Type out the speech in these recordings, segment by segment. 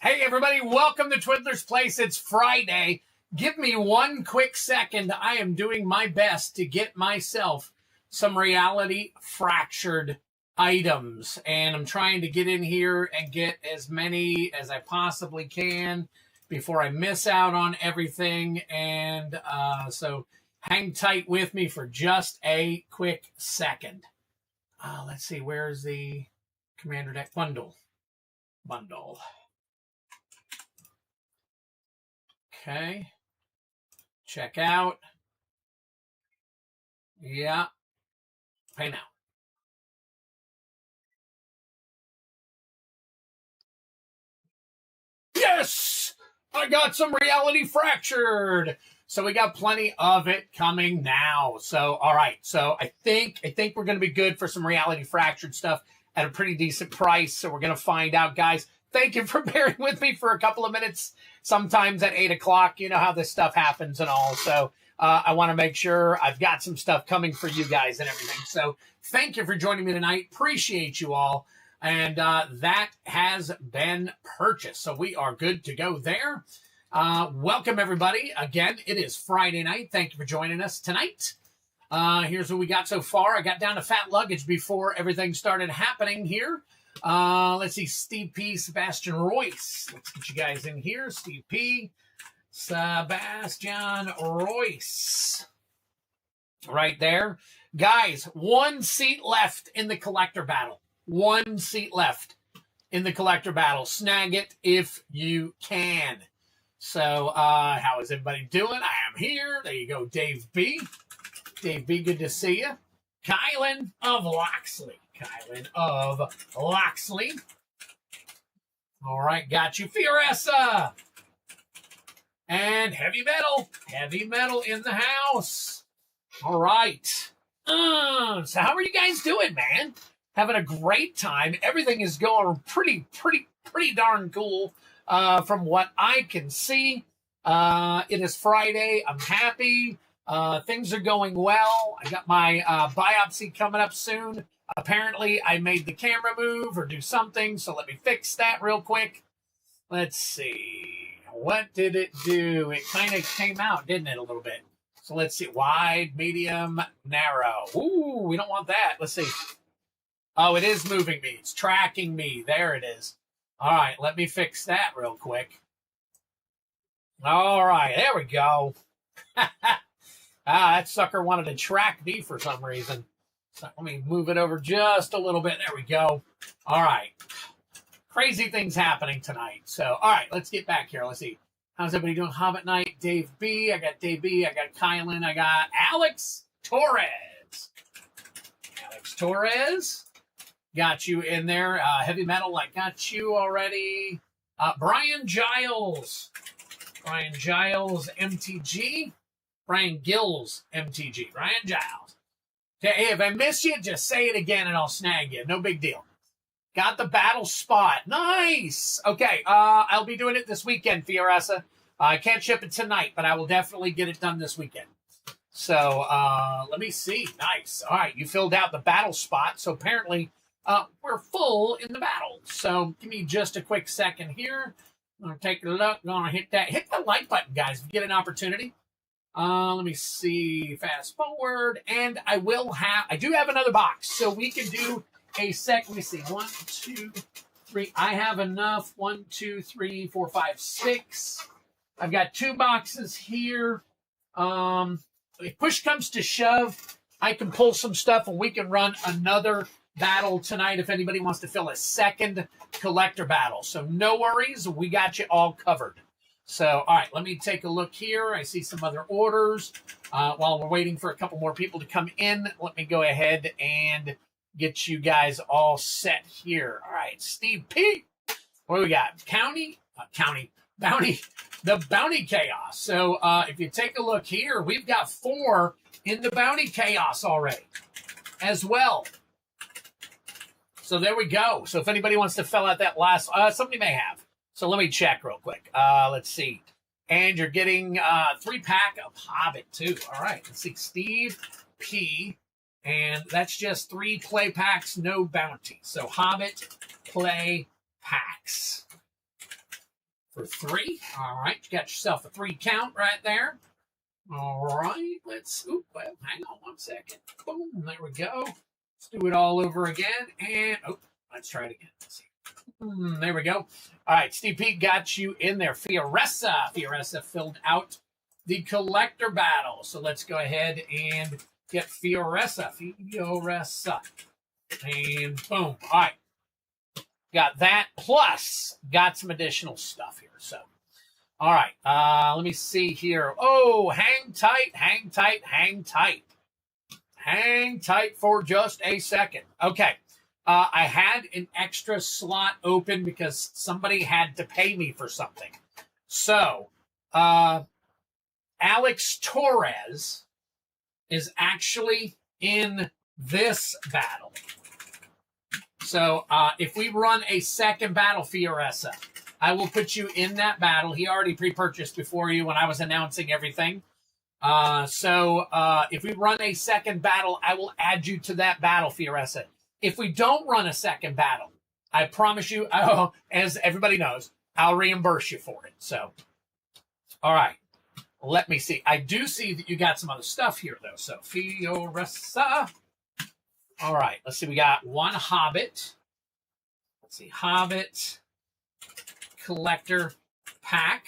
Hey, everybody, welcome to Twiddler's Place. It's Friday. Give me one quick second. I am doing my best to get myself some reality fractured items. And I'm trying to get in here and get as many as I possibly can before I miss out on everything. And so hang tight with me for just a quick second. Let's see, where's the Commander Deck bundle? Okay. Check out. Yeah. Pay now. Yes! I got some reality fractured. So we got plenty of it coming now. So, all right. So I think we're going to be good for some reality fractured stuff at a pretty decent price. So we're going to find out, guys. Thank you for bearing with me for a couple of minutes. Sometimes at 8 o'clock, you know how this stuff happens and all. So I want to make sure I've got some stuff coming for you guys and everything. So thank you for joining me tonight. Appreciate you all. And that has been purchased. So we are good to go there. Welcome, everybody. Again, it is Friday night. Thank you for joining us tonight. Here's what we got so far. I got down to fat luggage before everything started happening here. Let's see, Steve P, Sebastian Royce. Let's get you guys in here. Steve P, Sebastian Royce. Right there. Guys, one seat left in the collector battle. One seat left in the collector battle. Snag it if you can. So, how is everybody doing? I am here. There you go, Dave B. Dave B, good to see you. Kylan of Loxley. All right, got you. Fioressa. And Heavy Metal in the house. All right. So how are you guys doing, man? Having a great time. Everything is going pretty darn cool from what I can see. It is Friday. I'm happy. Things are going well. I got my biopsy coming up soon. Apparently, I made the camera move or do something, so let me fix that real quick. Let's see. What did it do? It kind of came out, didn't it, a little bit? So let's see. Wide, medium, narrow. Ooh, we don't want that. Let's see. Oh, it is moving me. It's tracking me. There it is. All right, let me fix that real quick. All right, there we go. That sucker wanted to track me for some reason. So let me move it over just a little bit. There we go. All right. Crazy things happening tonight. So, all right, let's get back here. Let's see. How's everybody doing? Hobbit Night, Dave B. I got Dave B. I got Kylan. I got Alex Torres. Got you in there. Heavy Metal, I got you already. Brian Giles, MTG. Brian Gills, MTG. Brian Giles. Okay, hey, if I miss you, just say it again and I'll snag you. No big deal. Got the battle spot. Nice. Okay, I'll be doing it this weekend, Fioressa. I can't ship it tonight, but I will definitely get it done this weekend. So let me see. Nice. All right, you filled out the battle spot. So apparently we're full in the battle. So give me just a quick second here. I'm going to take a look. I'm going to hit that. Hit the like button, guys, if you get an opportunity. Let me see. Fast forward. And I do have another box. So we can do a sec. Let me see. 1, 2, 3. I have enough. 1, 2, 3, 4, 5, 6. I've got 2 boxes here. If push comes to shove, I can pull some stuff and we can run another battle tonight if anybody wants to fill a second collector battle. So no worries. We got you all covered. So, all right, let me take a look here. I see some other orders. While we're waiting for a couple more people to come in, let me go ahead and get you guys all set here. All right, Steve P. What do we got? Bounty. The Bounty Chaos. So, if you take a look here, we've got 4 in the Bounty Chaos already as well. So, there we go. So, if anybody wants to fill out that last, somebody may have. So let me check real quick. Let's see. And you're getting 3-pack of Hobbit, too. All right. Let's see. Steve P. And that's just 3 play packs, no bounty. So Hobbit play packs. for 3. All right, you got yourself a 3 count right there. All right, let's, well, hang on 1 second. Boom, there we go. Let's do it all over again. And, let's try it again. Let's see. There we go. All right, Steve P got you in there. Fioressa filled out the collector battle. So let's go ahead and get Fioressa. And boom. All right. Got that, plus got some additional stuff here. So, all right. Let me see here. Oh, hang tight, hang tight, hang tight. Hang tight for just a second. Okay. I had an extra slot open because somebody had to pay me for something. So, Alex Torres is actually in this battle. So if we run a second battle, Fioressa, I will put you in that battle. He already pre-purchased before you when I was announcing everything. So if we run a second battle, I will add you to that battle, Fioressa. If we don't run a second battle, I promise you, as everybody knows, I'll reimburse you for it. So, all right. Let me see. I do see that you got some other stuff here, though. So, Fioressa. All right. Let's see. We got 1 Hobbit. Let's see. Hobbit collector pack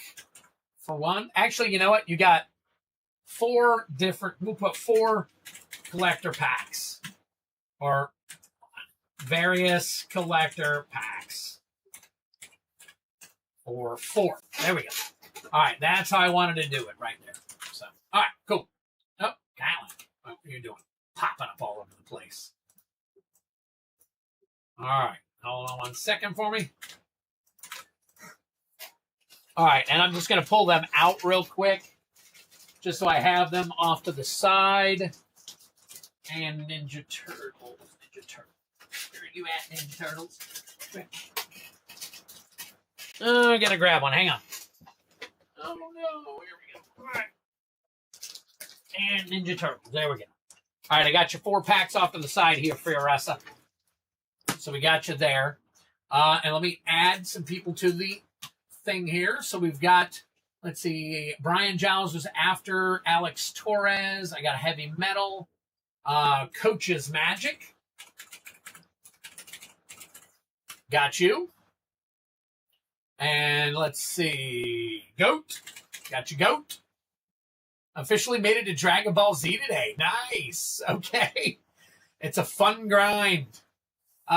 for 1. Actually, you know what? You got 4 different. We'll put 4 collector packs. Or various collector packs. Or 4. There we go. All right, that's how I wanted to do it right there. So, all right, cool. Oh, Kylan, what are you doing? Popping up all over the place. All right, hold on 1 second for me. All right, and I'm just going to pull them out real quick, just so I have them off to the side. And Ninja Turtles. Where are you at, Ninja Turtles? I got to grab one. Hang on. Oh, no. Here we go. All right. And Ninja Turtles. There we go. All right, I got your 4 packs off to the side here, Fioressa. So we got you there. And let me add some people to the thing here. So we've got, let's see, Brian Giles was after Alex Torres. I got a Heavy Metal. Coach's Magic. Got you. And let's see. Goat. Got you, Goat. Officially made it to Dragon Ball Z today. Nice. Okay. It's a fun grind.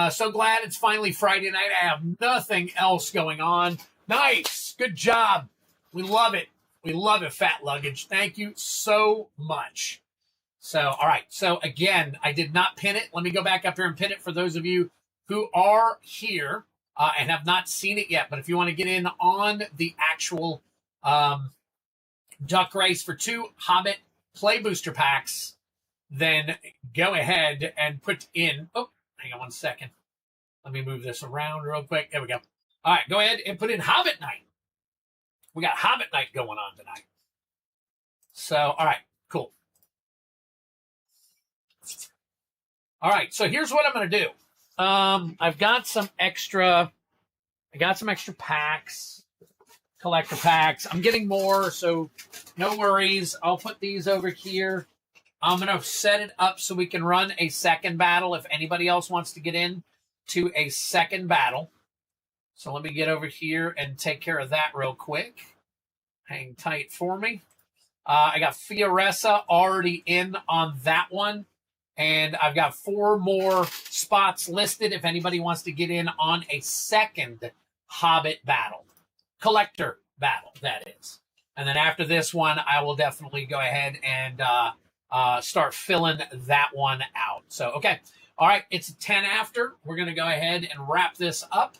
So glad it's finally Friday night. I have nothing else going on. Nice. Good job. We love it. We love it, Fat Luggage. Thank you so much. So, all right. So, again, I did not pin it. Let me go back up here and pin it for those of you who are here. And have not seen it yet. But if you want to get in on the actual duck race for 2 Hobbit play booster packs, then go ahead and put in. Oh, hang on 1 second. Let me move this around real quick. There we go. All right, go ahead and put in Hobbit Night. We got Hobbit Night going on tonight. So, all right, cool. All right, so here's what I'm going to do. I've got some extra. I got some extra packs, collector packs. I'm getting more, so no worries. I'll put these over here. I'm gonna set it up so we can run a second battle if anybody else wants to get in to a second battle. So let me get over here and take care of that real quick. Hang tight for me. I got Fioressa already in on that one. And I've got 4 more spots listed if anybody wants to get in on a second Hobbit battle. Collector battle, that is. And then after this one, I will definitely go ahead and start filling that one out. So, okay. All right, it's 10 after. We're going to go ahead and wrap this up.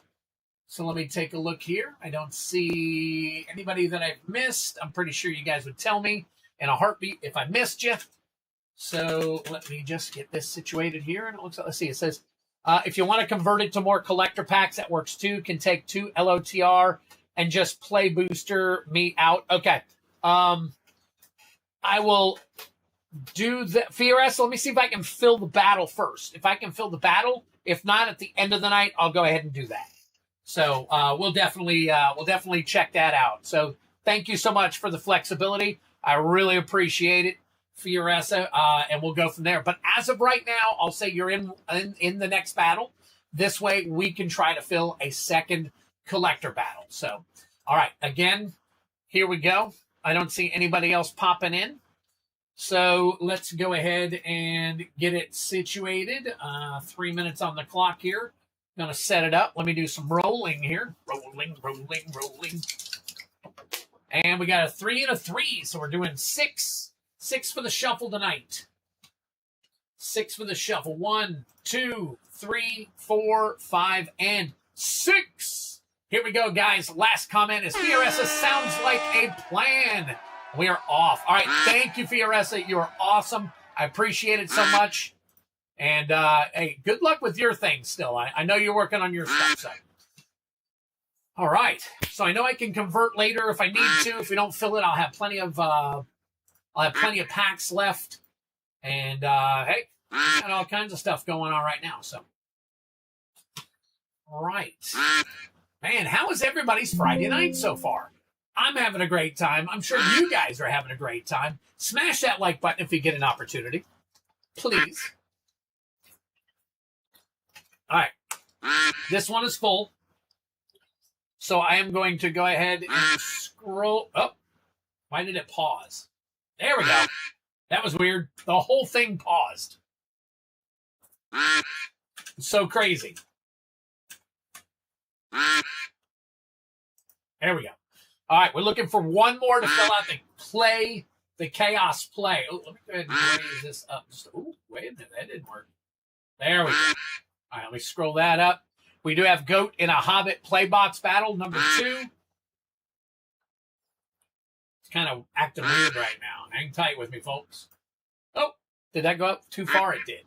So let me take a look here. I don't see anybody that I've missed. I'm pretty sure you guys would tell me in a heartbeat if I missed you. So let me just get this situated here. And it looks like, let's see, it says, if you want to convert it to more collector packs, that works too. Can take 2 LOTR and just play booster me out. Okay. I will do the Fioressa. Let me see if I can fill the battle first. If I can fill the battle, if not, at the end of the night, I'll go ahead and do that. So we'll definitely check that out. So thank you so much for the flexibility. I really appreciate it, Fioressa, and we'll go from there. But as of right now, I'll say you're in the next battle. This way, we can try to fill a second collector battle. So, all right, again, here we go. I don't see anybody else popping in. So let's go ahead and get it situated. 3 minutes on the clock here. Going to set it up. Let me do some rolling here. Rolling. And we got a 3 and a 3, so we're doing 6. 6 for the shuffle tonight. 6 for the shuffle. 1, 2, 3, 4, 5, and 6. Here we go, guys. Last comment is Fioressa sounds like a plan. We are off. All right, thank you, Fioressa. You are awesome. I appreciate it so much. And, hey, good luck with your thing still. I know you're working on your stuff, so. All right. So I know I can convert later if I need to. If we don't fill it, I'll have plenty of packs left. And, hey, got all kinds of stuff going on right now, so. All right. Man, how is everybody's Friday night so far? I'm having a great time. I'm sure you guys are having a great time. Smash that like button if you get an opportunity. Please. All right. This one is full. So I am going to go ahead and scroll up. Why did it pause? There we go. That was weird. The whole thing paused. It's so crazy. There we go. All right, we're looking for one more to fill out the chaos play. Oh, let me go ahead and raise this up. Oh, wait a minute, that didn't work. There we go. All right, let me scroll that up. We do have Goat in a Hobbit playbox battle, number 2. It's kind of acting weird right now. Hang tight with me, folks. Oh, did that go up too far? It did.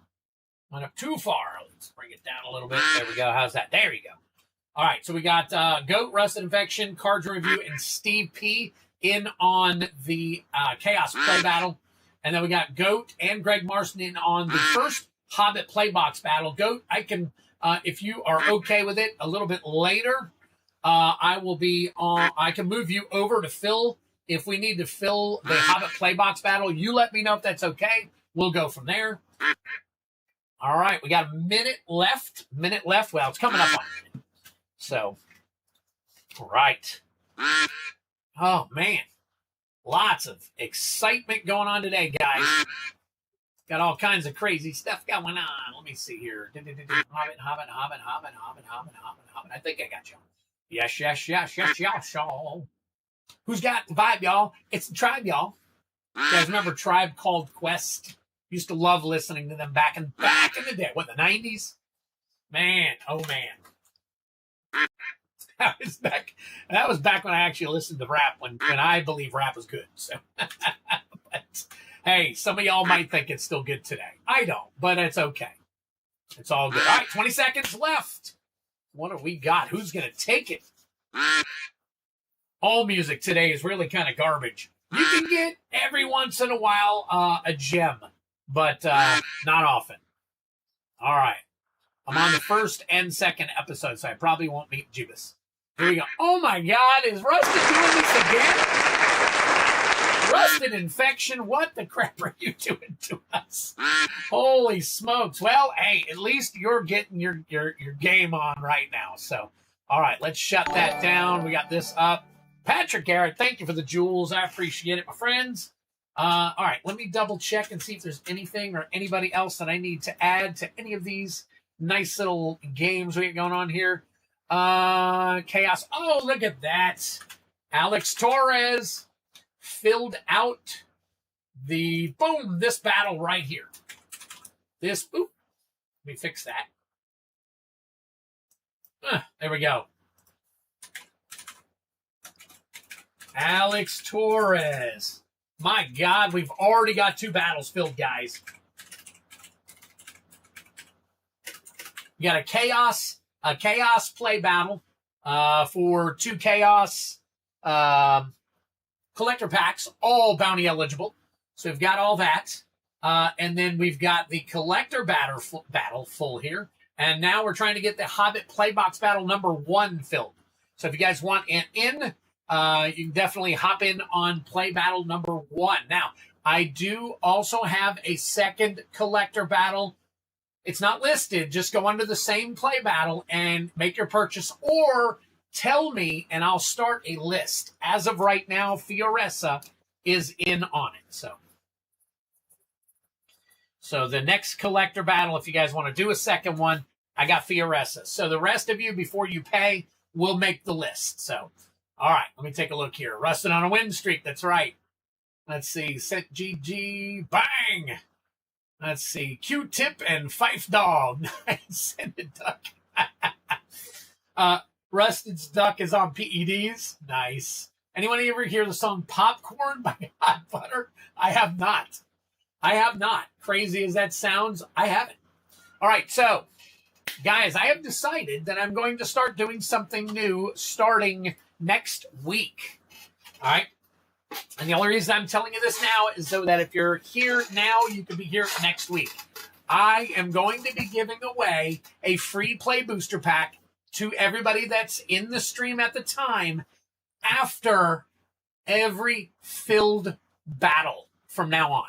Went up too far. Let's bring it down a little bit. There we go. How's that? There you go. All right, so we got Goat, Rusted Infection, Cards Review, and Steve P in on the Chaos Play Battle. And then we got Goat and Greg Marston in on the first Hobbit Playbox Battle. Goat, I can, if you are okay with it, a little bit later, I will be on, I can move you over to fill. If we need to fill the Hobbit Playbox Battle, you let me know if that's okay. We'll go from there. All right, we got a minute left. Well, it's coming up on a minute. So, right. Oh, man. Lots of excitement going on today, guys. Got all kinds of crazy stuff going on. Let me see here. Hobbit. I think I got you. Yes, y'all. Who's got the vibe, y'all? It's the Tribe, y'all. You guys remember Tribe Called Quest? Used to love listening to them back in the day. What, the 90s? Man, oh, man. That was back when I actually listened to rap, when I believe rap was good. So, but hey, some of y'all might think it's still good today. I don't, but it's okay. It's all good. All right, 20 seconds left. What have we got? Who's going to take it? All music today is really kind of garbage. You can get every once in a while a gem, but not often. All right. I'm on the first and second episode, so I probably won't meet Jibus. Here we go. Oh, my God. Is Rusted doing this again? Rusted Infection, what the crap are you doing to us? Holy smokes. Well, hey, at least you're getting your game on right now. So, all right, let's shut that down. We got this up. Patrick Garrett, thank you for the jewels. I appreciate it, my friends. All right, let me double check and see if there's anything or anybody else that I need to add to any of these nice little games we got going on here. Chaos. Oh, look at that. Alex Torres filled out this battle right here. Let me fix that. There we go. Alex Torres. My God, we've already got 2 battles filled, guys. We got a chaos play battle for 2 chaos collector packs, all bounty eligible. So we've got all that. And then we've got the collector battle full here. And now we're trying to get the Hobbit Playbox Battle number 1 filled. So if you guys want an in, you can definitely hop in on Play Battle number 1. Now, I do also have a second collector battle. It's not listed. Just go under the same Play Battle and make your purchase, or tell me and I'll start a list. As of right now, Fioressa is in on it. So the next collector battle, if you guys want to do a second one, I got Fioressa. So the rest of you, before you pay, will make the list. So, all right, let me take a look here. Rusted on a win streak. That's right. Let's see. Sent GG. Bang. Let's see. Q-Tip and Fife Dog. Send a duck. Rusted's duck is on PEDs. Nice. Anyone ever hear the song Popcorn by Hot Butter? I have not. Crazy as that sounds, I haven't. All right, so, guys, I have decided that I'm going to start doing something new starting next week. All right? And the only reason I'm telling you this now is so that if you're here now, you can be here next week. I am going to be giving away a free play booster pack to everybody that's in the stream at the time after every filled battle from now on.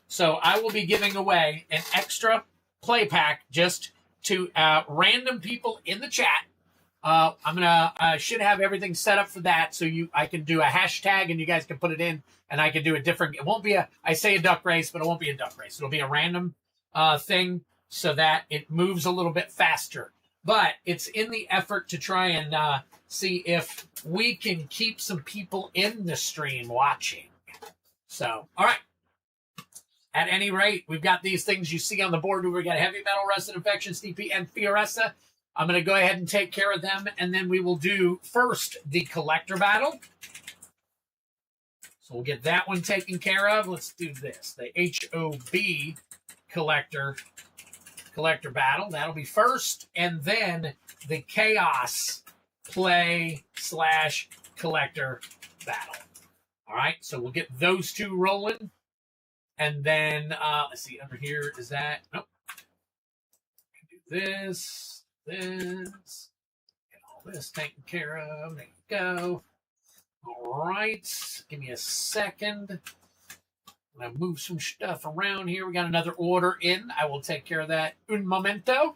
So I will be giving away an extra play pack just to random people in the chat. I should have everything set up for that, so I can do a hashtag and you guys can put it in, and I can do a different. It won't be I say a duck race, but it won't be a duck race. It'll be a random thing so that it moves a little bit faster. But it's in the effort to try and see if we can keep some people in the stream watching. So, all right. At any rate, we've got these things you see on the board. We've got Heavy Metal, Rusted Infection, DP, and Fioressa. I'm going to go ahead and take care of them, and then we will do first the collector battle. So we'll get that one taken care of. Let's do this. The HOB collector battle. That'll be first, and then the Chaos play / collector battle. All right, so we'll get those two rolling. And then, let's see, under here, is that, nope. Do this, get all this taken care of. There you go. All right, give me a second. I'm going to move some stuff around here. We got another order in. I will take care of that un momento.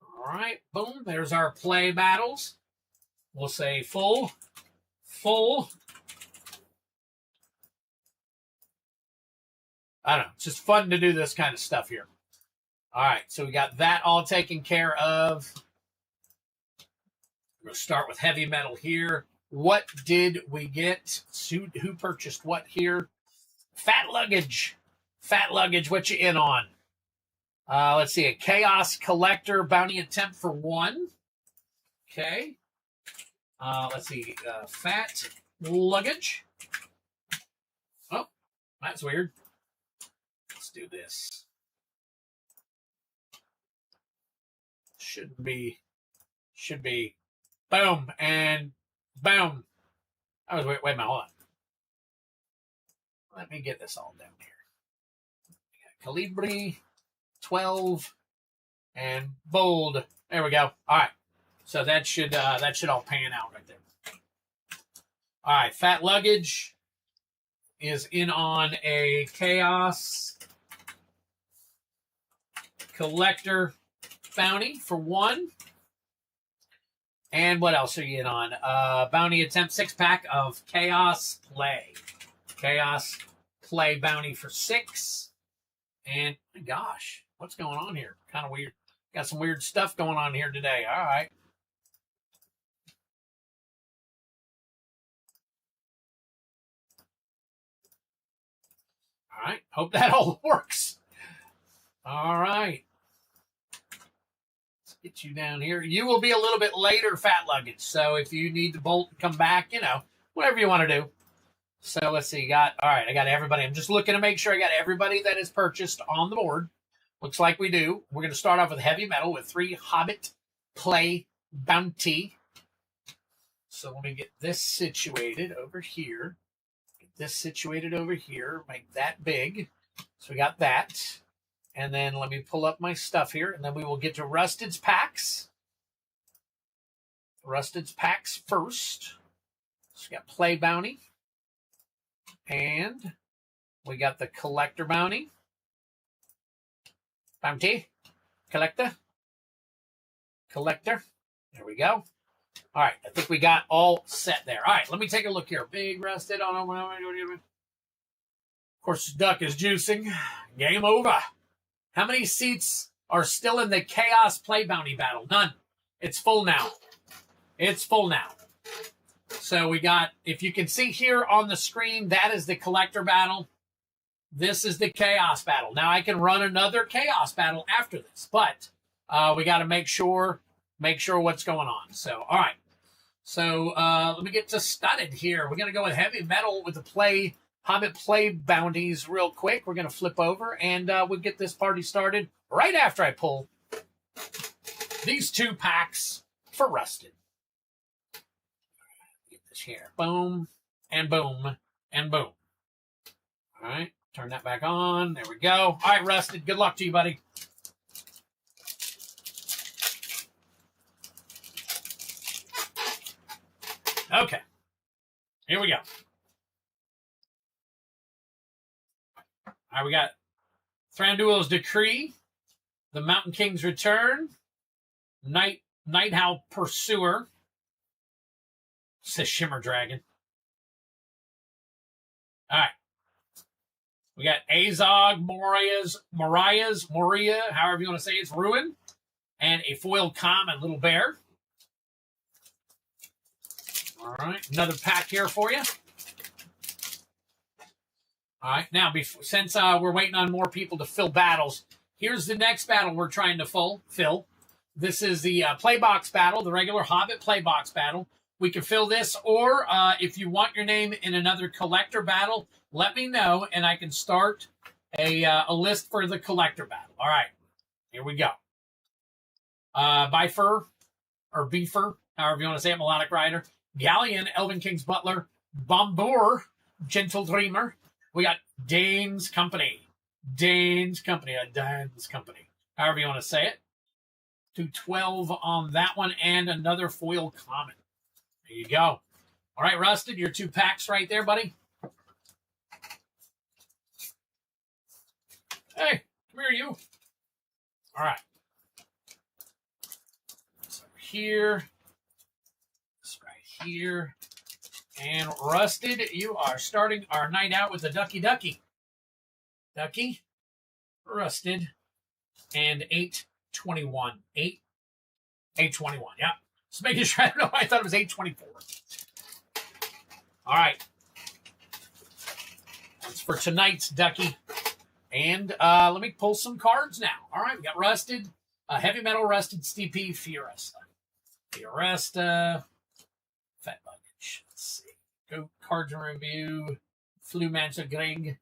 All right, boom, there's our play battles. We'll say full. I don't know. It's just fun to do this kind of stuff here. All right, so we got that all taken care of. We're going to start with Heavy Metal here. What did we get? Who purchased what here? Fat Luggage. Fat Luggage, what you in on? Let's see, a Chaos Collector Bounty Attempt for 1. Okay. Let's see, Fat Luggage. Oh, that's weird. Let's do this. Should be boom and boom. I was wait a minute, hold on. Let me get this all down here. Calibri 12 and bold. There we go. All right. So that should all pan out right there. All right, Fat Luggage is in on a Chaos Collector Bounty for 1. And what else are you in on? Bounty Attempt 6-pack of Chaos Play. Chaos Play Bounty for 6. And, my gosh, what's going on here? Kind of weird. Got some weird stuff going on here today. All right. All right. Hope that all works. All right. Let's get you down here. You will be a little bit later, Fat Luggage. So if you need to bolt and come back, whatever you want to do. So let's see. All right. I got everybody. I'm just looking to make sure I got everybody that is purchased on the board. Looks like we do. We're going to start off with Heavy Metal with 3 Hobbit Play Bounty. So let me get this situated over here. Get this situated over here. Make that big. So we got that. And then let me pull up my stuff here, and then we will get to Rusted's packs. Rusted's packs first. So we got Play Bounty. And we got the Collector Bounty. Bounty. Collector. Collector. There we go. All right, I think we got all set there. All right, let me take a look here. Big Rusted. Of course, Duck is juicing. Game over. How many seats are still in the Chaos Play Bounty battle? None. It's full now. It's full now. So we got, if you can see here on the screen, that is the Collector battle. This is the Chaos battle. Now I can run another Chaos battle after this, but we got to make sure what's going on. So, all right. So let me get to studded here. We're going to go with heavy metal with the Hobbit Play Bounties real quick. We're going to flip over, and we'll get this party started right after I pull these 2 packs for Rusted. Get this here. Boom, and boom, and boom. All right. Turn that back on. There we go. All right, Rusted. Good luck to you, buddy. Okay. Here we go. All right, we got Thranduil's Decree, the Mountain King's Return, Night Howl Pursuer, says Shimmer Dragon. All right. We got Azog, Moria, however you want to say it's Ruin, and a foil common Little Bear. All right, another pack here for you. All right, now, since we're waiting on more people to fill battles, here's the next battle we're trying to fill. This is the Playbox battle, the regular Hobbit Playbox battle. We can fill this, or if you want your name in another Collector battle, let me know, and I can start a list for the Collector battle. All right, here we go. Bifer, or Beefer, however you want to say it, Melodic Rider. Galleon, Elven King's Butler. Bombur, Gentle Dreamer. We got Dane's Company. Dane's Company, however you want to say it. 212 on that one, and another foil common. There you go. All right, Rusted, your 2 packs right there, buddy. Hey, come here, you. All right. So here. This right here. And Rusted, you are starting our night out with the Ducky. Ducky, Rusted, and 821. 821, yeah. Just making sure. I don't know. I thought it was 824. All right. That's for tonight's Ducky. And let me pull some cards now. All right, we got Rusted, Heavy Metal Rusted, Steve P, Fioresta, Fat Luggage. Let's see. Goat Cards and Review, Flumancer Greg,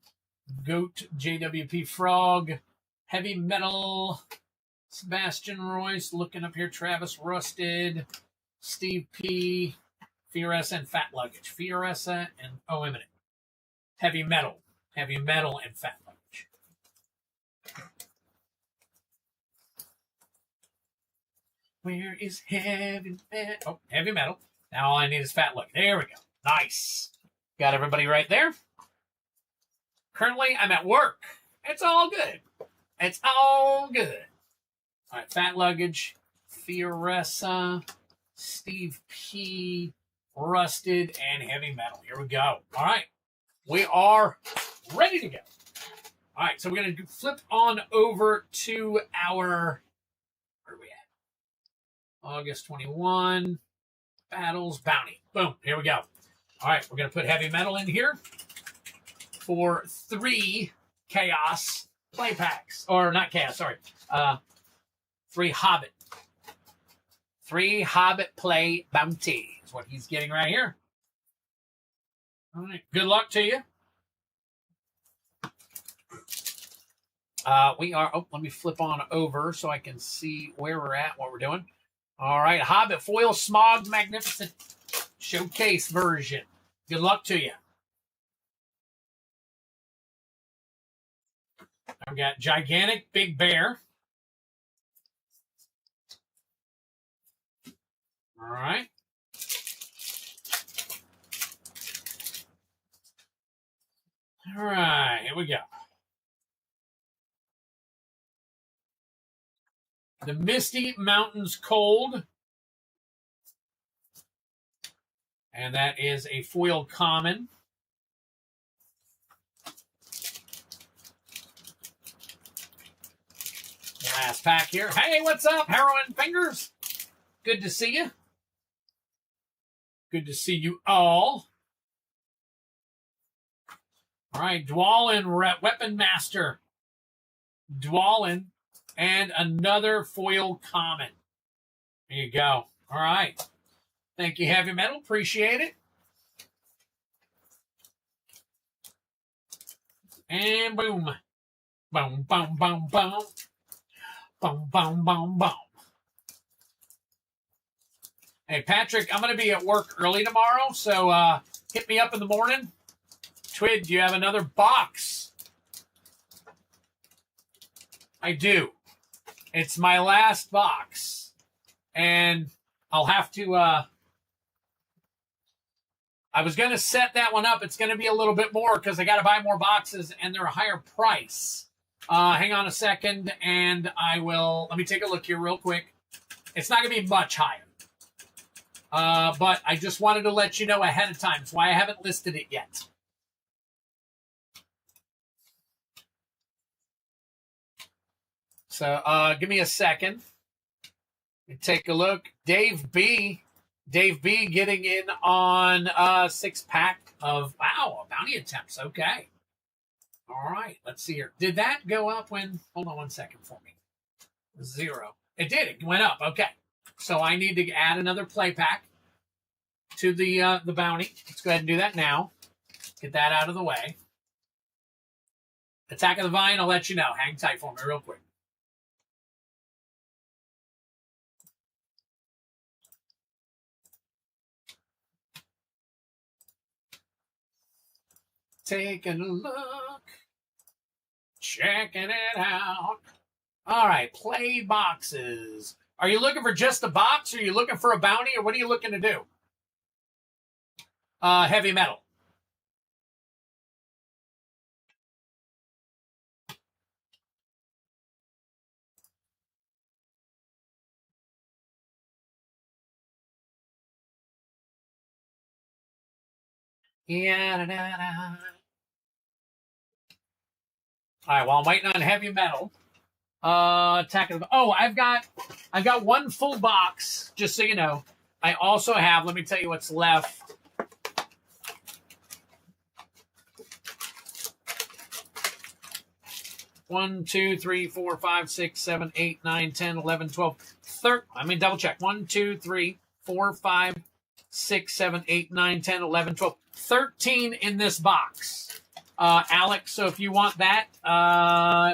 Goat JWP Frog, Heavy Metal, Sebastian Royce, looking up here, Travis Rusted, Steve P, Fioresta, and Fat Luggage. Fioresta and, oh, wait a minute. Heavy Metal and Fat Luggage. Where is Heavy Metal? Oh, Heavy Metal. Now all I need is Fat Luggage. There we go. Nice. Got everybody right there. Currently, I'm at work. It's all good. It's all good. All right, Fat Luggage, Fioresta, Steve P, Rusted, and Heavy Metal. Here we go. All right. We are ready to go. All right, so we're going to flip on over to our, where are we at? August 21, Battles, Bounty. Boom, here we go. All right, we're going to put Heavy Metal in here for 3 Chaos play packs. Or not Chaos, sorry. 3 Hobbit. 3 Hobbit Play Bounty is what he's getting right here. All right, good luck to you. We are, oh, let me flip on over so I can see where we're at, what we're doing. All right, Hobbit Foil Smog Magnificent Showcase version. Good luck to you. I've got Gigantic Big Bear. All right. All right, here we go. The Misty Mountains Cold. And that is a foil common. Last pack here. Hey, what's up, Heroin Fingers? Good to see you. Good to see you all. All right, Dwalin, Weapon Master. Dwalin, and another foil common. There you go. All right. Thank you, Heavy Metal. Appreciate it. And boom. Boom, boom, boom, boom. Boom, boom, boom, boom. Hey, Patrick, I'm going to be at work early tomorrow, so hit me up in the morning. Twid, do you have another box? I do. It's my last box. And I'll have to... I was going to set that one up. It's going to be a little bit more because I got to buy more boxes, and they're a higher price. Hang on a second, and I will... Let me take a look here real quick. It's not going to be much higher. But I just wanted to let you know ahead of time. That's why I haven't listed it yet. So give me a second. Take a look. Dave B getting in on 6-pack of, wow, bounty attempts. Okay. All right. Let's see here. Did that go up when, hold on one second for me. 0. It did. It went up. Okay. So I need to add another play pack to the bounty. Let's go ahead and do that now. Get that out of the way. Attack of the Vine, I'll let you know. Hang tight for me real quick. Taking a look. Checking it out. All right, play boxes. Are you looking for just a box? Or are you looking for a bounty? Or what are you looking to do? Heavy Metal. Yeah. All right, well, I'm waiting on Heavy Metal. Attack of the... Oh, I've got one full box, just so you know. I also have, let me tell you what's left. One, 2, 3, 4, 5, 6, 7, 8, 9, 10, 11, 12, 13. I mean, double check. 1, 2, 3, 4, 5, 6, 7, 8, 9, 10, 11, 12. 13 in this box. Alex, so if you want that,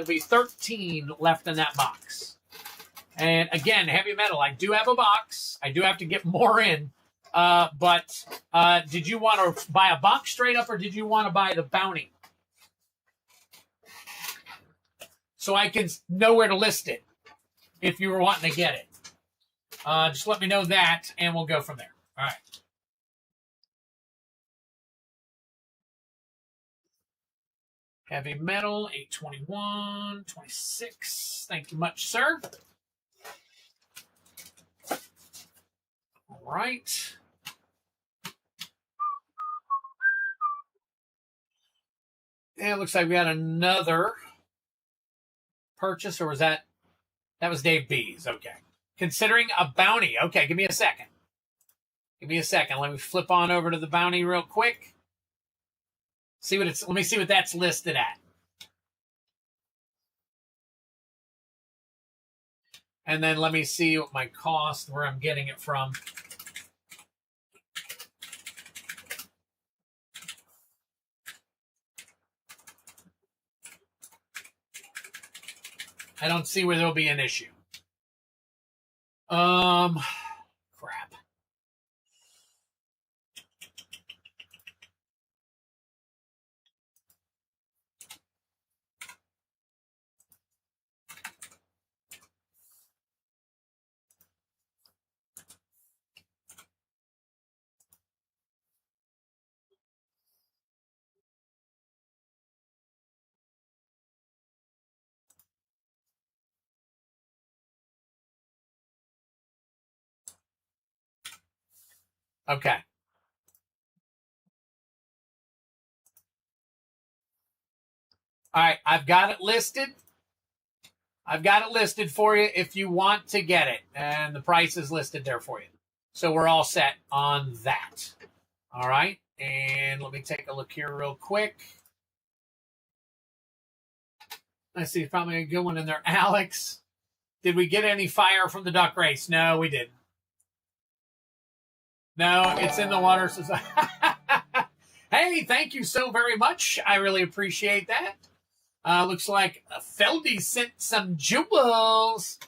it'll be 13 left in that box. And again, Heavy Metal, I do have a box. I do have to get more in. But did you want to buy a box straight up, or did you want to buy the bounty? So I can know where to list it if you were wanting to get it. Just let me know that, and we'll go from there. All right. Heavy Metal, 821, 26. Thank you much, sir. All right. And it looks like we got another purchase, or was that was Dave B's? Okay. Considering a bounty. Okay, give me a second. Give me a second. Let me flip on over to the bounty real quick. See what it's. Let me see what that's listed at. And then let me see what my cost, where I'm getting it from. I don't see where there'll be an issue. Crap. Okay. All right, I've got it listed. I've got it listed for you if you want to get it, and the price is listed there for you. So we're all set on that. All right, and let me take a look here real quick. I see probably a good one in there. Alex, did we get any fire from the duck race? No, we didn't. No, it's in the water society. Hey, thank you so very much. I really appreciate that. Looks like Feldy sent some jewels.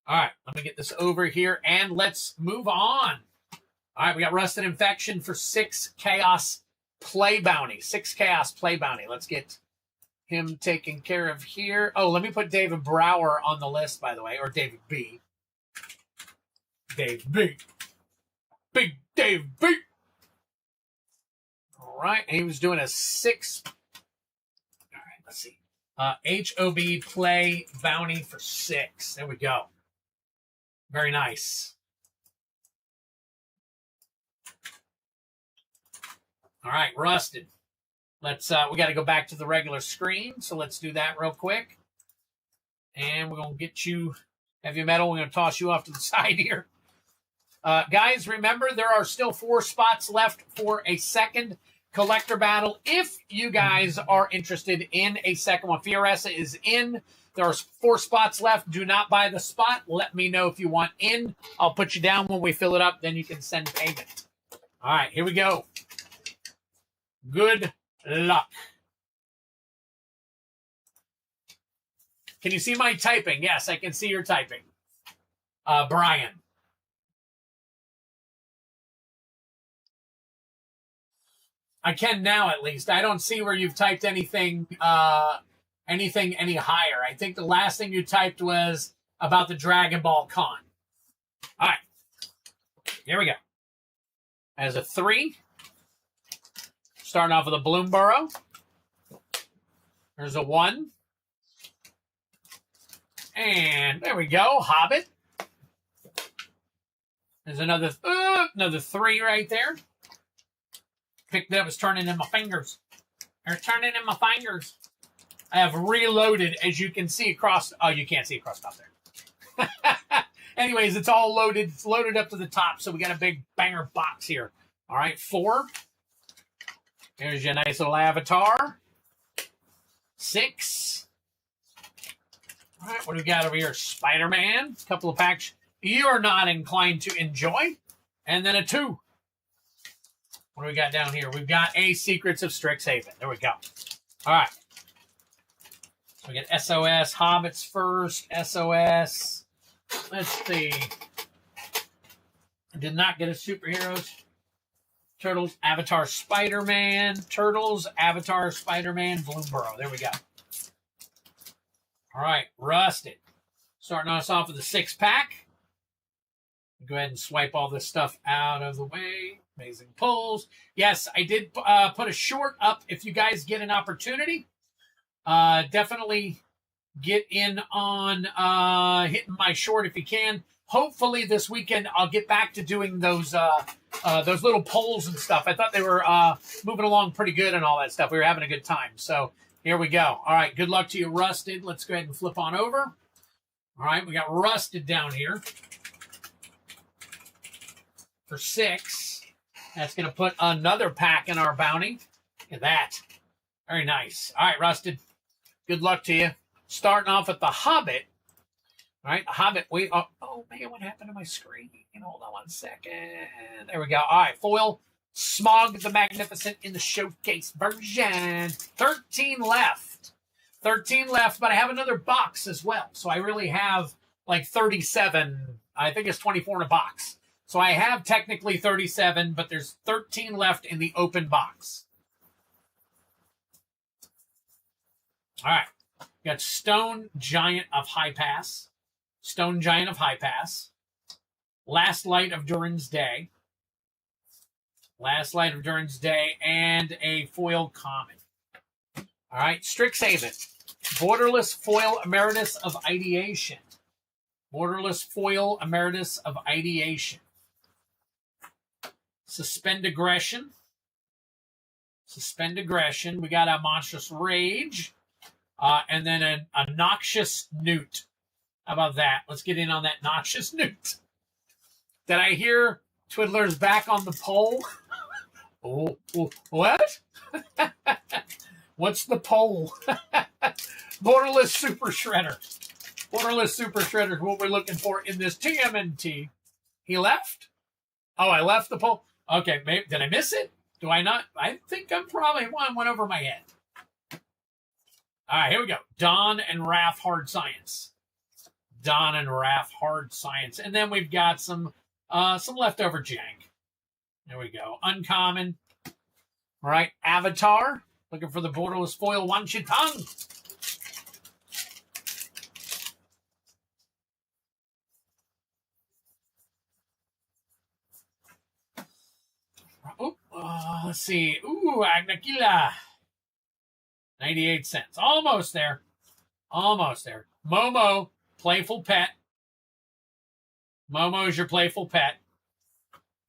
All right, let me get this over here, and let's move on. All right, we got Rusted Infection for 6 Chaos Play Bounty. 6 Chaos Play Bounty. Let's get him taken care of here. Oh, let me put David Brower on the list, by the way, or David B. Dave B. Big Dave B. All right, and he was doing a 6. All right, let's see. HOB Play Bounty for 6. There we go. Very nice. All right, Rusted. Let's we got to go back to the regular screen, so let's do that real quick. And we're gonna get you heavy metal. We're gonna toss you off to the side here. Guys, remember there are still 4 spots left for a second collector battle. If you guys are interested in a second one, Fioressa is in. There are 4 spots left. Do not buy the spot. Let me know if you want in. I'll put you down when we fill it up. Then you can send payment. All right, here we go. Good luck. Can you see my typing? Yes, I can see your typing. Brian. I can now, at least. I don't see where you've typed anything any higher. I think the last thing you typed was about the Dragon Ball Con. All right. Here we go. As a 3. Starting off with a Bloomborough. There's a 1. And there we go. Hobbit. There's another 3 right there. Picked it up. It's turning in my fingers. They're turning in my fingers. I have reloaded, as you can see across. Oh, you can't see across top there. Anyways, it's all loaded. It's loaded up to the top, so we got a big banger box here. All right, 4. There's your nice little avatar. 6. All right, what do we got over here? Spider-Man. A couple of packs you are not inclined to enjoy. And then a 2. What do we got down here? We've got a Secrets of Strixhaven. There we go. All right. So we get SOS. Hobbits first. SOS. Let's see. I did not get a Superheroes. Turtles, Avatar, Spider-Man. Turtles, Avatar, Spider-Man, Bloomborough. There we go. All right. Rusted. Starting us off with a 6-pack. Go ahead and swipe all this stuff out of the way. Amazing pulls. Yes, I did put a short up if you guys get an opportunity. Definitely get in on hitting my short if you can. Hopefully this weekend I'll get back to doing those little polls and stuff. I thought they were moving along pretty good and all that stuff. We were having a good time. So here we go. All right, good luck to you, Rusted. Let's go ahead and flip on over. All right, we got Rusted down here for 6. That's going to put another pack in our bounty. Look at that. Very nice. All right, Rusted. Good luck to you. Starting off with the Hobbit. All right, Hobbit. Wait. Oh, man, what happened to my screen? Hold on 1 second. There we go. All right, foil. Smog the Magnificent in the showcase version. 13 left. 13 left, but I have another box as well. So I really have like 37. I think it's 24 in a box. So I have technically 37, but there's 13 left in the open box. All right. Got Stone Giant of High Pass. Stone Giant of High Pass. Last Light of Durin's Day. Last Light of Durin's Day. And a foil common. All right. Strixhaven. Borderless Foil Emeritus of Ideation. Borderless Foil Emeritus of Ideation. Suspend Aggression. Suspend Aggression. We got a Monstrous Rage. And then a Noxious Newt. How about that? Let's get in on that Noxious Newt. Did I hear Twiddler's back on the pole? Oh, what? What's the pole? Borderless Super Shredder. Borderless Super Shredder is what we're looking for in this TMNT. He left? Oh, I left the pole? Okay, maybe, did I miss it? Do I not? I think I'm probably one went over my head. All right, here we go. Dawn and Wrath Hard Science. Dawn and Wrath Hard Science. And then we've got some leftover jank. There we go. Uncommon. All right, Avatar. Looking for the borderless foil Wan Chitang. Let's see. Ooh, Agnakila. 98 cents. Almost there. Almost there. Momo, Playful Pet. Momo is your playful pet.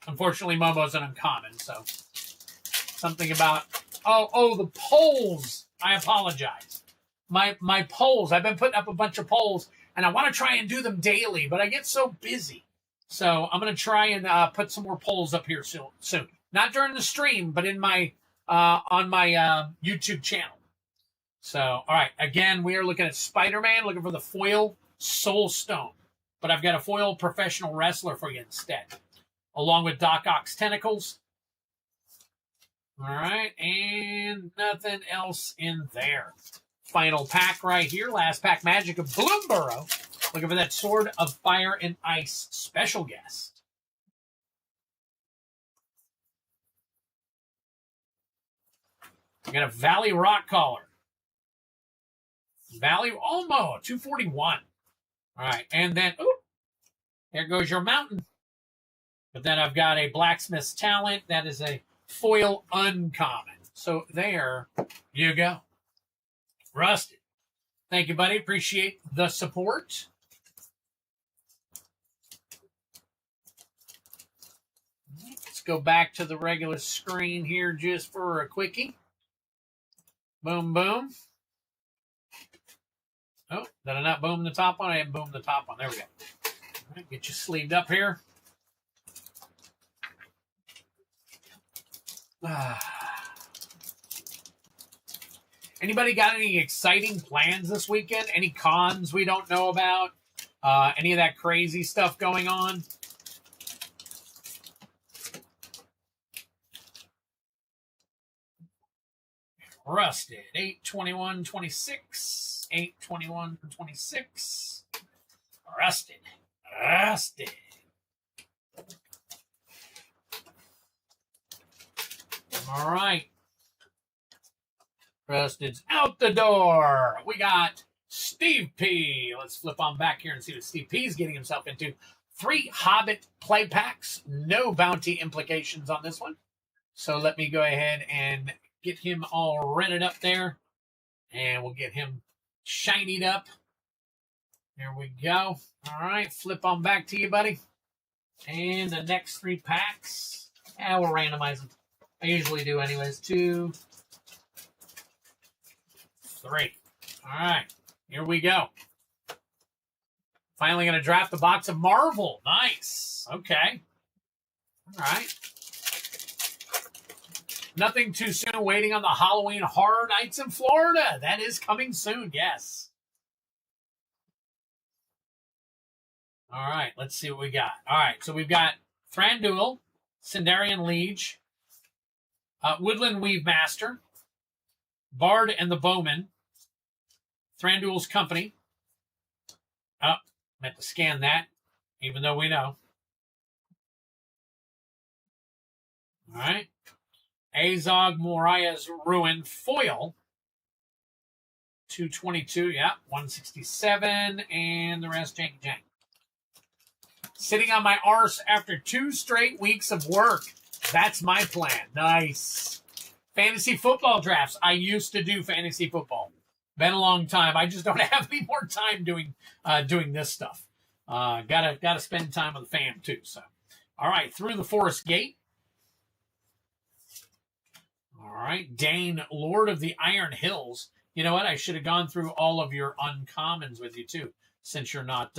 Unfortunately, Momo's an uncommon, so something about the polls. I apologize. My polls. I've been putting up a bunch of polls, and I want to try and do them daily, but I get so busy. So I'm going to try and put some more polls up here soon. Not during the stream, but in my on my YouTube channel. So, all right. Again, we are looking at Spider-Man, looking for the foil Soul Stone. But I've got a foil Professional Wrestler for you instead, along with Doc Ock's Tentacles. All right, and nothing else in there. Final pack right here. Last pack, Magic of Bloomborough. Looking for that Sword of Fire and Ice special guest. We got a Valley Rock Caller. Valley Olmo, 241. All right, and then, there goes your mountain. But then I've got a Blacksmith's Talent. That is a foil uncommon. So there you go. Rusted. Thank you, buddy. Appreciate the support. Let's go back to the regular screen here just for a quickie. Boom, boom. Oh, did I not boom the top one? I didn't boom the top one. There we go. All right, get you sleeved up here. Anybody got any exciting plans this weekend? Any cons we don't know about? Any of that crazy stuff going on? Rusted. 8/21/26. 8/21/26. Rusted. Rusted. All right. Rusted's out the door. We got Steve P. Let's flip on back here and see what Steve P is getting himself into. 3 Hobbit play packs. No bounty implications on this one. So let me go ahead and get him all rented up there. And we'll get him shinied up. There we go. All right. Flip on back to you, buddy. And the next 3 packs. We'll randomize them. I usually do anyways. 2, 3. All right. Here we go. Finally going to draft the box of Marvel. Nice. Okay. All right. Nothing too soon. Waiting on the Halloween Horror Nights in Florida. That is coming soon. Yes. All right. Let's see what we got. All right. So we've got Thranduil, Sindarian Liege, Woodland Weave Master, Bard and the Bowman, Thranduil's Company. Oh, meant to scan that, even though we know. All right. Azog Moriah's Ruin Foil. 222, yeah. 167, and the rest janky jank. Sitting on my arse after 2 straight weeks of work. That's my plan. Nice. Fantasy football drafts. I used to do fantasy football. Been a long time. I just don't have any more time doing this stuff. Gotta spend time with the fam too. So, all right, through the Forest Gate. All right, Dane, Lord of the Iron Hills. You know what? I should have gone through all of your uncommons with you too, since you're not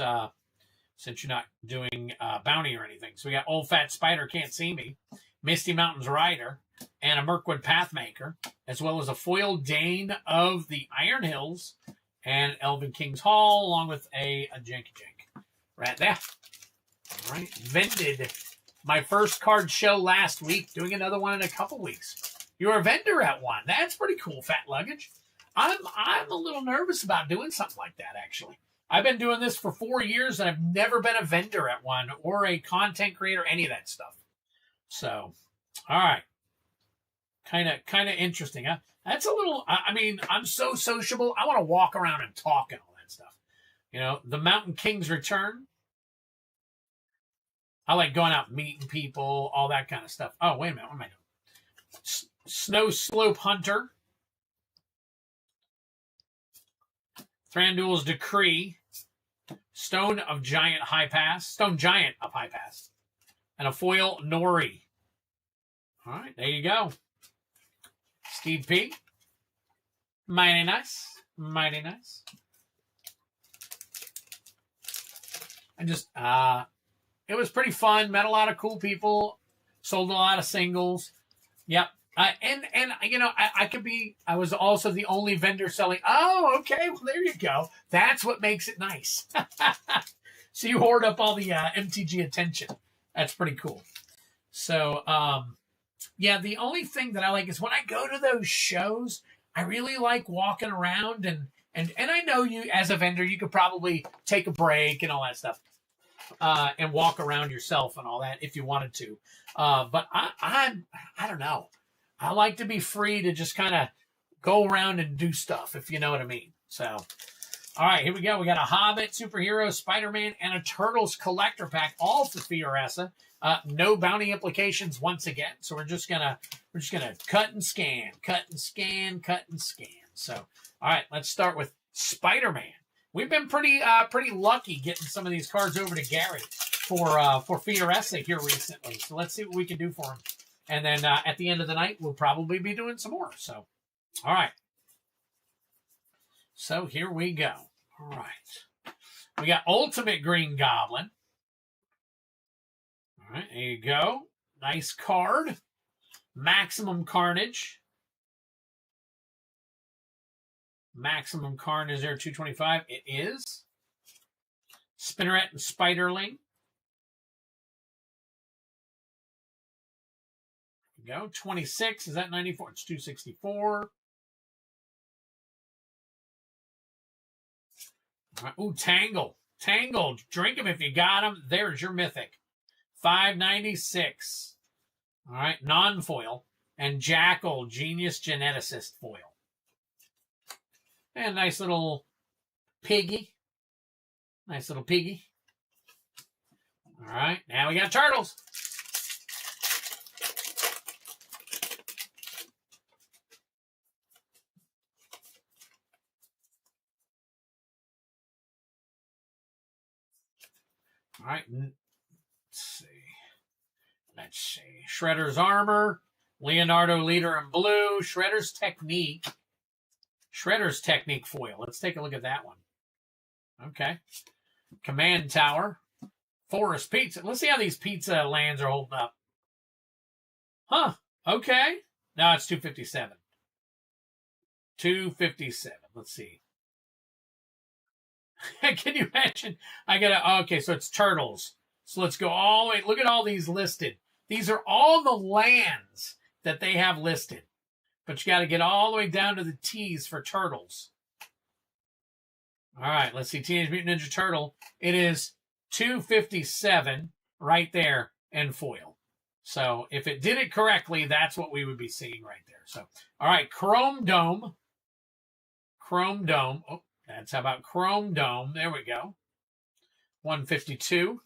doing bounty or anything. So we got Old Fat Spider Can't See Me, Misty Mountains Rider, and a Mirkwood Pathmaker, as well as a foil Dane of the Iron Hills and Elven King's Hall, along with a Janky Jank. Right there. All right, vended. My first card show last week, doing another one in a couple weeks. You're a vendor at one. That's pretty cool, Fat Luggage. I'm a little nervous about doing something like that, actually. I've been doing this for 4 years, and I've never been a vendor at one or a content creator, any of that stuff. So, all right. Kind of interesting, huh? That's a little, I mean, I'm so sociable. I want to walk around and talk and all that stuff. You know, the Mountain King's Return. I like going out and meeting people, all that kind of stuff. Oh, wait a minute. What am I doing? Snow Slope Hunter. Thranduil's Decree. Stone Giant of High Pass. And a foil Nori. All right, there you go. Steve P. Mighty nice. Mighty nice. I just, it was pretty fun. Met a lot of cool people. Sold a lot of singles. Yep. And you know, I was also the only vendor selling. Oh, okay. Well, there you go. That's what makes it nice. So you hoard up all the MTG attention. That's pretty cool. So, yeah, the only thing that I like is when I go to those shows, I really like walking around and I know you as a vendor, you could probably take a break and all that stuff. And walk around yourself and all that if you wanted to. But I don't know. I like to be free to just kind of go around and do stuff, if you know what I mean. So, all right, here we go. We got a Hobbit, Superhero, Spider-Man, and a Turtles collector pack, all for Fioressa. No bounty implications once again. So we're just gonna cut and scan. So, all right, let's start with Spider-Man. We've been pretty lucky getting some of these cards over to Gary for Fioressa here recently. So let's see what we can do for him. And then at the end of the night, we'll probably be doing some more. So, all right. So here we go. All right. We got Ultimate Green Goblin. All right, there you go. Nice card. Maximum Carnage. Maximum Carnage there, 225. It is. Spinneret and Spiderling. There we go. 26. Is that 94? It's 264. All right. Ooh, Tangle. Tangle. Drink them if you got them. There's your Mythic. 596. All right. Non-foil. And Jackal, Genius Geneticist foil. And nice little piggy. Nice little piggy. All right. Now we got Turtles. All right. Let's see. Shredder's Armor. Leonardo Leader in blue. Shredder's Technique. Shredder's Technique foil. Let's take a look at that one. Okay. Command Tower. Forest Pizza. Let's see how these pizza lands are holding up. Huh. Okay. No, it's 257. 257. Let's see. Can you imagine? Okay, so it's Turtles. So let's go all the way. Look at all these listed. These are all the lands that they have listed. But you got to get all the way down to the T's for Turtles. All right, let's see. Teenage Mutant Ninja Turtle. It is 257 right there in foil. So if it did it correctly, that's what we would be seeing right there. So, all right, Chrome Dome. Chrome Dome. Oh, that's how about Chrome Dome. There we go. 152.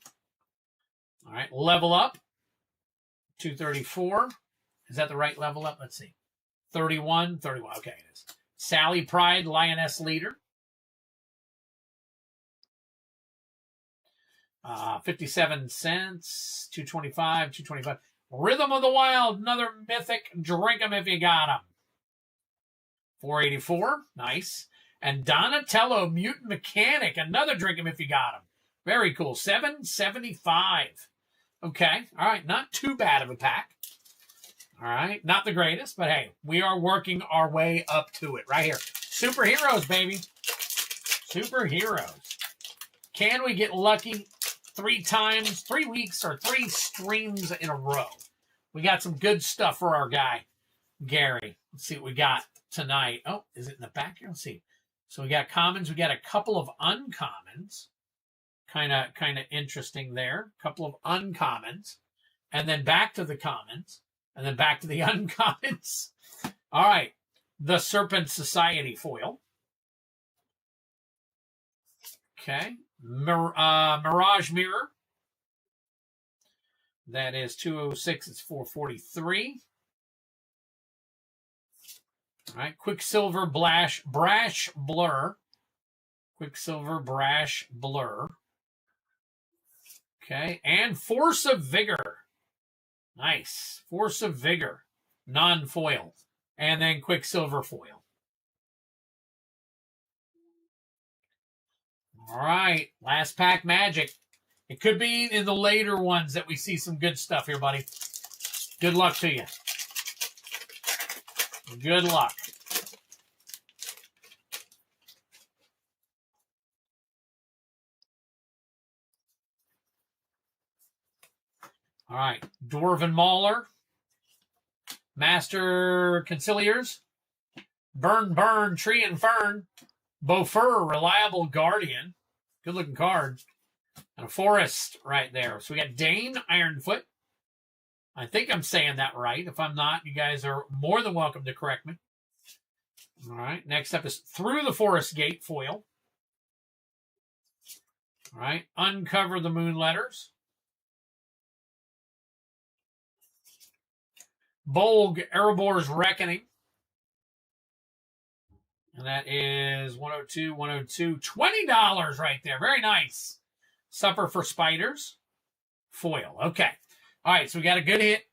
All right, Level Up. 234. Is that the right level up? Let's see. 31. Okay, it is. Sally Pride, Lioness Leader. 57 cents. 225. Rhythm of the Wild, another Mythic. Drink 'em if you got 'em. 484, nice. And Donatello, Mutant Mechanic, another Drink 'em if you got 'em. Very cool. 775. Okay, all right, not too bad of a pack. All right, not the greatest, but hey, we are working our way up to it right here. Superheroes, baby. Superheroes. Can we get lucky 3 times, 3 weeks, or 3 streams in a row? We got some good stuff for our guy, Gary. Let's see what we got tonight. Oh, is it in the back here? Let's see. So we got commons. We got a couple of uncommons. Kind of interesting there. A couple of uncommons. And then back to the commons. And then back to the uncommons. All right. The Serpent Society foil. Okay. Mirage Mirror. That is 206. It's 443. All right. Quicksilver Brash Blur. Quicksilver Brash Blur. Okay. And Force of Vigor. Nice. Force of Vigor. Non-foil. And then Quicksilver foil. All right. Last pack magic. It could be in the later ones that we see some good stuff here, buddy. Good luck to you. Good luck. All right. Dwarven Mauler. Master Conciliars. Burn, Tree and Fern. Bofur, Reliable Guardian. Good looking card. And a Forest right there. So we got Dane, Ironfoot. I think I'm saying that right. If I'm not, you guys are more than welcome to correct me. All right. Next up is Through the Forest Gate foil. All right. Uncover the Moon Letters. Bolg, Erebor's Reckoning. And that is 102, 102. $20 right there. Very nice. Supper for Spiders. Foil. Okay. All right, so we got a good hit.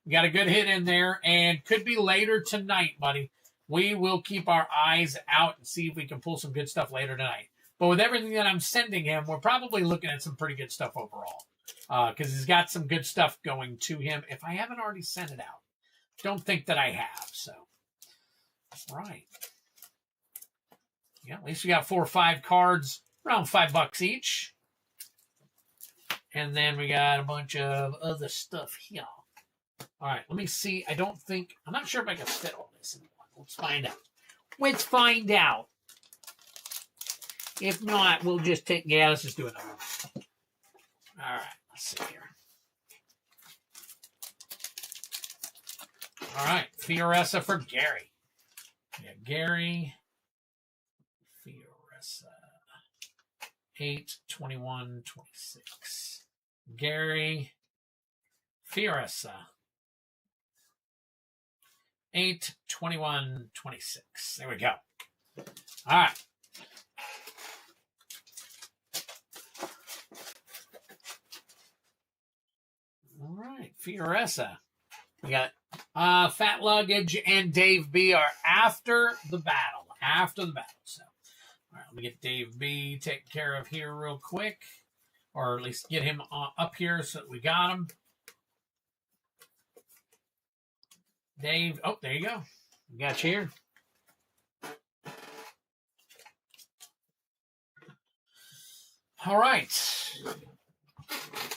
We got a good hit in there, and could be later tonight, buddy. We will keep our eyes out and see if we can pull some good stuff later tonight. But with everything that I'm sending him, we're probably looking at some pretty good stuff overall. Because he's got some good stuff going to him. If I haven't already sent it out. Don't think that I have, so. All right. Yeah, at least we got 4 or 5 cards, around $5 each. And then we got a bunch of other stuff here. All right, let me see. I'm not sure if I can fit all this in one. Let's find out. Let's find out. If not, we'll just let's just do another one. All right, let's see here. All right, Fioressa for Gary. Yeah, Gary. Fioressa. 8/21/26. Gary. Fioressa. 8/21/26. There we go. All right. All right, Fioressa. We got Fat Luggage and Dave B are after the battle. So, all right, let me get Dave B taken care of here real quick. Or at least get him up here so that we got him. Dave, oh, there you go. We got you here. All right.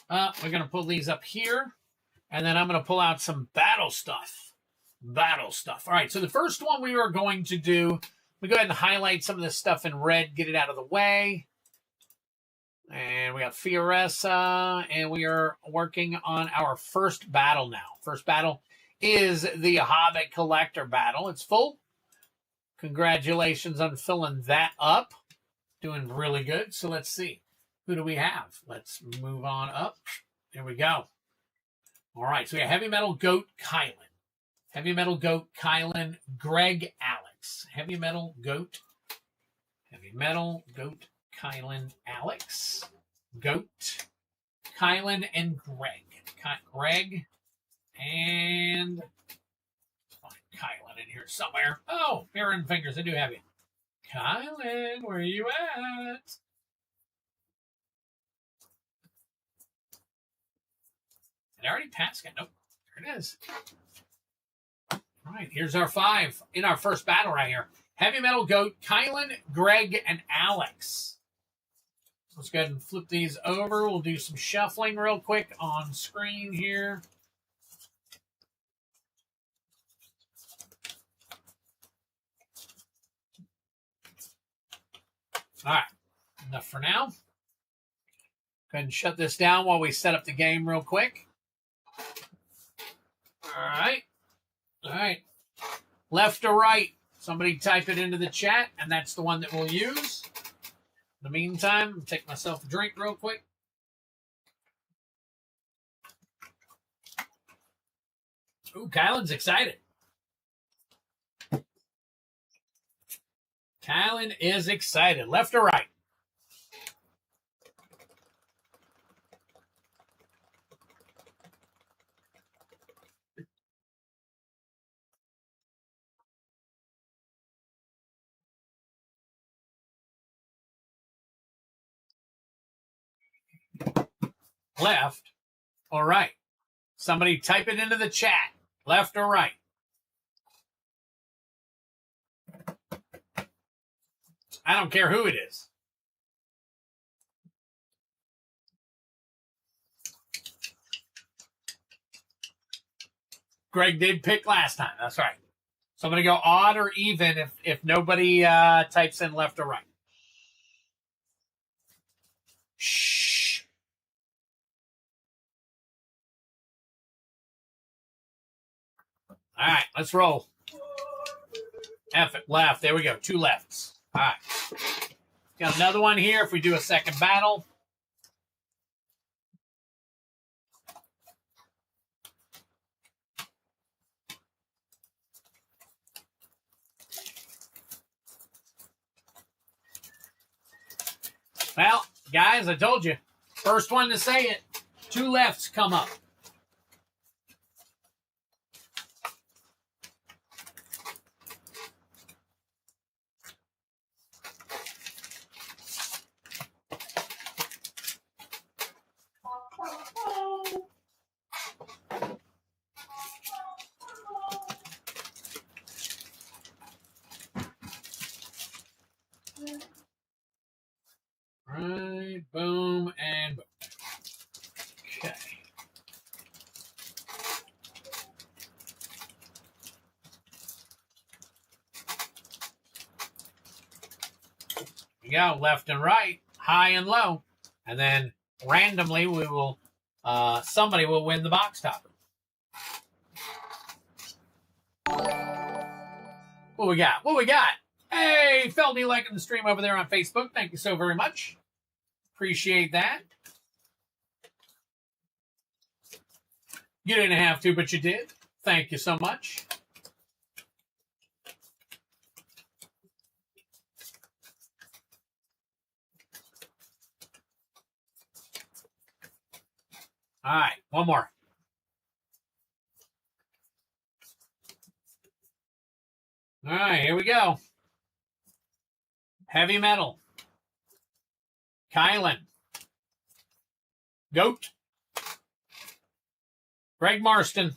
We're going to pull these up here. And then I'm going to pull out some battle stuff. All right, so the first one we are going to do, we go ahead and highlight some of this stuff in red, get it out of the way. And we got Fioressa, and we are working on our first battle now. First battle is the Hobbit Collector battle. It's full. Congratulations on filling that up. Doing really good. So let's see. Who do we have? Let's move on up. There we go. All right, so we have Heavy Metal Goat Kylan. Heavy Metal Goat Kylan, Greg Alex. Heavy Metal Goat Kylan Alex. Goat Kylan and Greg. Greg And find Kylan in here somewhere. Oh, Aaron Fingers, I do have you. Kylan, where are you at? Did I already pass it? Nope. There it is. All right, here's our 5 in our first battle right here. Heavy Metal Goat, Kylan, Greg, and Alex. Let's go ahead and flip these over. We'll do some shuffling real quick on screen here. All right, enough for now. Go ahead and shut this down while we set up the game real quick. All right. All right. Left or right? Somebody type it into the chat, and that's the one that we'll use. In the meantime, I'll take myself a drink real quick. Ooh, Kylan's excited. Kylan is excited. Left or right? Left or right? Somebody type it into the chat. Left or right? I don't care who it is. Greg did pick last time. That's right. So I'm going to go odd or even if nobody types in left or right. Shh. All right, let's roll. F it, left. There we go. 2 lefts. All right. Got another one here if we do a second battle. Well, guys, I told you. First one to say it. 2 lefts come up. Right, boom, and boom. Okay. We go left and right, high and low, and then randomly we will, somebody will win the box topper. What we got? What we got? Hey, Feldy liking the stream over there on Facebook. Thank you so very much. Appreciate that. You didn't have to, but you did. Thank you so much. All right, one more. All right, here we go. Heavy Metal. Kylan. Goat. Greg Marston.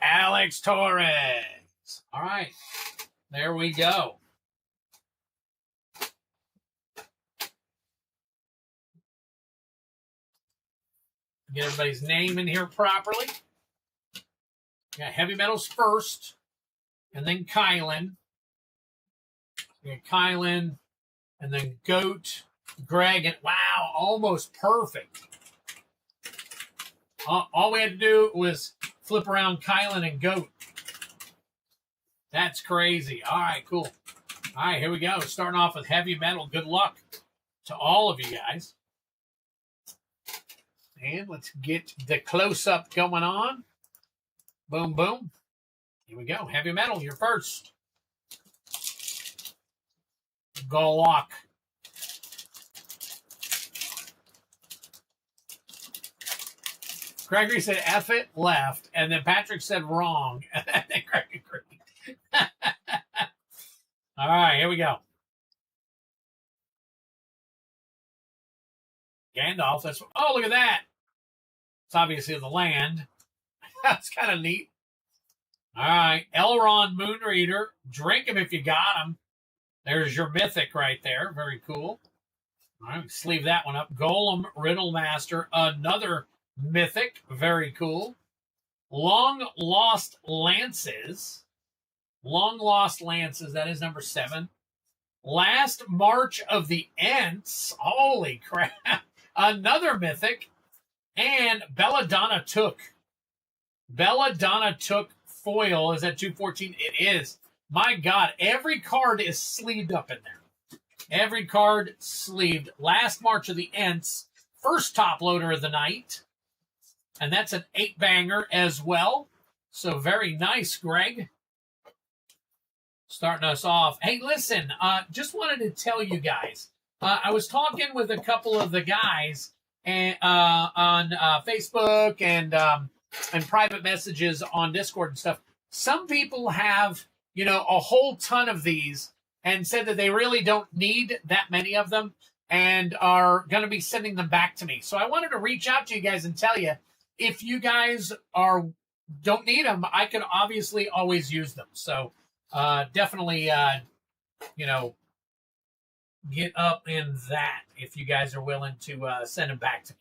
Alex Torres. All right, there we go. Get everybody's name in here properly. Got Heavy Metals first, and then Kylan. We got Kylan, and then Goat, Greg, and wow, almost perfect. All we had to do was flip around Kylan and Goat. That's crazy. All right, cool. All right, here we go. Starting off with Heavy Metal. Good luck to all of you guys. And let's get the close-up going on. Boom, boom. Here we go. Heavy Metal, you're first. Golok. Gregory said F it left, and then Patrick said wrong, and then Greg agreed. All right, here we go. Gandalf, that's, oh, look at that. It's obviously the land. That's kind of neat. All right, Elrond Moonreader. Drink him if you got him. There's your Mythic right there. Very cool. All right, sleeve that one up. Golem Riddlemaster. Another Mythic. Very cool. Long Lost Lances. Long Lost Lances. That is number 7. Last March of the Ents. Holy crap. Another Mythic. And Belladonna Took. Belladonna Took foil. Is that 214? It is. My God, every card is sleeved up in there. Every card sleeved. Last March of the Ents. First top loader of the night. And that's an 8-banger as well. So very nice, Greg. Starting us off. Hey, listen, just wanted to tell you guys. I was talking with a couple of the guys on Facebook and private messages on Discord and stuff. Some people have, a whole ton of these and said that they really don't need that many of them and are going to be sending them back to me. So I wanted to reach out to you guys and tell you, if you guys don't need them, I can obviously always use them. So definitely, get up in that if you guys are willing to send them back to me.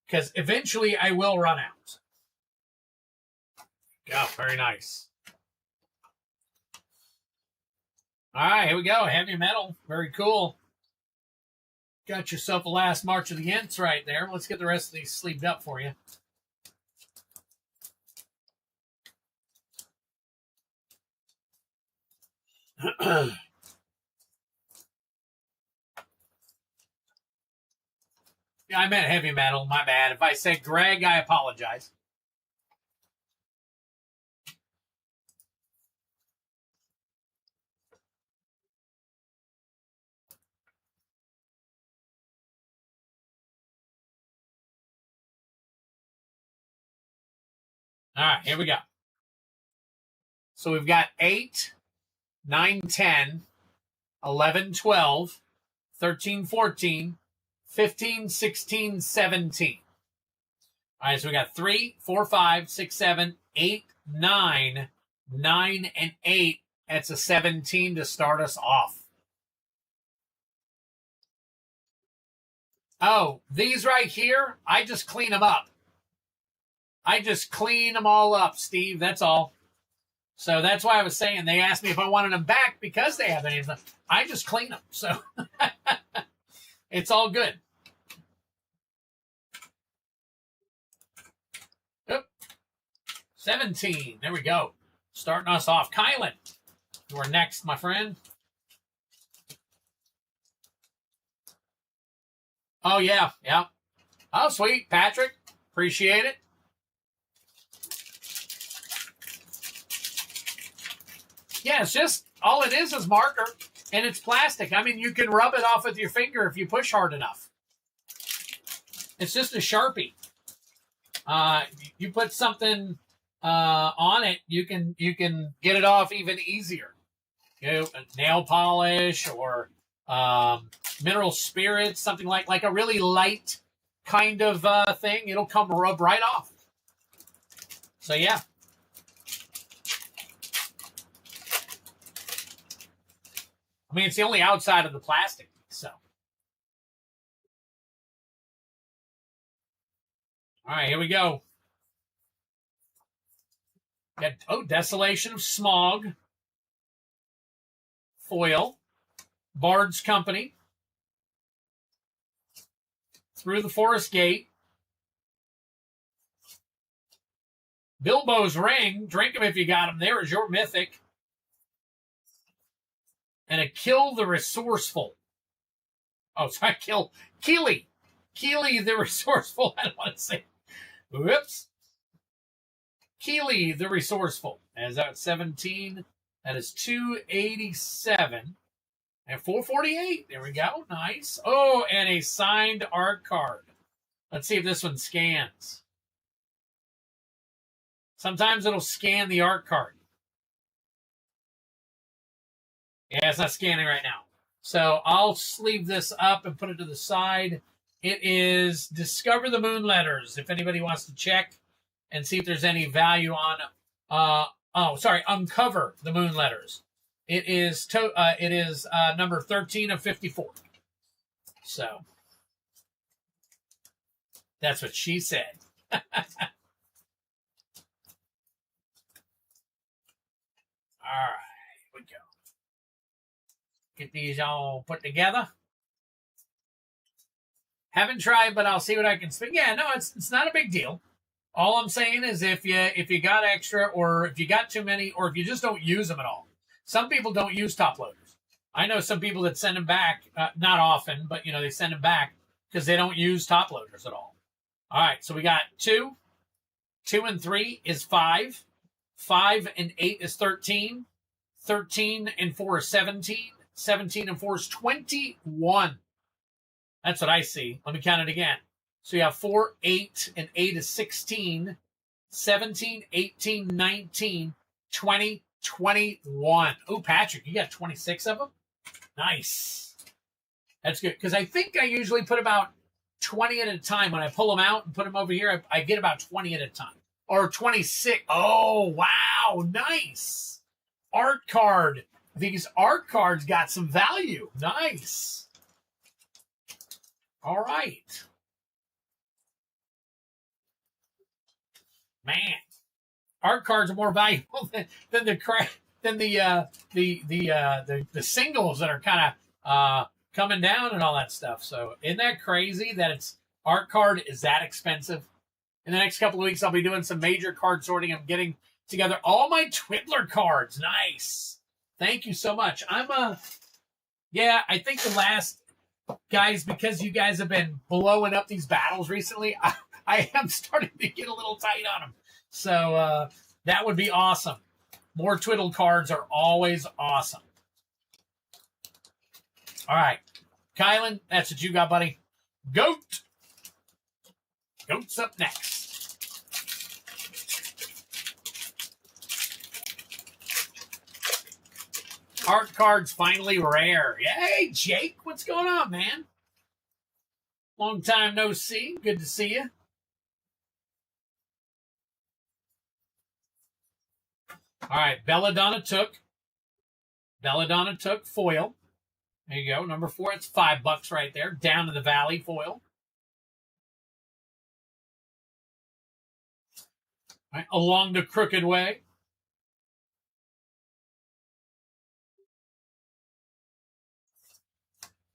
Because eventually I will run out. Yeah, very nice. All right, here we go. Heavy metal. Very cool. Got yourself a Last March of the Ents right there. Let's get the rest of these sleeved up for you. Yeah, I meant heavy metal. My bad. If I said Greg, I apologize. All right, here we go. So we've got 8, 9, 10, 11, 12, 13, 14, 15, 16, 17. All right, so we got 3, 4, 5, 6, 7, 8, 9, 9, and 8. That's a 17 to start us off. Oh, these right here, I just clean them up. I just clean them all up, Steve. That's all. So that's why I was saying they asked me if I wanted them back because they have any of them. I just clean them. So it's all good. Oop. 17. There we go. Starting us off. Kylan, you are next, my friend. Oh, yeah. Yeah. Oh, sweet. Patrick, appreciate it. Yeah, it's just, all it is marker, and it's plastic. I mean, you can rub it off with your finger if you push hard enough. It's just a Sharpie. You put something on it, you can get it off even easier. Nail polish or mineral spirits, something like a really light kind of thing. It'll come rub right off. So, yeah. I mean, it's the only outside of the plastic, so. All right, here we go. Got, Desolation of Smog. Foil. Bard's Company. Through the Forest Gate. Bilbo's Ring. Drink them if you got them. There is your Mythic. And a Kill the Resourceful. Oh, sorry, Keely. Keely the Resourceful. I don't want to say. Whoops. Keely the Resourceful. As that 17. That is 287. And 448. There we go. Nice. Oh, and a signed art card. Let's see if this one scans. Sometimes it'll scan the art card. Yeah, it's not scanning right now. So I'll sleeve this up and put it to the side. It is Discover the Moon Letters, if anybody wants to check and see if there's any value on, Uncover the Moon Letters. It is number 13 of 54. So that's what she said. All right, here we go. Get these all put together. Haven't tried, but I'll see what I can speak. Yeah, no, it's not a big deal. All I'm saying is if you got extra, or if you got too many, or if you just don't use them at all. Some people don't use top loaders. I know some people that send them back, not often, but they send them back because they don't use top loaders at all. All right, so we got 2. 2 and 3 is 5. 5 and 8 is 13. 13 and 4 is 17. 17 and 4 is 21. That's what I see. Let me count it again. So you have 4, 8, and 8 is 16. 17, 18, 19, 20, 21. Oh, Patrick, you got 26 of them? Nice. That's good. Because I think I usually put about 20 at a time. When I pull them out and put them over here, I get about 20 at a time. Or 26. Oh, wow. Nice. Art card. These art cards got some value. Nice. All right. Man. Art cards are more valuable than the singles that are kind of coming down and all that stuff. So isn't that crazy that it's art card is that expensive? In the next couple of weeks, I'll be doing some major card sorting. I'm getting together all my Twiddler cards. Nice. Thank you so much. I think the last guys, because you guys have been blowing up these battles recently, I am starting to get a little tight on them. So that would be awesome. More Twiddle cards are always awesome. All right. Kylan, that's what you got, buddy. Goat. Goat's up next. Art cards finally rare. Hey, Jake, what's going on, man? Long time no see. Good to see you. All right, Belladonna took foil. There you go. Number 4, it's $5 right there. Down to the Valley foil. All right, Along the Crooked Way.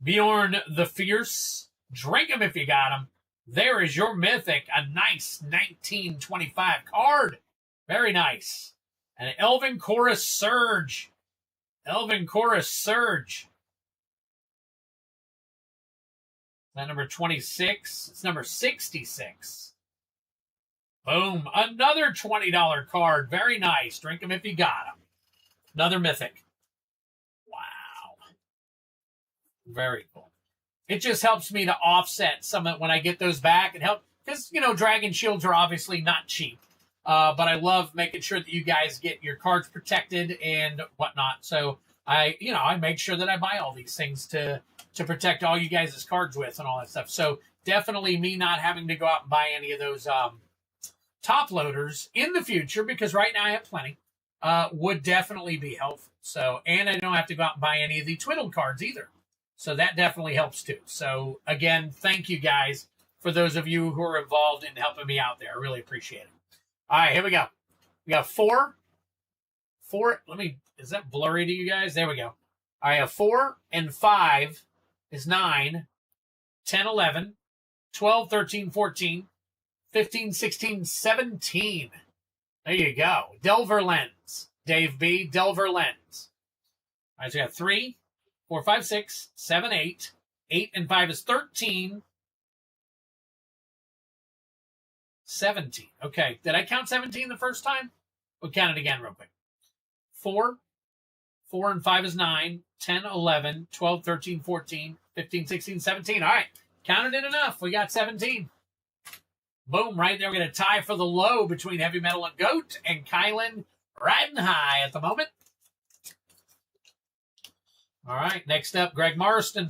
Bjorn the Fierce. Drink 'em if you got 'em. There is your Mythic. A nice 1925 card. Very nice. And Elven Chorus Surge. Elven Chorus Surge. Is that number 26? It's number 66. Boom. Another $20 card. Very nice. Drink 'em if you got 'em. Another Mythic. Wow. Very cool. It just helps me to offset some of when I get those back. It helps because, Dragon Shields are obviously not cheap. But I love making sure that you guys get your cards protected and whatnot. So I make sure that I buy all these things to protect all you guys' cards with and all that stuff. So definitely me not having to go out and buy any of those top loaders in the future, because right now I have plenty, would definitely be helpful. So, and I don't have to go out and buy any of the Twiddle cards either. So that definitely helps too. So again, thank you guys for those of you who are involved in helping me out there. I really appreciate it. All right, here we go. We got 4. Is that blurry to you guys? There we go. I have 4 and 5 is 9, 10, 11, 12, 13, 14, 15, 16, 17. There you go. Delver Lens. Dave B. Delver Lens. All right, so we got 3, 4, 5, 6, 7, 8. 8 and 5 is 13. 17. Okay. Did I count 17 the first time? We'll count it again real quick. 4. 4 and 5 is 9. 10, 11, 12, 13, 14, 15, 16, 17. All right. Counted it enough. We got 17. Boom, right there. We're going to tie for the low between Heavy Metal and Goat and Kylan riding high at the moment. All right, next up, Greg Marston.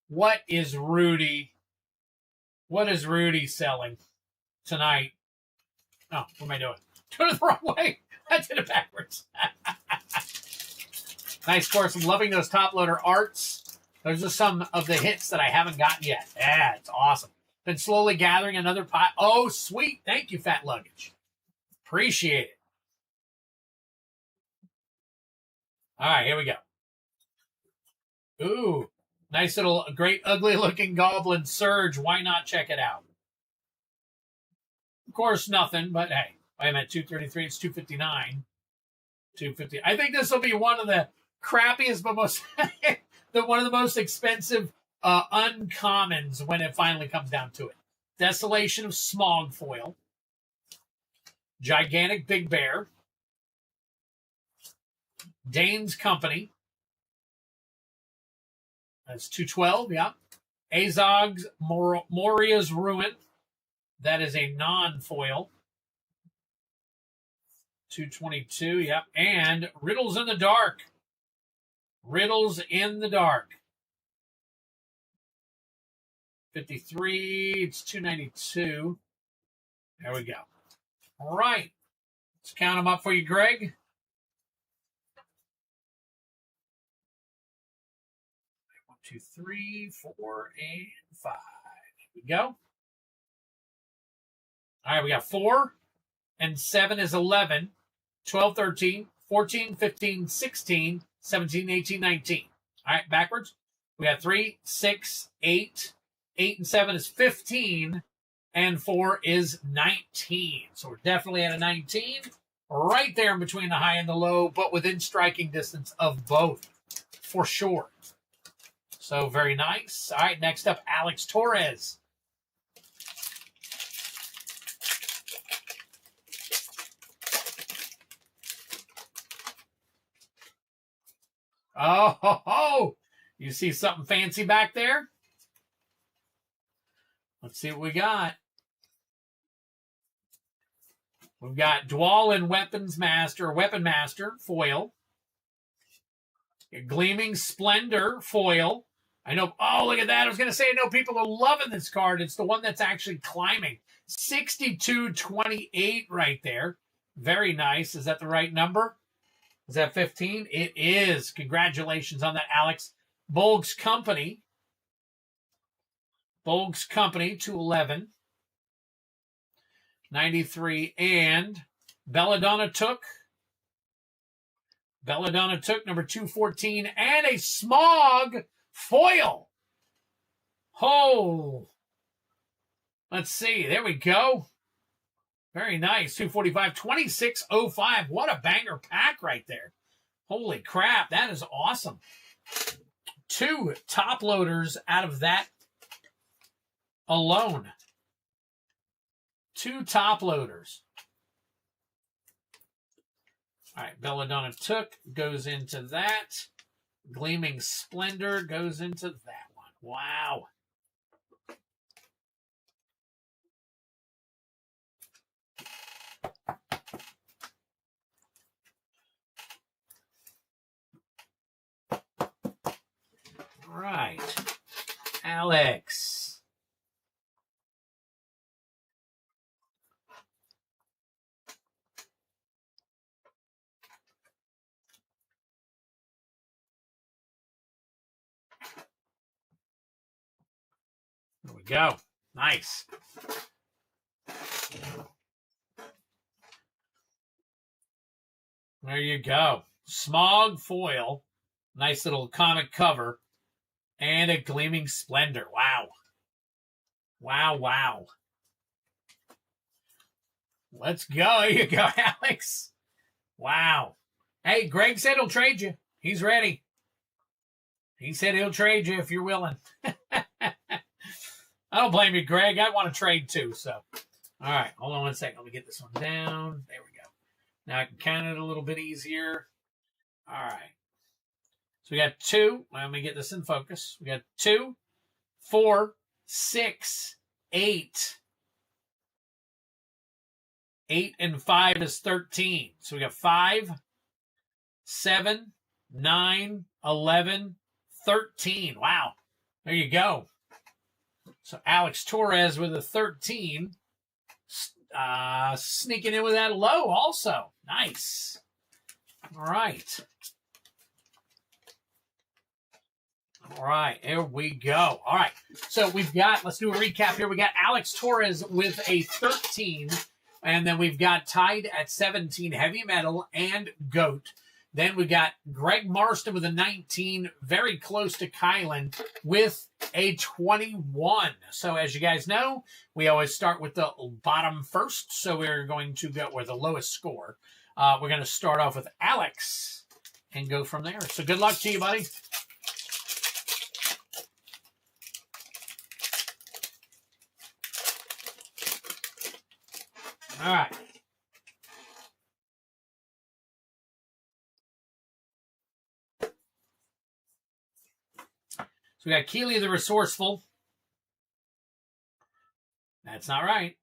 What is Rudy selling tonight? Oh, what am I doing? Doing it the wrong way. I did it backwards. Nice, of course. I'm loving those top loader arts. Those are some of the hits that I haven't gotten yet. Yeah, it's awesome. Been slowly gathering another pile. Oh, sweet. Thank you, Fat Luggage. Appreciate it. All right, here we go. Ooh, nice little, great, ugly-looking Goblin Surge. Why not check it out? Of course, nothing, but hey. I'm at 233. It's 259. 250. I think this will be one of the crappiest, but most one of the most expensive uncommons when it finally comes down to it. Desolation of Smog foil. Gigantic Big Bear. Dane's Company. That's 212, yeah. Azog's Moria's Ruin. That is a non-foil. 222, yep. And Riddles in the Dark. Riddles in the Dark. 53, it's 292. There we go. All right. Let's count them up for you, Greg. 1, 2, 3, 4, and 5. Here we go. All right, we got 4 and 7 is 11. 12, 13, 14, 15, 16, 17, 18, 19. All right, backwards. We got 3, 6, 8. 8 and 7 is 15. And 4 is 19. So we're definitely at a 19. Right there in between the high and the low, but within striking distance of both. For sure. So very nice. All right, next up, Alex Torres. Oh, ho, ho. You see something fancy back there? Let's see what we got. We've got Dwalin Weapon Master foil. Gleaming Splendor foil. I know. Oh, look at that. I was going to say, I know people are loving this card. It's the one that's actually climbing. 6228 right there. Very nice. Is that the right number? Is that 15? It is. Congratulations on that, Alex. Bolg's Company. Bolg's Company, 211. 93. And Belladonna Took. Belladonna Took, number 214. And a Smog foil. Oh. Let's see. There we go. Very nice. 245, 2605. What a banger pack right there. Holy crap. That is awesome. 2 top loaders out of that alone. 2 top loaders. All right. Belladonna Took goes into that. Gleaming Splendor goes into that one. Wow. All right, Alex. There we go. Nice. There you go. Smog foil. Nice little comic cover. And a Gleaming Splendor. Wow. Wow, wow. Let's go. Here you go, Alex. Wow. Hey, Greg said he'll trade you. He's ready. He said he'll trade you if you're willing. I don't blame you, Greg. I want to trade too, so. All right. Hold on one second. Let me get this one down. There we go. Now I can count it a little bit easier. All right. So we got 2. Let me get this in focus. We got 2, 4, 6, 8. 8 and 5 is 13. So we got 5, 7, 9, 11, 13. Wow. There you go. So Alex Torres with a 13. Sneaking in with that low also. Nice. All right. All right, here we go. All right, so we've got, let's do a recap here. We got Alex Torres with a 13, and then we've got tied at 17, Heavy Metal and Goat. Then we got Greg Marston with a 19, very close to Kylan with a 21. So as you guys know, we always start with the bottom first, so we're going to go with the lowest score. We're going to start off with Alex and go from there. So good luck to you, buddy. All right. So we got Keely the Resourceful. That's not right.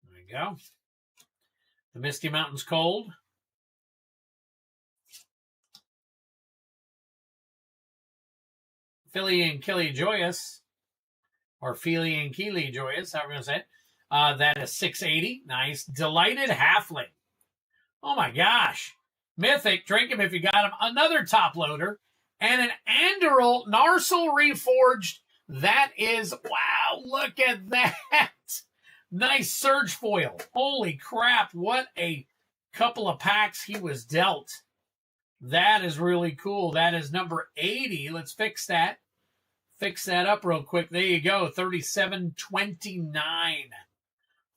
There we go. The Misty Mountains Cold. Philly and Killy Joyous. Or Philly and Keely Joyous, however you're going to say it. That is 680. Nice. Delighted Halfling. Oh my gosh. Mythic, drink him if you got him. Another top loader. And an Anduril Narsil Reforged. That is, wow, look at that. Nice Surge Foil. Holy crap, what a couple of packs he was dealt. That is really cool. That is number 80. Let's fix that. Fix that up real quick. There you go, 3729.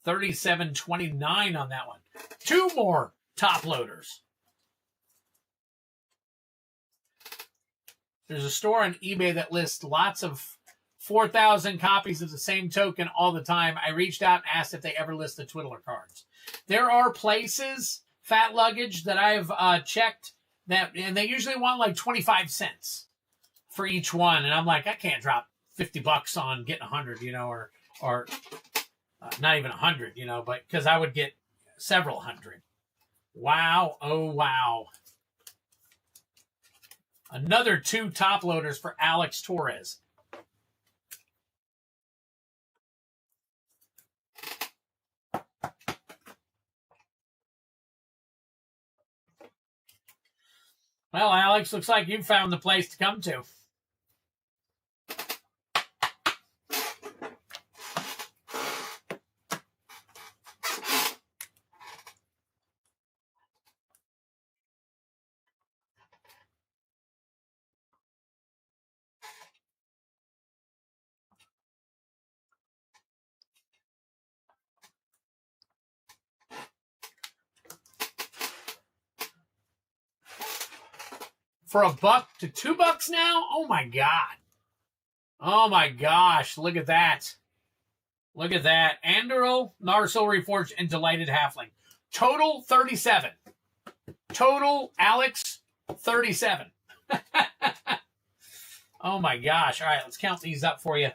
3729 on that one. 2 more top loaders. There's a store on eBay that lists lots of 4,000 copies of the same token all the time. I reached out and asked if they ever list the Twiddler cards. There are places, Fat Luggage, that I've checked, and they usually want like 25 cents for each one. And I'm like, I can't drop $50 on getting 100, you know, or not even 100, you know, but because I would get several hundred. Wow. Oh, wow. Another 2 top loaders for Alex Torres. Well, Alex, looks like you found the place to come to. For $1 to $2 now? Oh my God. Oh my gosh. Look at that. Look at that. Anduril, Narsil Reforged, and Delighted Halfling. Total 37. Total Alex 37. Oh my gosh. All right, let's count these up for you.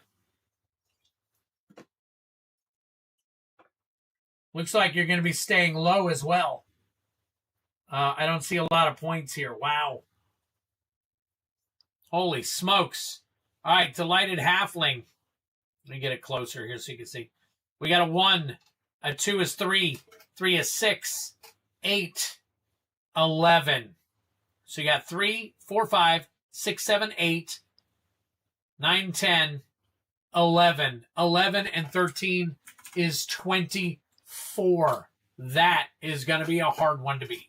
Looks like you're going to be staying low as well. I don't see a lot of points here. Wow. Holy smokes. All right, Delighted Halfling. Let me get it closer here so you can see. We got a 1. A 2 is 3. 3 is 6. 8. 11. So you got 3, 4, 5, 6, 7, 8, 9, 10, 11. 11 and 13 is 24. That is going to be a hard one to beat.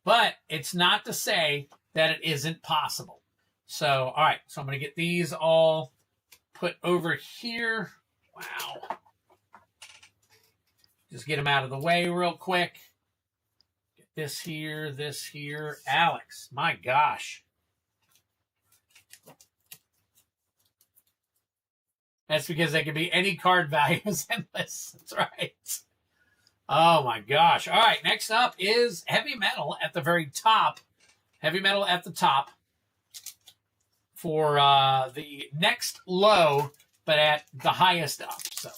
But it's not to say that it isn't possible. So, all right. So I'm going to get these all put over here. Wow. Just get them out of the way real quick. Get this here, this here. Alex, my gosh. That's because they can be any card value is endless. That's right. Oh, my gosh. All right. Next up is Heavy Metal at the very top Heavy metal at the top for the next low, but at the highest up. So.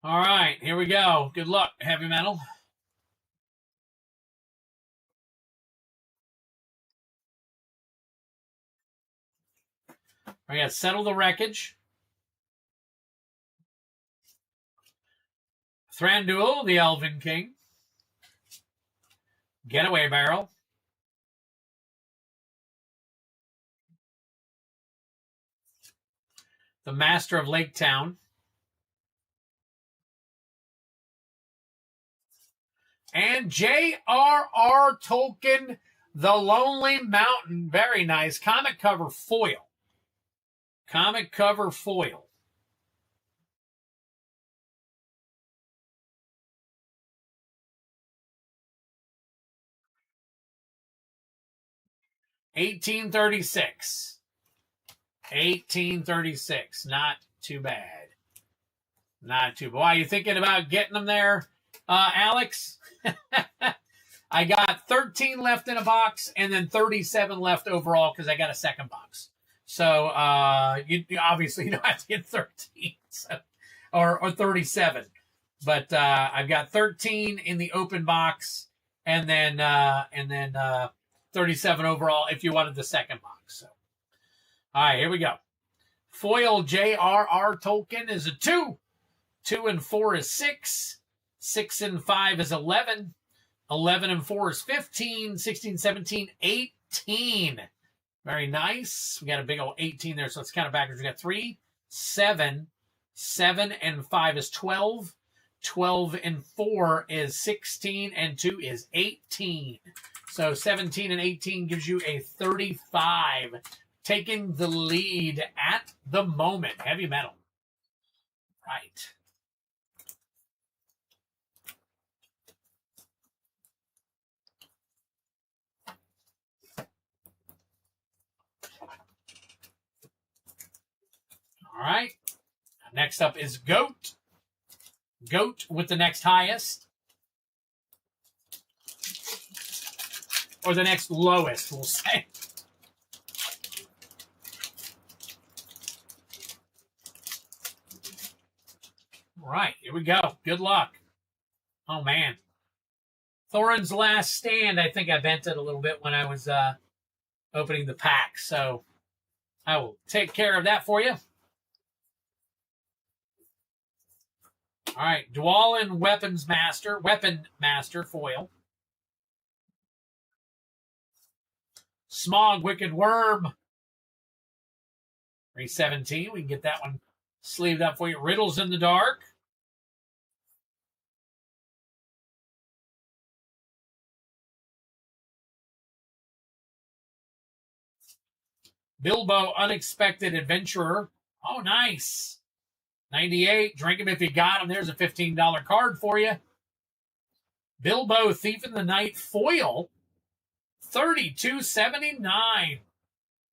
All right, here we go. Good luck, heavy metal. We got Settle the Wreckage. Thranduil, the Elven King. Getaway Barrel. The Master of Lake Town. And J.R.R. Tolkien, The Lonely Mountain. Very nice. Comic cover foil. Comic cover foil. $18.36. $18.36. Not too bad. Not too bad. Why, you thinking about getting them there, Alex? I got 13 left in a box and then 37 left overall because I got a second box. So you obviously don't have to get 13 or 37. But I've got 13 in the open box and then 37 overall if you wanted the second box. So, all right, here we go. Foil J.R.R. Tolkien is a 2. 2 and 4 is 6. 6 and 5 is 11. 11 and 4 is 15. 16, 17, 18. Very nice. We got a big old 18 there, so it's kind of backwards. We got 3, 7. 7 and 5 is 12. 12 and 4 is 16. And 2 is 18. So 17 and 18 gives you a 35. Taking the lead at the moment. Heavy metal. Right. All right. Next up is Goat. Goat with the next highest. Or the next lowest, we'll say. All right, here we go. Good luck. Oh, man. Thorin's Last Stand, I think I bent it a little bit when I was opening the pack. So I will take care of that for you. All right, Dwalin Weapon Master foil. Smog Wicked Worm. 317. We can get that one sleeved up for you. Riddles in the Dark. Bilbo Unexpected Adventurer. Oh, nice. 98. Drink 'em if you got 'em. There's a $15 card for you. Bilbo Thief in the Night foil. 32.79.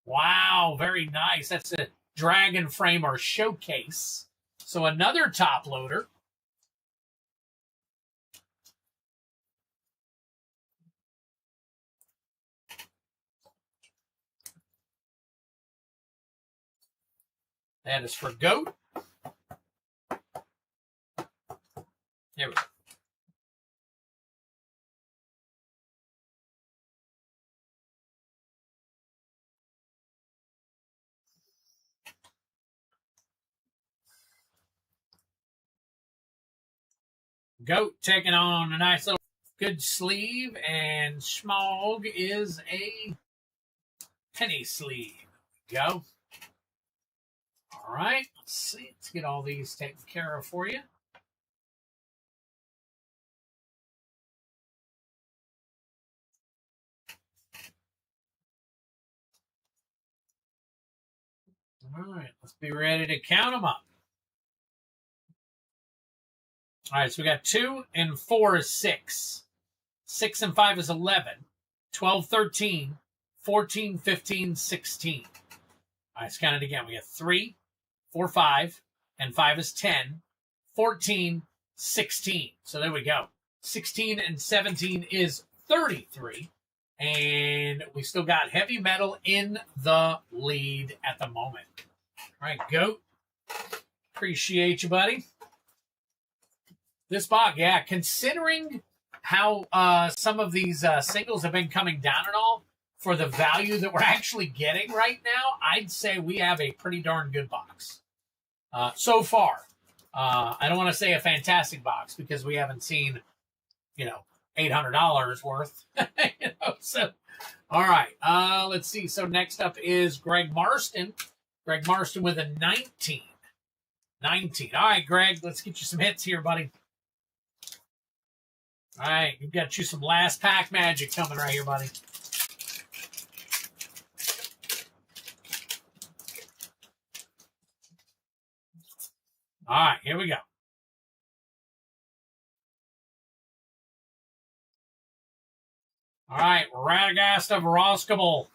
Wow, very nice. That's a Dragon Frame or Showcase. So another top loader. That is for Goat. There we go. Goat taking on a nice little good sleeve, and Smog is a penny sleeve. Go. All right, let's see. Let's get all these taken care of for you. All right, let's be ready to count them up. All right, so we got 2 and 4 is 6. 6 and 5 is 11. 12, 13. 14, 15, 16. All right, let's count it again. We got 3, 4, 5, and 5 is 10, 14, 16. So there we go. 16 and 17 is 33. And we still got heavy metal in the lead at the moment. All right, Goat. Appreciate you, buddy. This box, yeah, considering how some of these singles have been coming down and all, for the value that we're actually getting right now, I'd say we have a pretty darn good box so far. I don't want to say a fantastic box because we haven't seen, $800 worth. So, all right. Let's see. So next up is Greg Marston. Greg Marston with a 19. 19. All right, Greg, let's get you some hits here, buddy. All right, we've got you some last pack magic coming right here, buddy. All right, here we go. All right, Radagast of Roskable.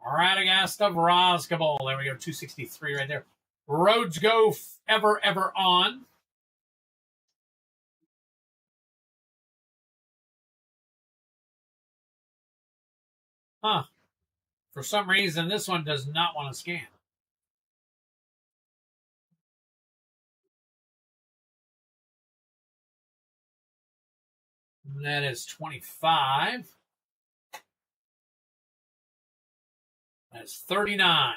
Radagast of Roskable. There we go, 263 right there. Roads go ever on. Huh. For some reason, this one does not want to scan. And that is 25. That's 39.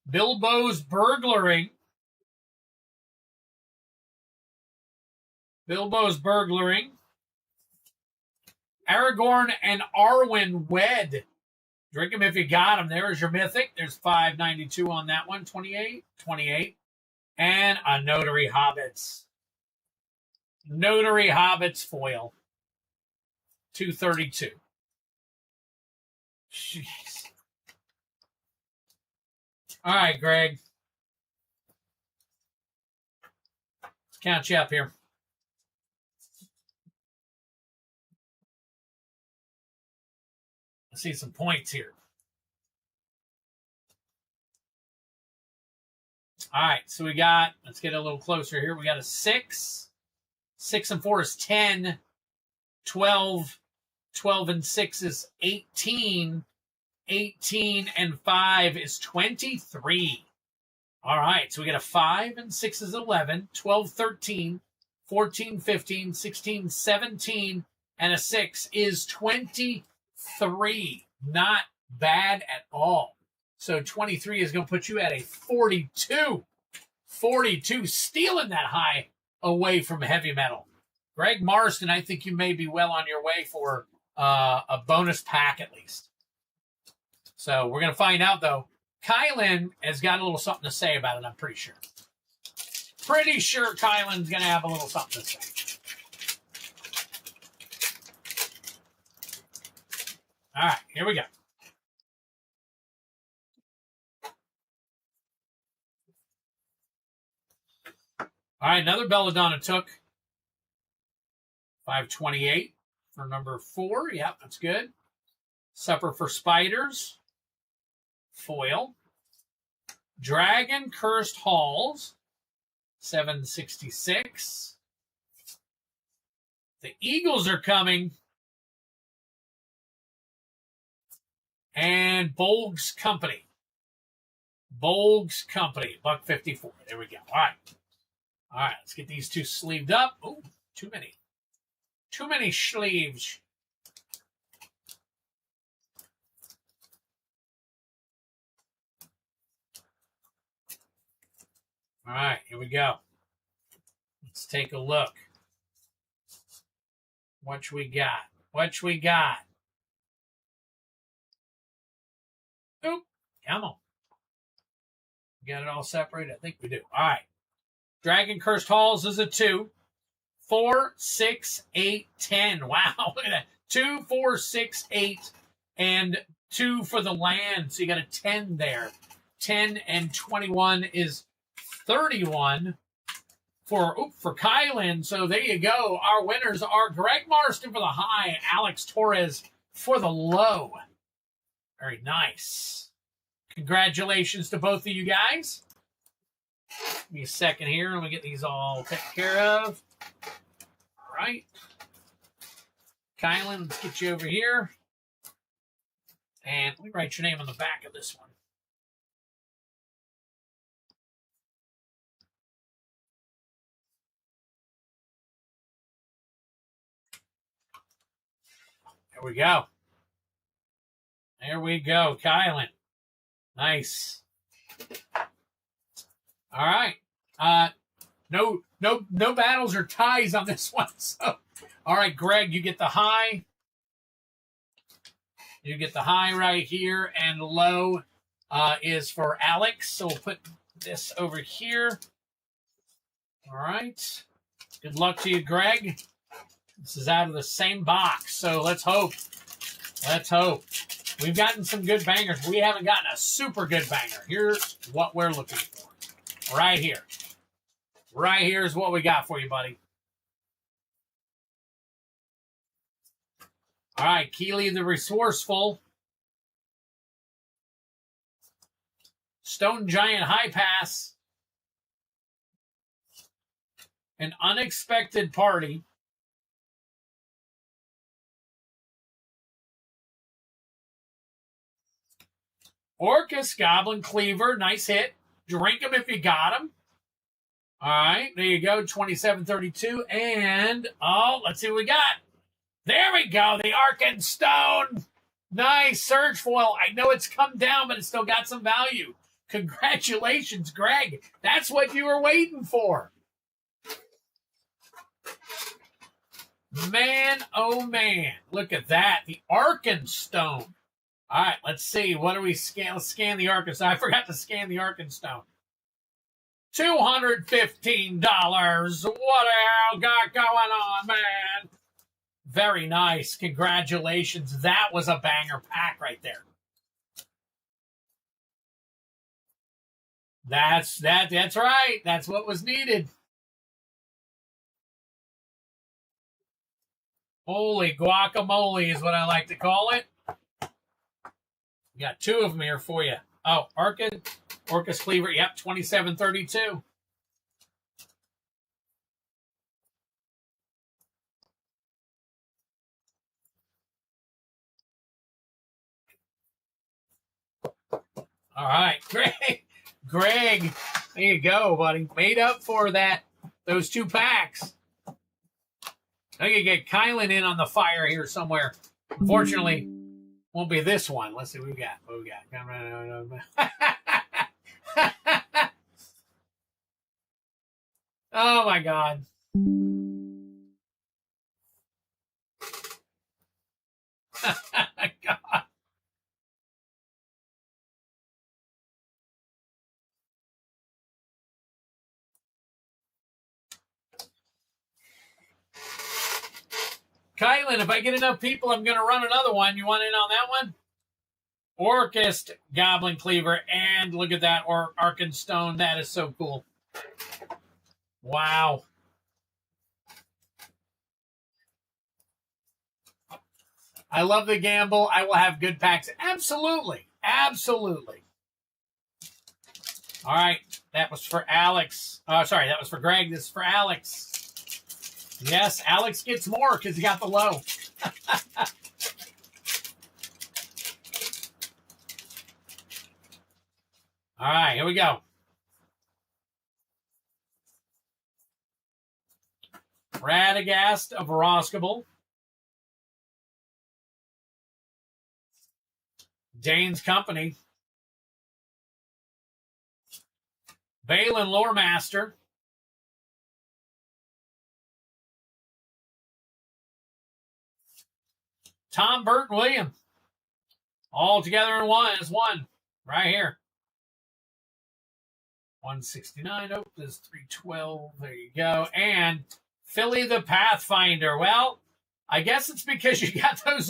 Bilbo's Burglaring. Bilbo's Burglaring. Aragorn and Arwen Wed. Drink them if you got them. There's your Mythic. There's 592 on that one. 28. 28. And a Notary Hobbits. Notary Hobbits foil. 232. Jeez. All right, Greg. Let's count you up here. Let's see some points here. All right, so we got, let's get a little closer here. We got a 6. 6 and 4 is 10. 12. 12 and 6 is 18. 18 and 5 is 23. All right, so we got a 5 and 6 is 11. 12, 13. 14, 15. 16, 17. And a 6 is 23. Not bad at all. So 23 is going to put you at a 42. 42, stealing that high away from heavy metal. Greg Marston, I think you may be well on your way for a bonus pack at least. So we're going to find out, though. Kylan has got a little something to say about it, I'm pretty sure. Pretty sure Kylan's going to have a little something to say. All right, here we go. All right, another Belladonna took. 528 for number 4. Yep, that's good. Supper for Spiders. Foil. Dragon Cursed Halls. 766. The Eagles are coming. And Bolg's Company. Bolg's Company. $1.54. There we go. All right. All right, let's get these two sleeved up. Oh, too many. Too many sleeves. All right, here we go. Let's take a look. What we got? What we got? Oop, come on. We got it all separated? I think we do. All right. Dragon Cursed Halls is a 2. 4, 6, 8, 10. Wow, look at that. 2, 4, 6, 8, and 2 for the land. So you got a 10 there. 10 and 21 is 31 for Kylan. So there you go. Our winners are Greg Marston for the high, Alex Torres for the low. Very nice. Congratulations to both of you guys. Give me a second here. Let me get these all taken care of. All right. Kylan, let's get you over here. And let me write your name on the back of this one. There we go. There we go, Kylan. Nice. All right. No battles or ties on this one. So, all right, Greg, you get the high. You get the high right here, and low is for Alex. So we'll put this over here. All right. Good luck to you, Greg. This is out of the same box, so let's hope. Let's hope. We've gotten some good bangers. We haven't gotten a super good banger. Here's what we're looking for. Right here. Right here is what we got for you, buddy. All right, Keely the Resourceful. Stone Giant High Pass. An Unexpected Party. Orcus Goblin Cleaver. Nice hit. Drink them if you got them. All right, there you go, 2732. And, let's see what we got. There we go, the Arkenstone. Nice Surge Foil. I know it's come down, but it's still got some value. Congratulations, Greg. That's what you were waiting for. Man, oh man. Look at that, the Arkenstone. All right, let's see. What do we scan? Let's scan the Arkenstone. I forgot to scan the Arkenstone. $215. What the hell got going on, man? Very nice. Congratulations. That was a banger pack right there. That's right. That's what was needed. Holy guacamole is what I like to call it. Got two of them here for you. Oh, Orcus Cleaver. Yep, 2732. All right, Greg, there you go, buddy. Made up for those two packs. I can get Kylan in on the fire here somewhere. Unfortunately, won't be this one. Let's see what we got. What we got? Oh my God. God. Kylan, if I get enough people, I'm going to run another one. You want in on that one? Orcus Goblin Cleaver, and look at that, Arkenstone. That is so cool. Wow. I love the gamble. I will have good packs. Absolutely. Absolutely. All right. That was for Alex. Sorry, that was for Greg. This is for Alex. Yes, Alex gets more because he got the low. All right, here we go. Radagast of Roskable. Dane's Company. Balin Loremaster. Tom Burton Williams. All together in one is one. Right here. 169. Oh, there's 312. There you go. And Philly the Pathfinder. Well, I guess it's because you got those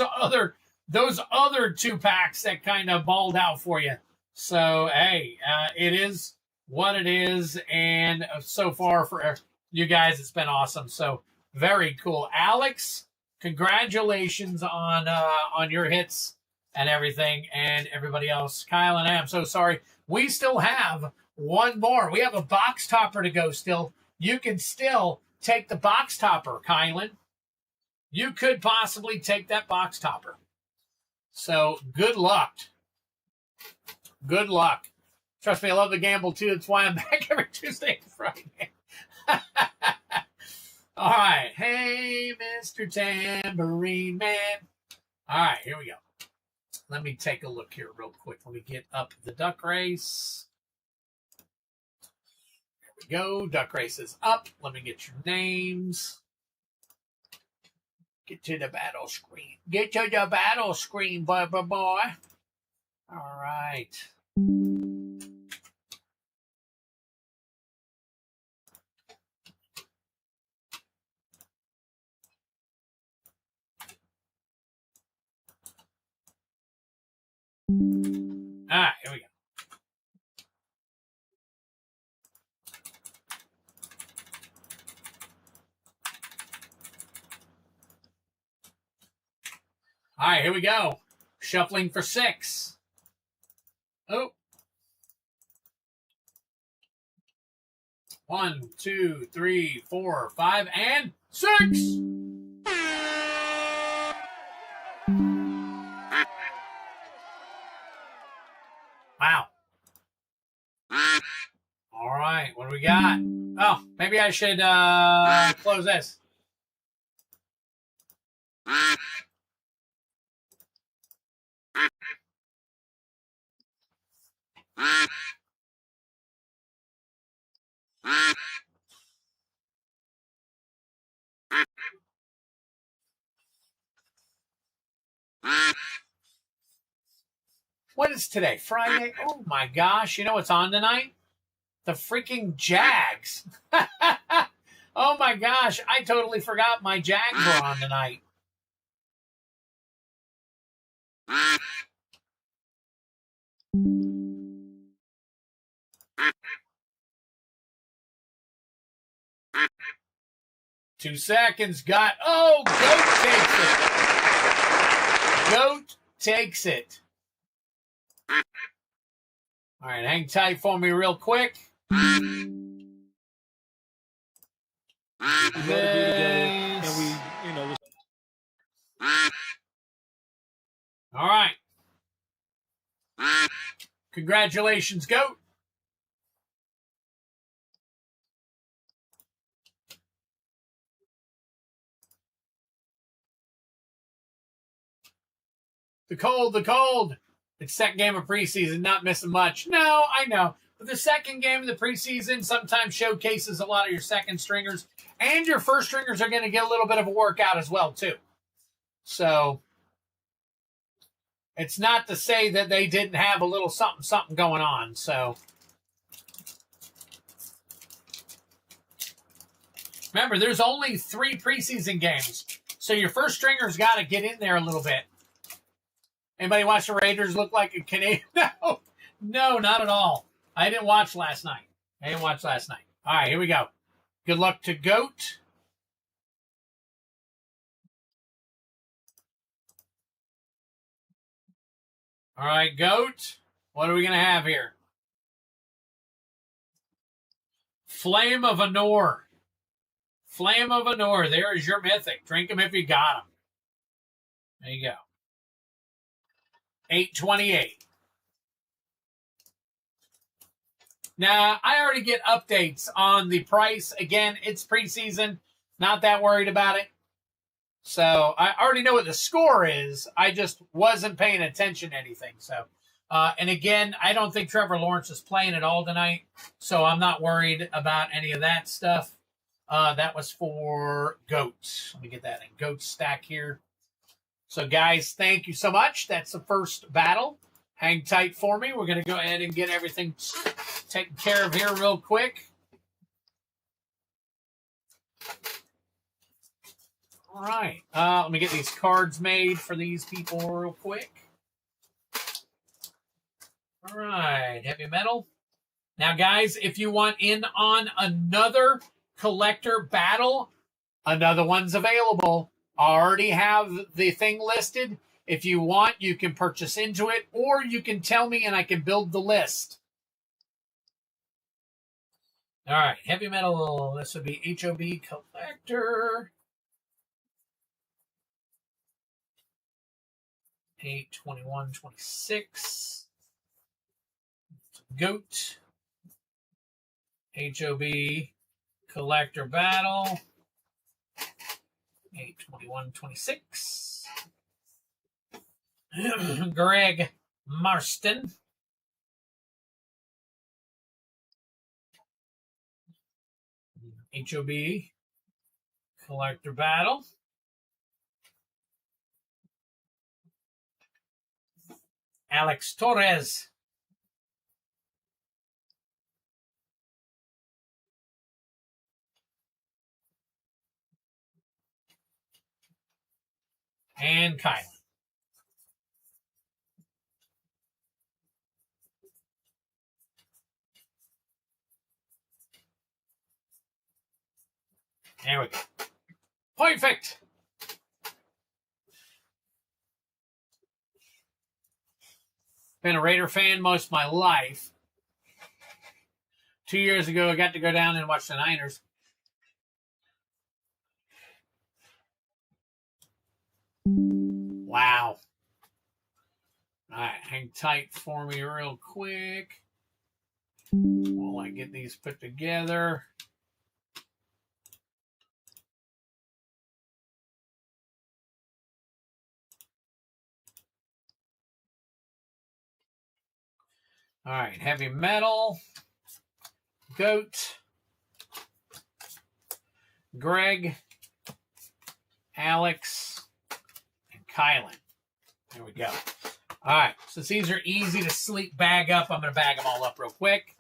other two packs that kind of balled out for you. So, hey, it is what it is. And so far for you guys, it's been awesome. So, very cool. Alex, Congratulations on your hits and everything, and everybody else. Kyle and I am so sorry. We still have one more. We have a box topper to go still. You can still take the box topper, Kylan. You could possibly take that box topper. So good luck. Good luck. Trust me, I love the gamble too. That's why I'm back every Tuesday and Friday. All right. Hey, Mr. Tambourine Man. All right, here we go. Let me take a look here real quick. Let me get up the duck race. There we go. Duck race is up. Let me get your names. Get to the battle screen. Get to the battle screen, boy. All right. All right, here we go. All right, here we go. Shuffling for 6. Oh. 1, 2, 3, 4, 5, and 6. Wow. All right, what do we got? Oh, maybe I should close this. What is today? Friday? Oh my gosh. You know what's on tonight? The freaking Jags. Oh my gosh. I totally forgot my Jags were on tonight. Two seconds. Got. Oh, Goat takes it. All right, hang tight for me real quick. All right. Congratulations, Goat. The cold. It's second game of preseason, not missing much. No, I know. But the second game of the preseason sometimes showcases a lot of your second stringers. And your first stringers are going to get a little bit of a workout as well, too. So, it's not to say that they didn't have a little something going on. So, remember, there's only 3 preseason games. So, your first stringer's got to get in there a little bit. Anybody watch the Raiders look like a Canadian? No, not at all. I didn't watch last night. All right, here we go. Good luck to Goat. All right, Goat. What are we going to have here? Flame of Anor. There is your Mythic. Drink him if you got him. There you go. 828. Now, I already get updates on the price. Again, it's preseason. Not that worried about it. So, I already know what the score is. I just wasn't paying attention to anything. So, and again, I don't think Trevor Lawrence is playing at all tonight. So, I'm not worried about any of that stuff. That was for Goat. Let me get that in. Goat stack here. So, guys, thank you so much. That's the first battle. Hang tight for me. We're going to go ahead and get everything taken care of here real quick. All right. Let me get these cards made for these people real quick. All right. Heavy metal. Now, guys, if you want in on another collector battle, another one's available. already have the thing listed. If you want, you can purchase into it, or you can tell me and I can build the list. All right, heavy metal. This would be HOB Collector. 8/21/26. Goat. HOB Collector Battle. 8/21/26. Greg Marston. HOB Collector Battle. Alex Torres. And Kylan. There we go. Perfect. Been a Raider fan most of my life. 2 years ago, I got to go down and watch the Niners. Wow. All right, hang tight for me real quick while I get these put together. All right, heavy metal, Goat, Greg, Alex, and Kylan. There we go. All right, since these are easy to sleep bag up, I'm going to bag them all up real quick.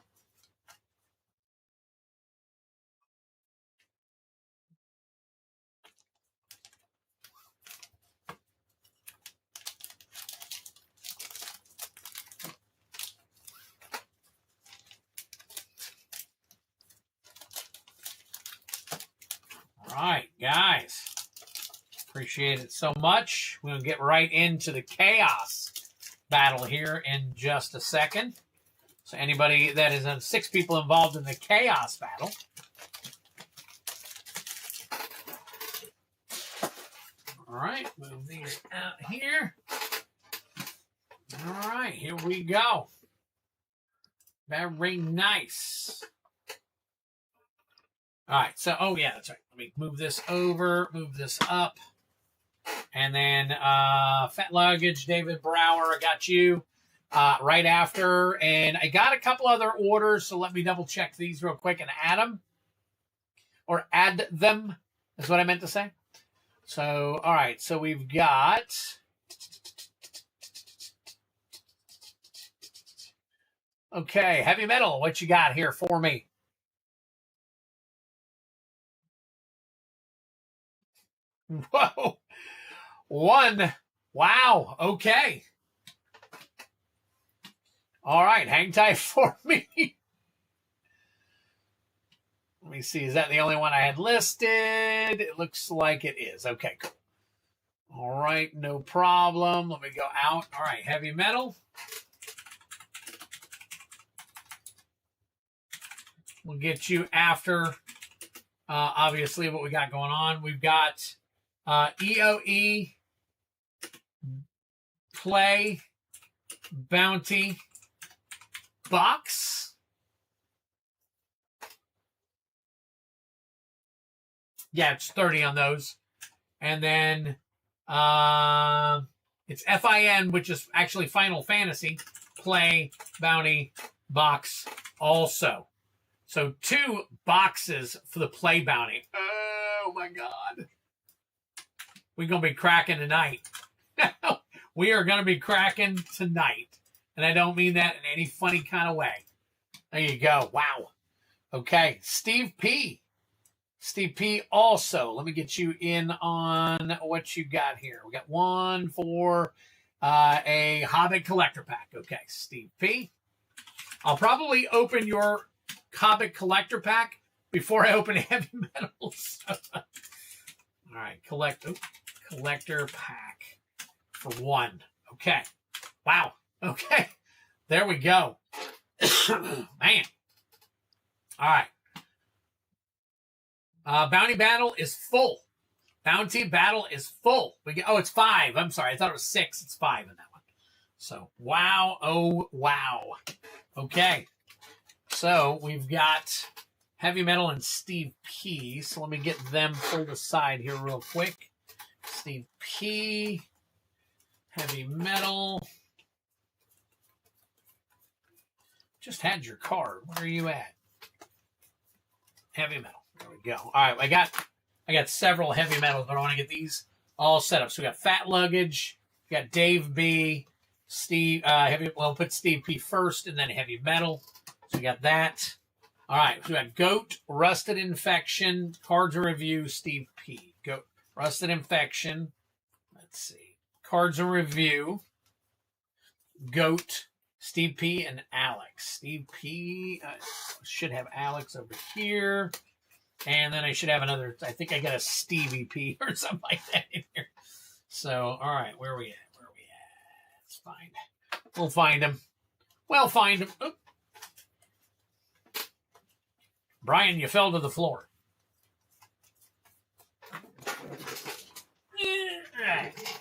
All right, guys. Appreciate it so much. We're going to get right into the chaos battle here in just a second. So anybody that is 6 people involved in the chaos battle. All right, move these out here. All right, here we go. Very nice. All right, so, oh yeah, that's right. Let me move this over, move this up. And then Fat Luggage, David Brower, I got you right after. And I got a couple other orders, so let me double check these real quick and add them. Or add them, is what I meant to say. So, all right, so we've got... Okay, heavy metal, what you got here for me? Whoa. 1. Wow. Okay. All right. Hang tight for me. Let me see. Is that the only one I had listed? It looks like it is. Okay, cool. All right. No problem. Let me go out. All right. Heavy metal. We'll get you after, obviously, what we got going on. We've got EOE, Play, Bounty, Box. Yeah, it's 30 on those. And then it's FIN, which is actually Final Fantasy, Play, Bounty, Box also. So 2 boxes for the Play Bounty. Oh, my God. We're going to be cracking tonight. We are going to be cracking tonight. And I don't mean that in any funny kind of way. There you go. Wow. Okay. Steve P. Steve P. also. Let me get you in on what you got here. We got 1 for a Hobbit Collector Pack. Okay. Steve P. I'll probably open your Hobbit Collector Pack before I open Heavy Metals. All right. Collect. Collector pack for 1. Okay. Wow. Okay. There we go. Man. All right. Bounty battle is full. Bounty battle is full. Oh, it's 5. I'm sorry. I thought it was 6. It's 5 in that one. So, wow. Oh, wow. Okay. So, we've got Heavy Metal and Steve P. So, let me get them pulled aside here real quick. Steve P. Heavy Metal. Just had your card. Where are you at? Heavy Metal. There we go. All right, I got several Heavy Metals, but I want to get these all set up. So we got Fat Luggage, we got Dave B, Steve. We'll put Steve P first, and then Heavy Metal. So we got that. All right, so we got Goat, Rusted Infection, Cards of Review, Steve P. Goat, Rusted Infection. Let's see, Cards of Review, Goat, Steve P, and Alex. Steve P should have Alex over here. And then I should have another, I think I got a Stevie P or something like that in here. So, all right, where are we at? Let's find. We'll find him. We'll find him. Oop. Brian, you fell to the floor.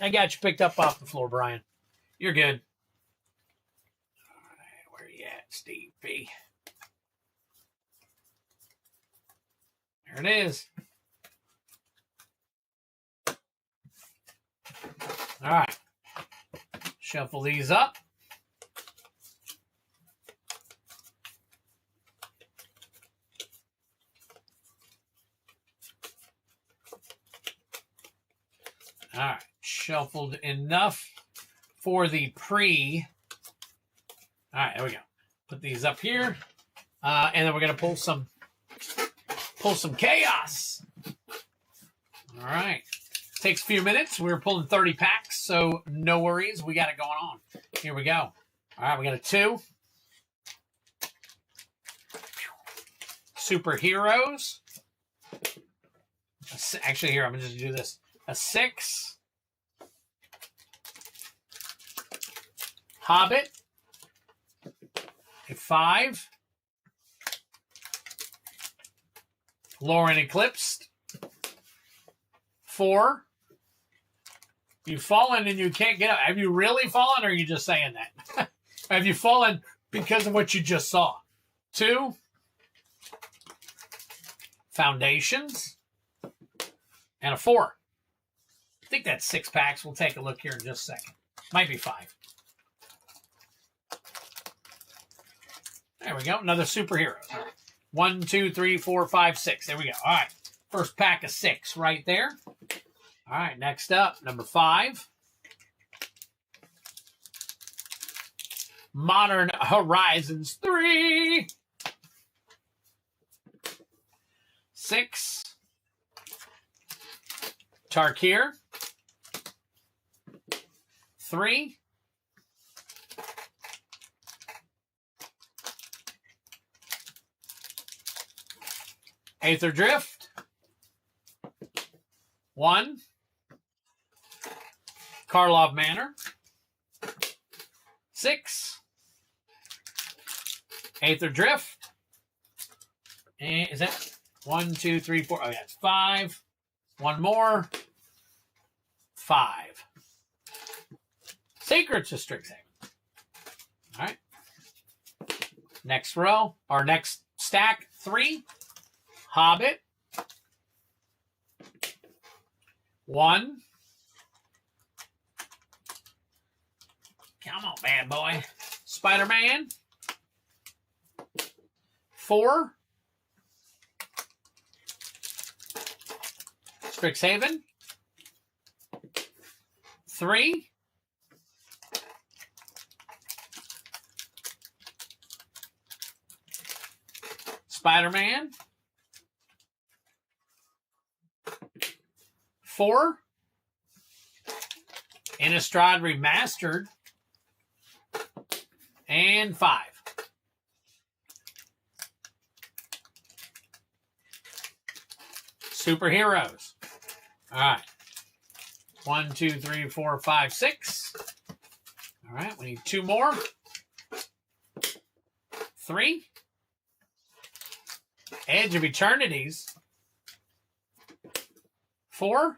I got you picked up off the floor, Brian. You're good. All right, where you at, Steve P? There it is. All right. Shuffle these up. All right. Shuffled enough for the pre. All right. There we go. Put these up here. And then we're going to pull some chaos. All right. Takes a few minutes. We're pulling 30 packs, so no worries. We got it going on. Here we go. All right, we got a 2. Superheroes. Actually, here, I'm going to just do this. A 6. Hobbit. A 5. Lauren Eclipsed. 4. You've fallen and you can't get up. Have you really fallen, or are you just saying that? Have you fallen because of what you just saw? 2. Foundations. And a 4. I think that's 6 packs. We'll take a look here in just a second. Might be 5. There we go. Another superhero. 1, 2, 3, 4, 5, 6. There we go. All right. First pack of 6 right there. All right. Next up, number 5. Modern Horizons 3. 6. Tarkir. 3. Aether Drift. 1. Karlov Manor. 6. Aether Drift. And is that 1, 2, 3, 4? Oh, yeah, it's 5. One more. 5. Secrets of Strixhaven. All right. Next row, or next stack, 3. Hobbit. 1. Come on, bad boy. Spider-Man. 4. Strixhaven. 3. Spider-Man. 4. Innistrad Remastered. And 5. Superheroes. All right. 1, 2, 3, 4, 5, 6. All right, we need 2 more. 3. Edge of Eternities. 4.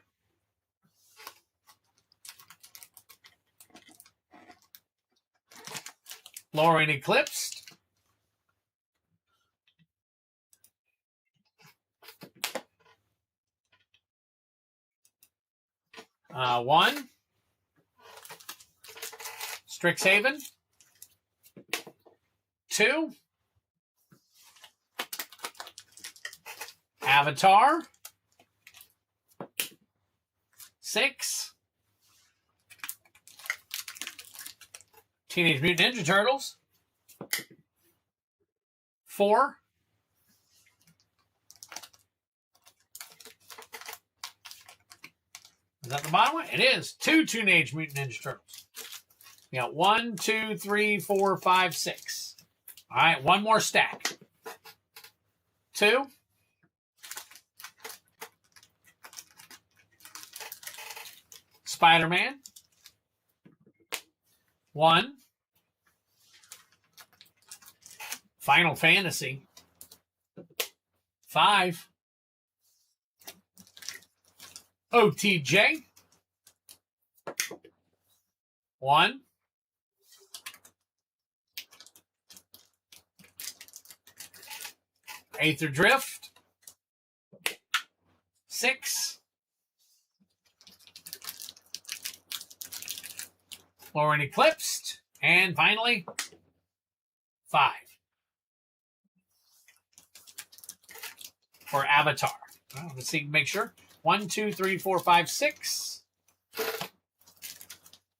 Lowering Eclipsed. 1. Strixhaven. 2. Avatar. 6. Teenage Mutant Ninja Turtles. 4. Is that the bottom one? It is. 2 Teenage Mutant Ninja Turtles. We got 1, 2, 3, 4, 5, 6. All right, one more stack. 2. Spider-Man. 1. Final Fantasy. 5. OTJ. 1. Aether Drift. 6. Lowering Eclipsed. And finally, 5. For Avatar. Well, let's see, make sure. 1, 2, 3, 4, 5, 6.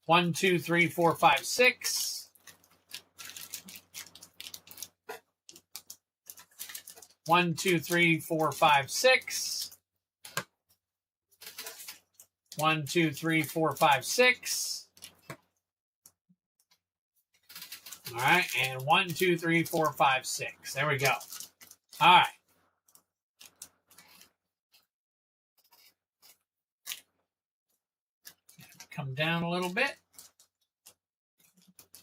1, 2, 3, 4, 5, 6. 1, 2, 3, 4, 5, 6. 1, 2, 3, 4, 5, 6. All right, and 1, 2, 3, 4, 5, 6. There we go. All right. Come down a little bit.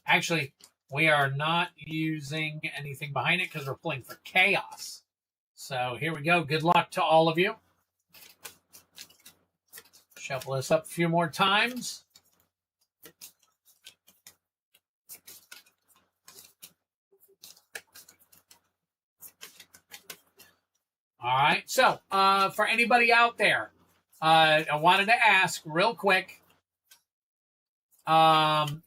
Actually, we are not using anything behind it because we're pulling for chaos. So here we go. Good luck to all of you. Shuffle this up a few more times. All right. So for anybody out there, I wanted to ask real quick,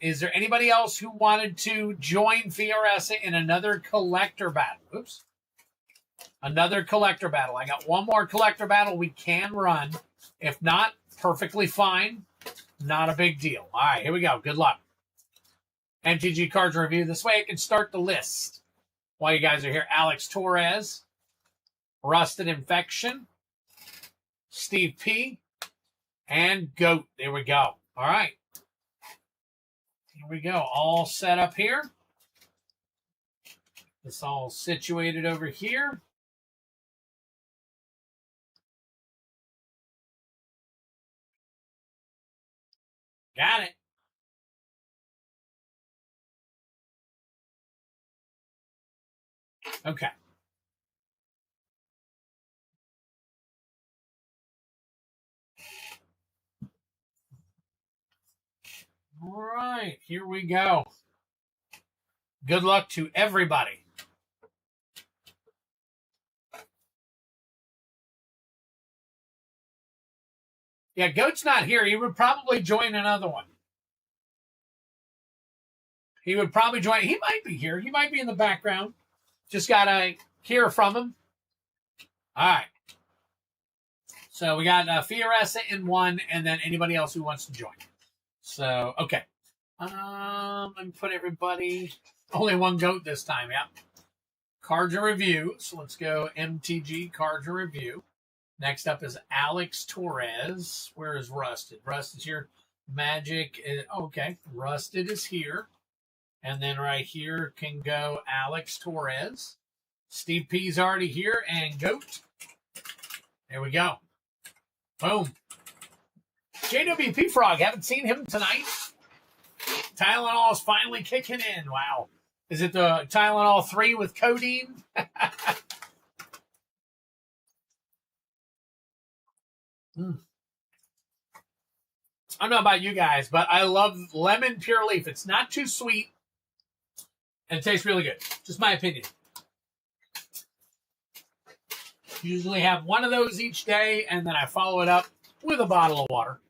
is there anybody else who wanted to join Fioressa in another collector battle? Oops. Another collector battle. I got one more collector battle we can run. If not, perfectly fine. Not a big deal. All right, here we go. Good luck. MTG cards review. This way I can start the list while you guys are here. Alex Torres, Rusted Infection, Steve P, and Goat. There we go. All right. Here we go. All set up here. It's all situated over here. Got it. Okay. All right, here we go. Good luck to everybody. Yeah, Goat's not here. He would probably join another one. He would probably join. He might be here. He might be in the background. Just got to hear from him. All right. So we got Fioressa in one, and then anybody else who wants to join. So, okay. Let me put everybody. Only one Goat this time, yeah. Cards and review. So let's go MTG cards and review. Next up is Alex Torres. Where is Rusted? Rusted's here. Magic. Okay. Rusted is here. And then right here can go Alex Torres. Steve P's already here. And Goat. There we go. Boom. JWP Frog, haven't seen him tonight. Tylenol is finally kicking in. Wow. Is it the Tylenol 3 with codeine? I don't know about you guys, but I love lemon pure leaf. It's not too sweet, and it tastes really good. Just my opinion. Usually have one of those each day, and then I follow it up with a bottle of water.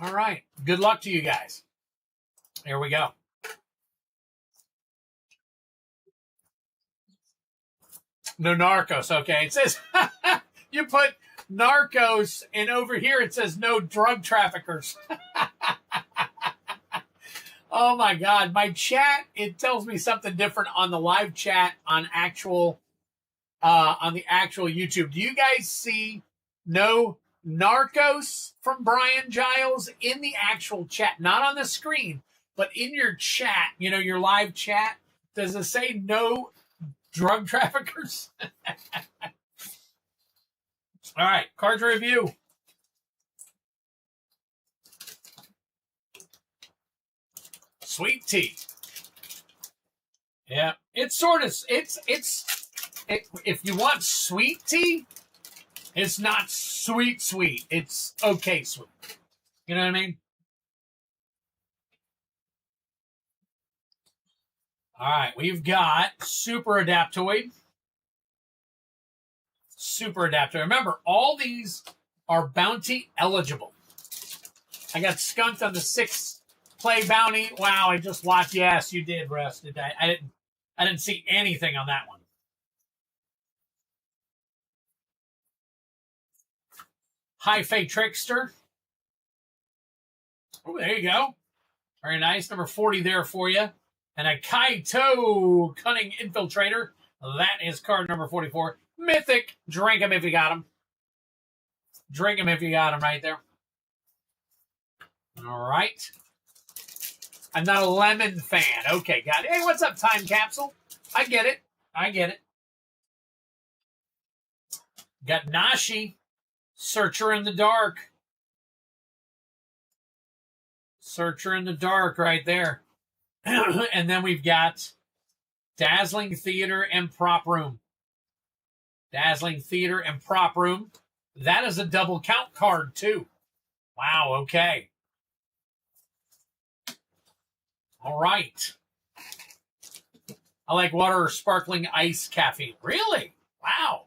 All right. Good luck to you guys. Here we go. No Narcos. Okay. It says you put Narcos, and over here it says no drug traffickers. Oh my God. My chat, it tells me something different on the live chat on the actual YouTube. Do you guys see no Narcos from Brian Giles in the actual chat? Not on the screen, but in your chat, your live chat. Does it say no drug traffickers? All right, cards review. Sweet tea. Yeah, it's sort of if you want sweet tea, it's not sweet. It's okay sweet. You know what I mean? All right, we've got Super Adaptoid. Super Adaptoid. Remember, all these are bounty eligible. I got skunked on the 6 play bounty. Wow, I just watched. Yes, you did, Russ. Did I didn't see anything on that one. High Fate Trickster. Oh, there you go. Very nice. Number 40 there for you. And a Kaito Cunning Infiltrator. That is card number 44. Mythic. Drink him if you got him. Drink him if you got him right there. All right. I'm not a lemon fan. Okay, got it. Hey, what's up, Time Capsule? I get it. Got Nashi. Searcher in the Dark. Searcher in the Dark right there. And then we've got Dazzling Theater and Prop Room. Dazzling Theater and Prop Room. That is a double count card, too. Wow, okay. All right. I like water or sparkling ice caffeine. Really? Wow.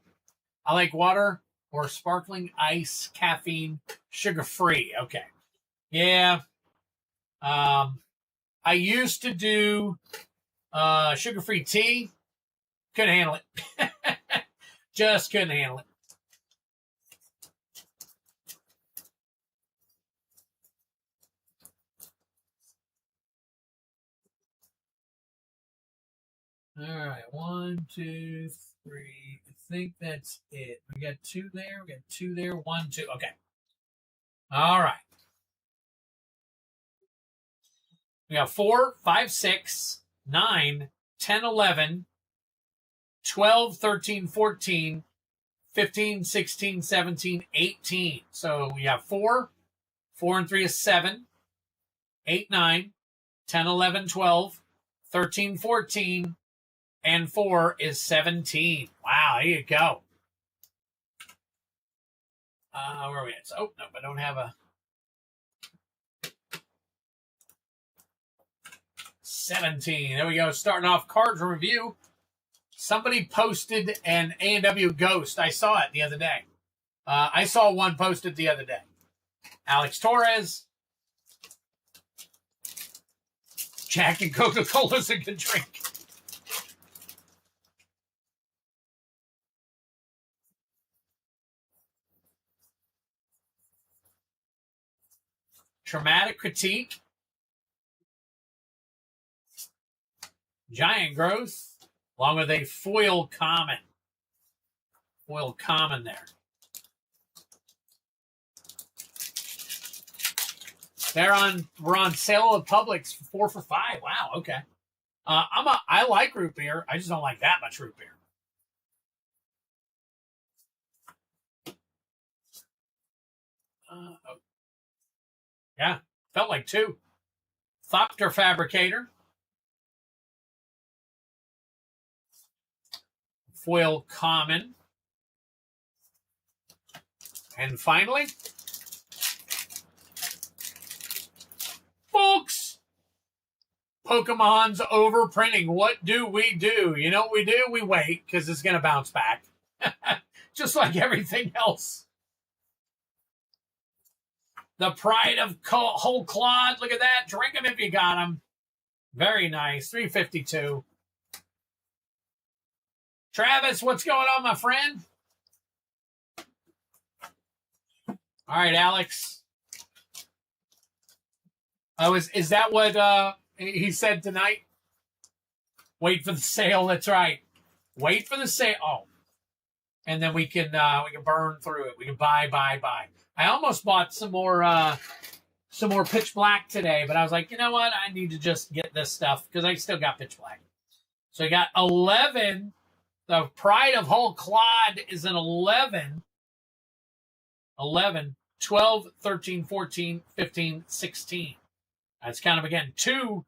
I like water or sparkling ice caffeine sugar-free. Okay. Yeah. I used to do sugar-free tea. Couldn't handle it. Just couldn't handle it. All right, 1, 2, 3. I think that's it. We got 2 there. We got 2 there. 1, 2. Okay. All right. We got 4, 5, 6, 9, 10, 11, 12, 13, 14, 15, 16, 17, 18. So we have 4. 4 and 3 is 7. 8, 9, 10, 11, 12, 13, 14, and 4 is 17. Wow, there you go. Where are we at? Oh, no, I don't have a 17. There we go. Starting off cards review. Somebody posted an A&W Ghost. I saw it the other day. I saw one posted the other day. Alex Torres. Jack and Coca-Cola's a good drink. Traumatic Critique. Giant Growth, along with a Foil Common. Foil Common there. We're on sale at Publix for 4 for $5. Wow, okay. I like root beer. I just don't like that much root beer. Yeah, felt like 2. Thopter Fabricator. Foil Common. And finally, folks, Pokemon's overprinting. What do we do? You know what we do? We wait because it's going to bounce back. Just like everything else. The Pride of Whole Clod. Look at that. Drink them if you got them. Very nice. 352. Travis, what's going on, my friend? All right, Alex. Oh, is that what he said tonight? Wait for the sale. That's right. Wait for the sale. Oh, and then we can burn through it. We can buy. I almost bought some more Pitch Black today, but I was like, you know what? I need to just get this stuff because I still got Pitch Black. So I got 11. The Pride of Whole Clod is an 11. 11, 12, 13, 14, 15, 16. That's kind of, again, 2,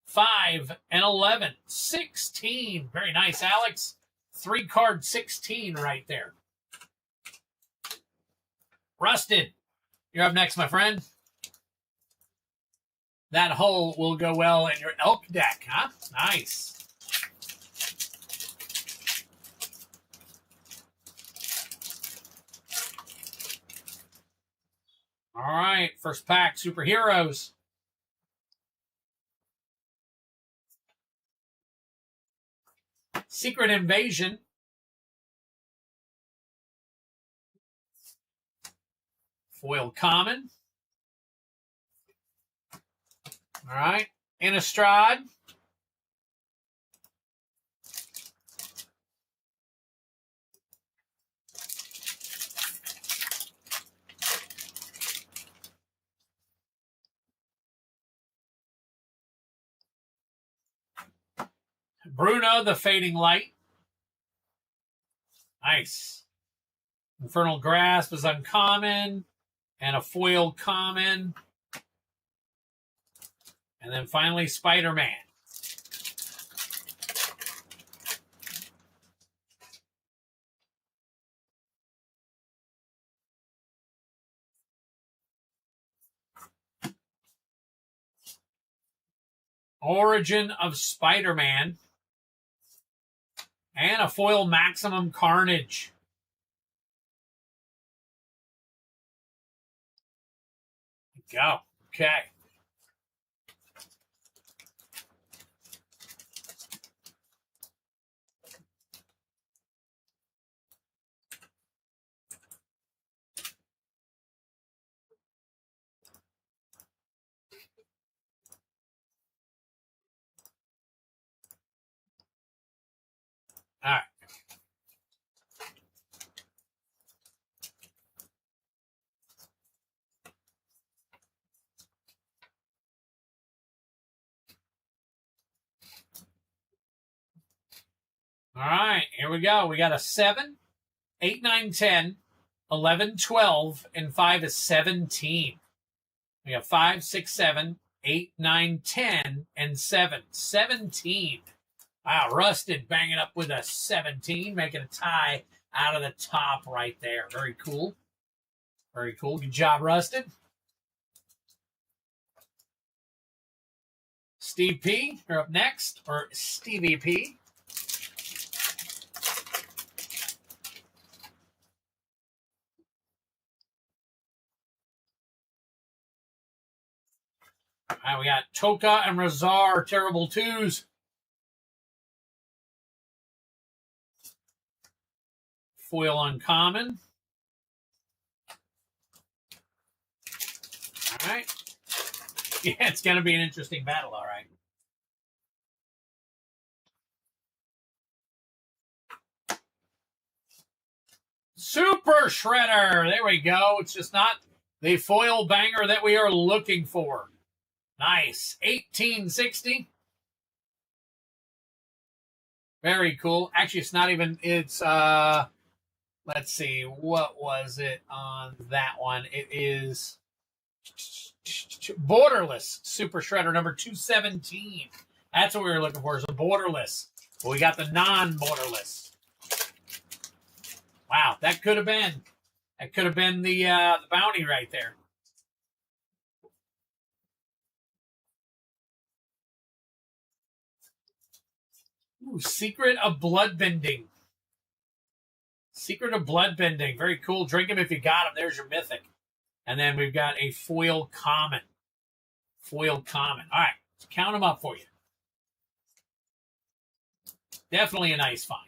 5, and 11. 16. Very nice, Alex. 3-card 16 right there. Rusted, you're up next, my friend. That hole will go well in your elk deck, huh? Nice. All right, first pack, Superheroes. Secret Invasion. Foil Common. All right, Innistrad. Bruno, the Fading Light. Nice. Infernal Grasp is uncommon. And a foil common. And then finally, Spider-Man. Origin of Spider-Man. And a foil Maximum Carnage. Go. Okay. All right. All right, here we go. We got a 7, 8, 9, 10, 11, 12, and 5 is 17. We have 5, 6, 7, 8, 9, 10, and 7. 17. Wow, Rusted banging up with a 17, making a tie out of the top right there. Very cool. Very cool. Good job, Rusted. Steve P, you're up next, or Stevie P. All right, we got Toka and Razar, Terrible Twos. Foil uncommon. All right. Yeah, it's going to be an interesting battle, all right. Super Shredder. There we go. It's just not the foil banger that we are looking for. Nice. 1860. Very cool. Actually, it's not even, it's, Let's see, what was it on that one? It is Borderless Super Shredder number 217. That's what we were looking for, is a Borderless. Well, we got the non-Borderless. Wow, that could have been the bounty right there. Ooh, Secret of Bloodbending. Secret of Bloodbending. Very cool. Drink them if you got them. There's your Mythic. And then we've got a foil common. Foil common. All right, let's count them up for you. Definitely a nice find.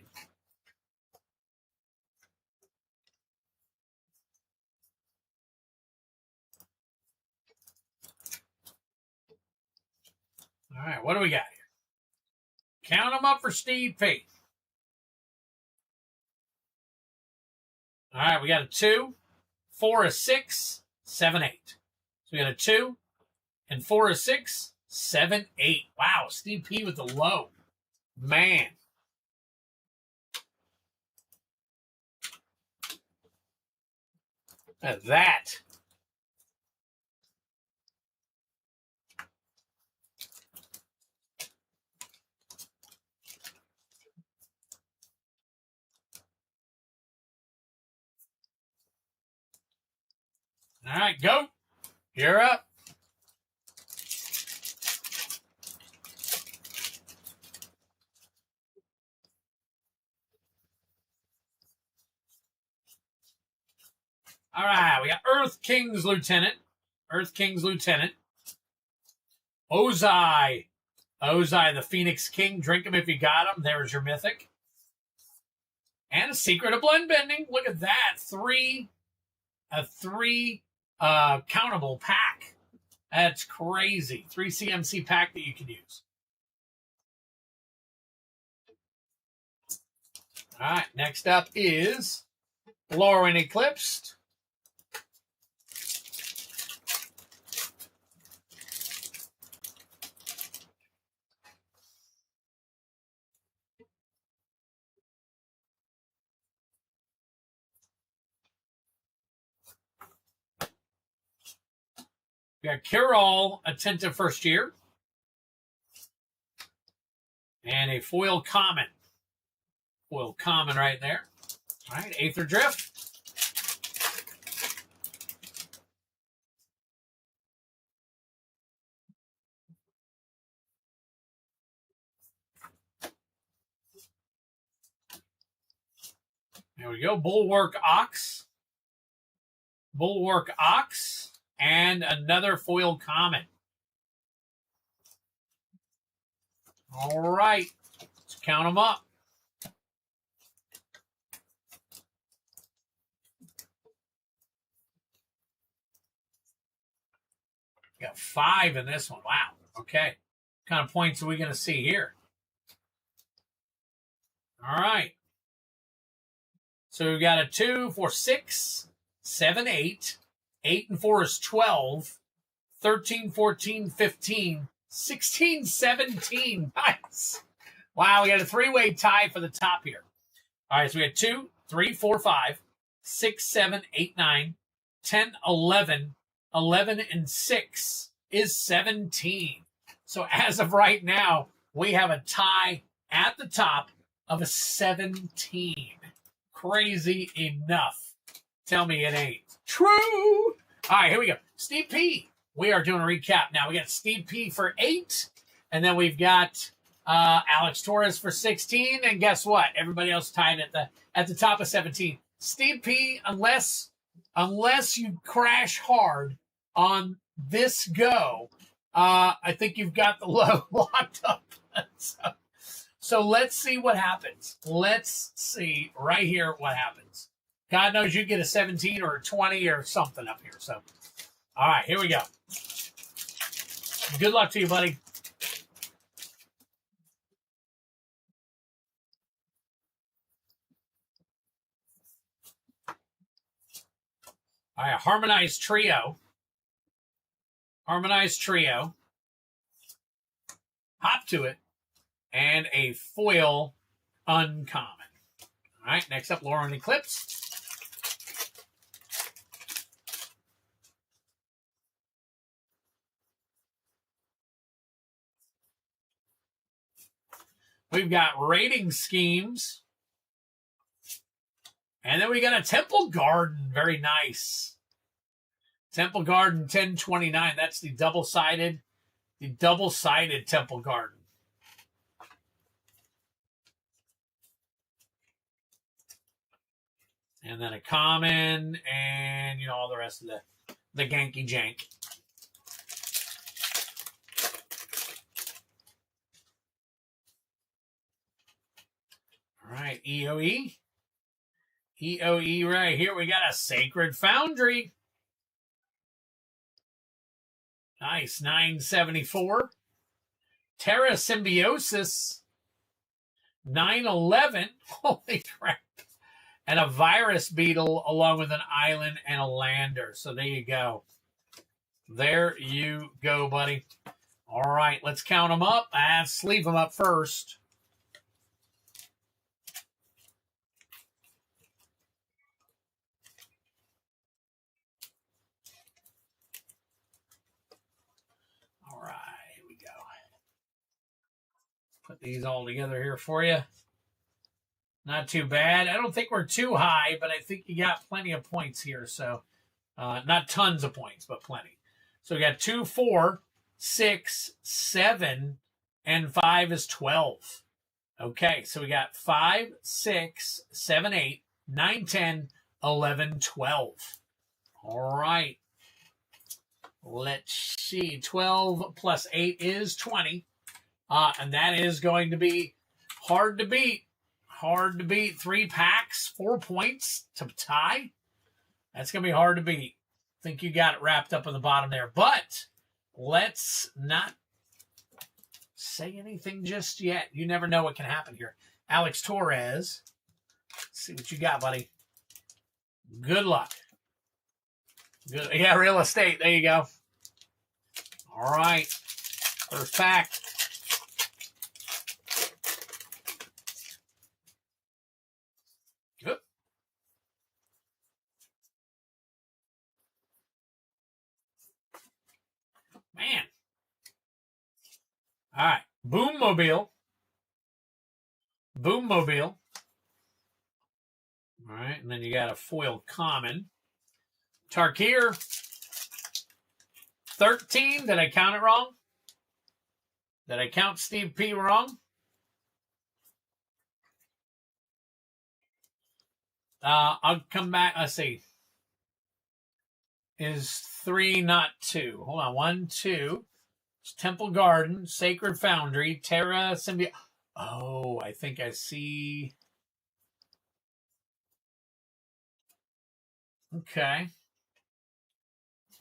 All right, what do we got here? Count them up for Steve P. All right, we got a 2, 4, a 6, 7, 8. So we got a 2 and 4, a 6, 7, 8. Wow, Steve P with the low. Man. At that. All right, go. You're up. All right, we got Earth King's Lieutenant. Earth King's Lieutenant. Ozai. Ozai, the Phoenix King. Drink him if you got him. There's your Mythic. And a Secret of Bloodbending. Look at that. A three countable pack. That's crazy. 3 CMC pack that you can use. All right, next up is Lauren Eclipsed. We got Carol, Attentive First Year. And a foil common. Foil common right there. All right, Aether Drift. There we go. Bulwark Ox. Bulwark Ox. And another foil common. All right. Let's count them up. Got 5 in this one. Wow. Okay. What kind of points are we going to see here? All right. So we've got a 2, 4, 6, 7, 8. 8 and 4 is 12. 13, 14, 15, 16, 17. Nice. Wow, we got a 3-way tie for the top here. All right, so we had 2, 3, 4, 5, 6, 7, 8, 9, 10, 11. 11 and 6 is 17. So as of right now, we have a tie at the top of a 17. Crazy enough. Tell me it ain't true. All right, here we go. Steve P. We are doing a recap now. We got Steve P for 8, and then we've got Alex Torres for 16. And guess what? Everybody else tied at the top of 17. Steve P. Unless you crash hard on this go, I think you've got the low locked up. So let's see what happens. Let's see right here what happens. God knows you get a 17 or a 20 or something up here. So, all right, here we go. Good luck to you, buddy. All right, Harmonized Trio. Harmonized Trio. Hop to it. And a foil uncommon. All right, next up, Lauren Eclipse. We've got rating schemes. And then we got a Temple Garden. Very nice. Temple Garden 1029. That's the double-sided Temple Garden. And then a common and, you know, all the rest of the ganky jank. All right, EOE. EOE right here. We got a Sacred Foundry. Nice, 974. Terra Symbiosis, 911. Holy crap. And a Virus Beetle along with an Island and a Lander. So there you go. There you go, buddy. All right, let's count them up. Let's leave them up first. All right, here we go. Put these all together here for you. Not too bad. I don't think we're too high, but I think you got plenty of points here. So, not tons of points, but plenty. So we got 2, 4, 6, 7, and 5 is 12. Okay, so we got 5, 6, 7, 8, 9, 10, 11, 12. All right. Let's see. 12 plus 8 is 20. And that is going to be hard to beat. Hard to beat. 3 packs, 4 points to tie. That's going to be hard to beat. I think you got it wrapped up on the bottom there. But let's not say anything just yet. You never know what can happen here. Alex Torres. Let's see what you got, buddy. Good luck. Good. Yeah, real estate. There you go. All right. First pack. Good. Man. All right. Boommobile. Boommobile. All right. And then you got a foil common. Tarkir. 13. Did I count it wrong? Did I count Steve P wrong? I'll come back. Let's see. Is 3 not 2? Hold on. 1, 2. It's Temple Garden, Sacred Foundry, Terra Symbiote. Oh, I think I see. Okay.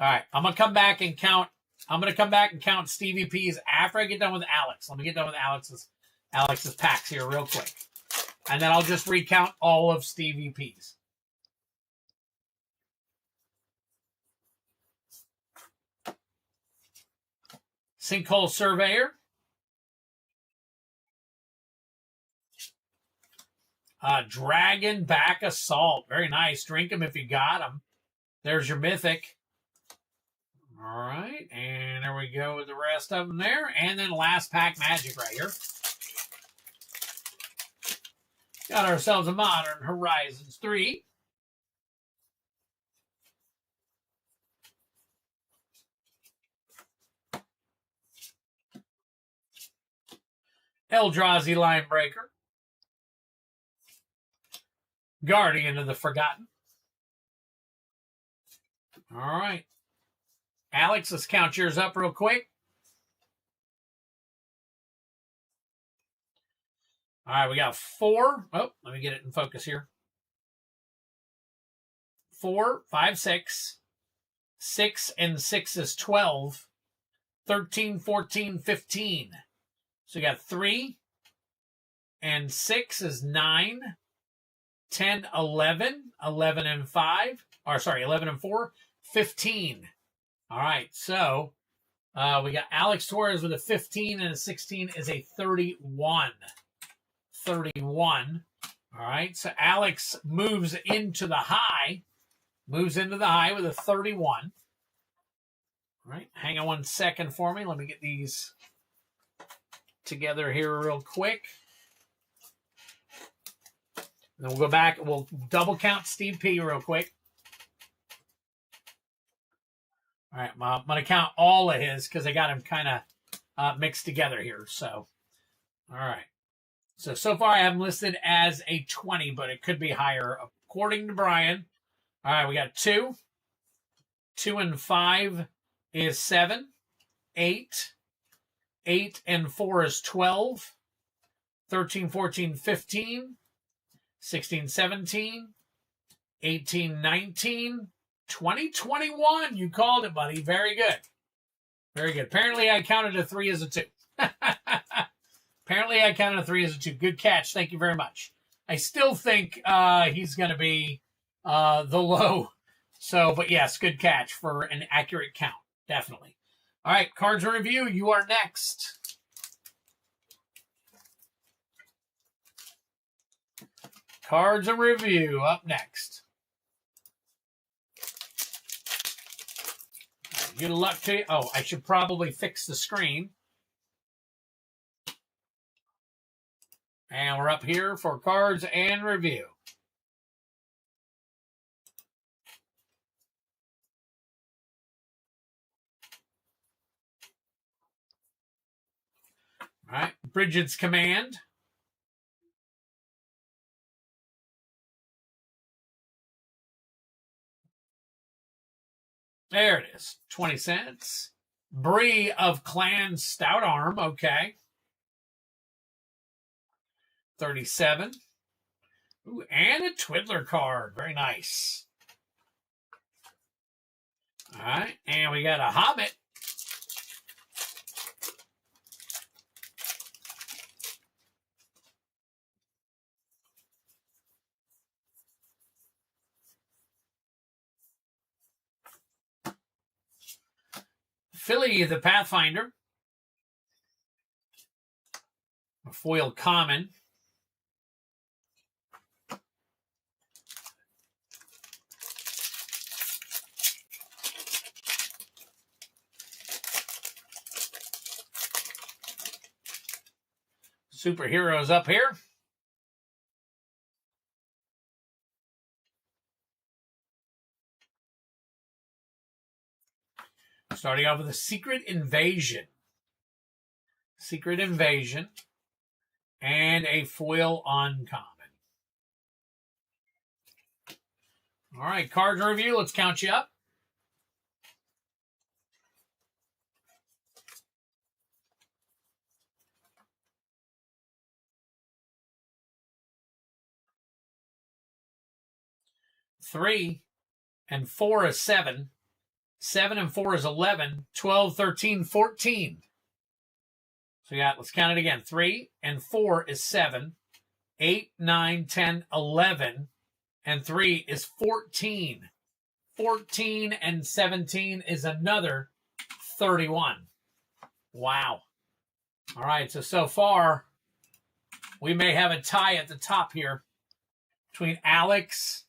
All right. I'm gonna come back and count. I'm gonna come back and count Stevie P's after I get done with Alex. Let me get done with Alex's packs here real quick. And then I'll just recount all of Stevie P's. Sinkhole Surveyor. Dragon Back Assault. Very nice. Drink them if you got them. There's your Mythic. All right. And there we go with the rest of them there. And then last pack Magic right here. Got ourselves a Modern Horizons 3. Eldrazi Linebreaker. Guardian of the Forgotten. All right. Alex, let's count yours up real quick. All right, we got 4. Oh, let me get it in focus here. 4, 5, 6. 6 and 6 is 12. 13, 14, 15. So you got 3 and 6 is 9. 10, 11. 11 and 5. Or sorry, 11 and 4. 15. All right, so we got Alex Torres with a 15 and a 16 is a 31. 31. All right, so Alex moves into the high. Moves into the high with a 31. All right, hang on 1 second for me. Let me get these together here real quick. And then we'll go back. We'll double count Steve P real quick. All right, I'm going to count all of his because I got them kind of mixed together here. So, all right. So far I have him listed as a 20, but it could be higher according to Brian. All right, we got 2. 2 and 5 is 7. 8. 8 and 4 is 12. 13, 14, 15. 16, 17. 18, 19. 20, 21. You called it, buddy. Very good. Very good. Apparently I counted a 3 as a 2. Apparently I counted a 3 as a 2. Good catch. Thank you very much. I still think he's going to be the low. So, but yes, good catch for an accurate count. Definitely. All right, cards in review. You are next. Cards in review up next. Good luck to you. Oh, I should probably fix the screen. And we're up here for cards and review. All right, Bridget's Command. There it is, 20 cents. Bree of Clan Stout Arm, okay. 37. Ooh, and a Twiddler card, very nice. All right, and we got a Hobbit. Philly the Pathfinder. A foil common. Superheroes up here. Starting off with a Secret Invasion. Secret Invasion. And a foil uncommon. All right, card review. Let's count you up. Three and 4 is 7. 7 and 4 is 11. 12, 13, 14. So we got, let's count it again. 3 and 4 is 7. 8, 9, 10, 11. And 3 is 14. 14 and 17 is another 31. Wow. All right, so far, we may have a tie at the top here between Alex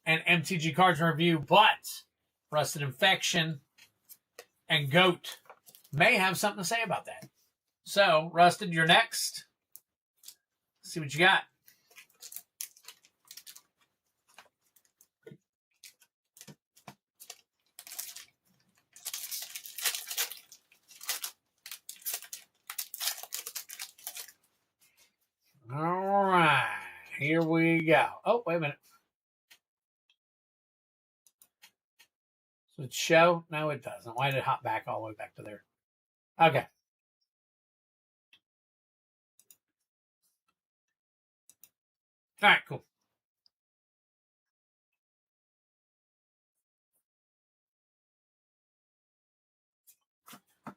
and MTG Cards in Review, but Rusted Infection and Goat may have something to say about that. So, Rusted, you're next. Let's see what you got. All right, here we go. Oh, wait a minute. Does it show? No, it doesn't. Why did it hop back all the way back to there? Okay. All right, cool.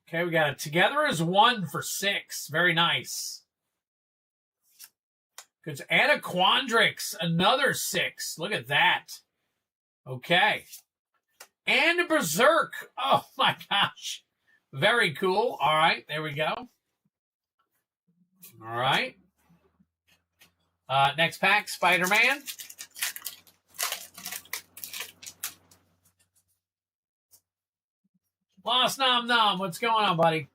Okay, we got it. Together as 1 for 6. Very nice. Good. And a Quandrix, another 6. Look at that. Okay. And a Berserk. Oh, my gosh. Very cool. All right, there we go. All right. Next pack, Spider-Man. Lost Nom Nom, what's going on, buddy?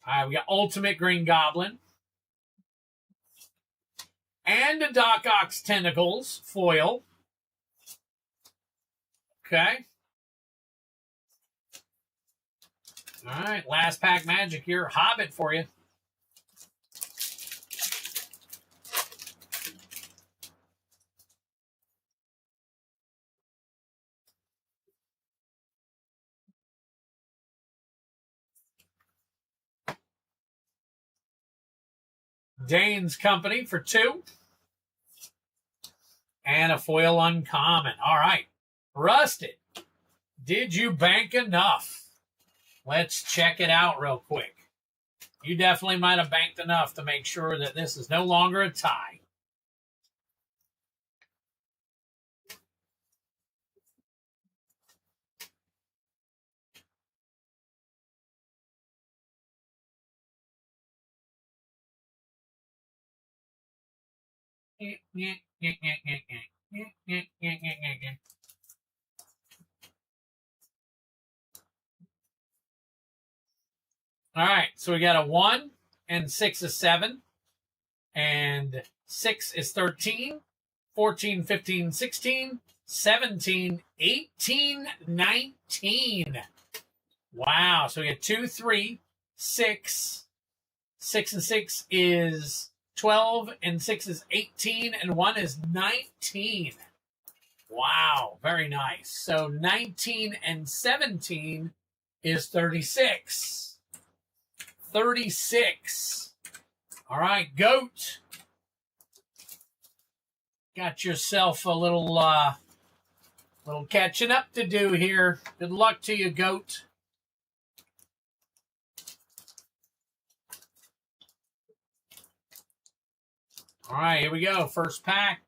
All right, we got Ultimate Green Goblin. And a Doc Ock's Tentacles foil. Okay. All right, last pack magic here. Hobbit for you. Dane's Company for 2. And a foil uncommon. All right. Rusted. Did you bank enough? Let's check it out real quick. You definitely might have banked enough to make sure that this is no longer a tie. All right, so we got a 1 and 6 is 7. And 6 is 13, 14, 15, 16, 17, 18, 19. Wow. So we got 2, 3, 6. 6 and 6 is 12, and 6 is 18, and 1 is 19. Wow. Very nice. So 19 and 17 is 36. 36. All right, Goat. Got yourself a little catching up to do here. Good luck to you, Goat. All right, here we go. First pack.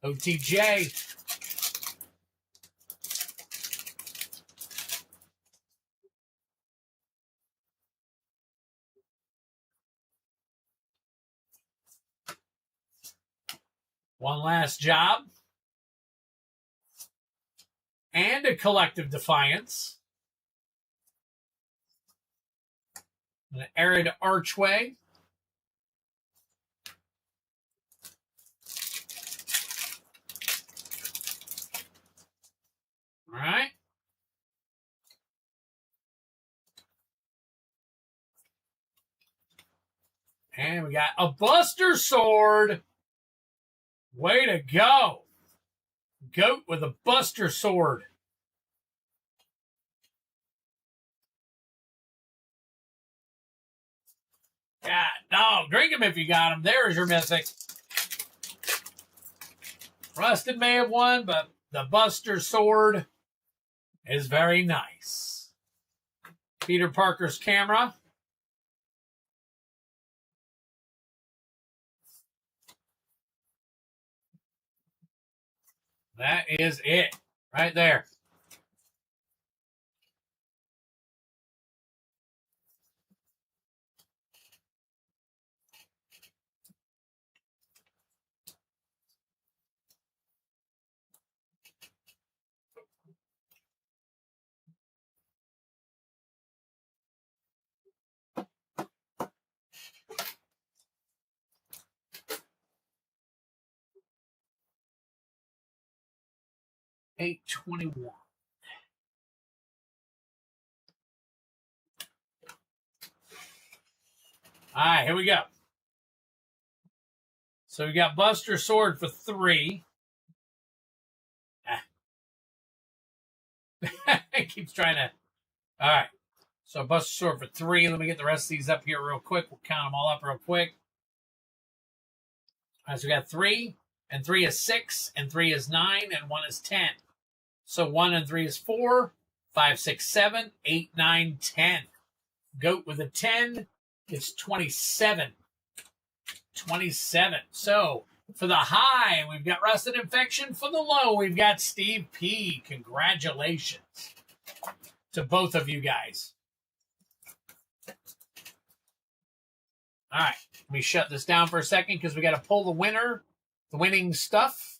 OTJ. One last job. And a Collective Defiance. An Arid Archway. All right. And we got a Buster Sword. Way to go. Goat with a Buster Sword. God, dog, drink him if you got him. There's your Mythic. Rusted may have won, but the Buster Sword is very nice. Peter Parker's camera. That is it right there. $8.21. All right, here we go. So we got Buster Sword for 3. It keeps trying to. All right. So Buster Sword for 3. Let me get the rest of these up here real quick. We'll count them all up real quick. All right, so we got 3, and 3 is 6, and 3 is 9, and 1 is 10. So 1 and 3 is 4, 5, 6, 7, 8, 9, 10. Goat with a 10 is 27. 27. So for the high, we've got Rusted Infection. For the low, we've got Steve P. Congratulations to both of you guys. All right, let me shut this down for a second because we got to pull the winner, the winning stuff,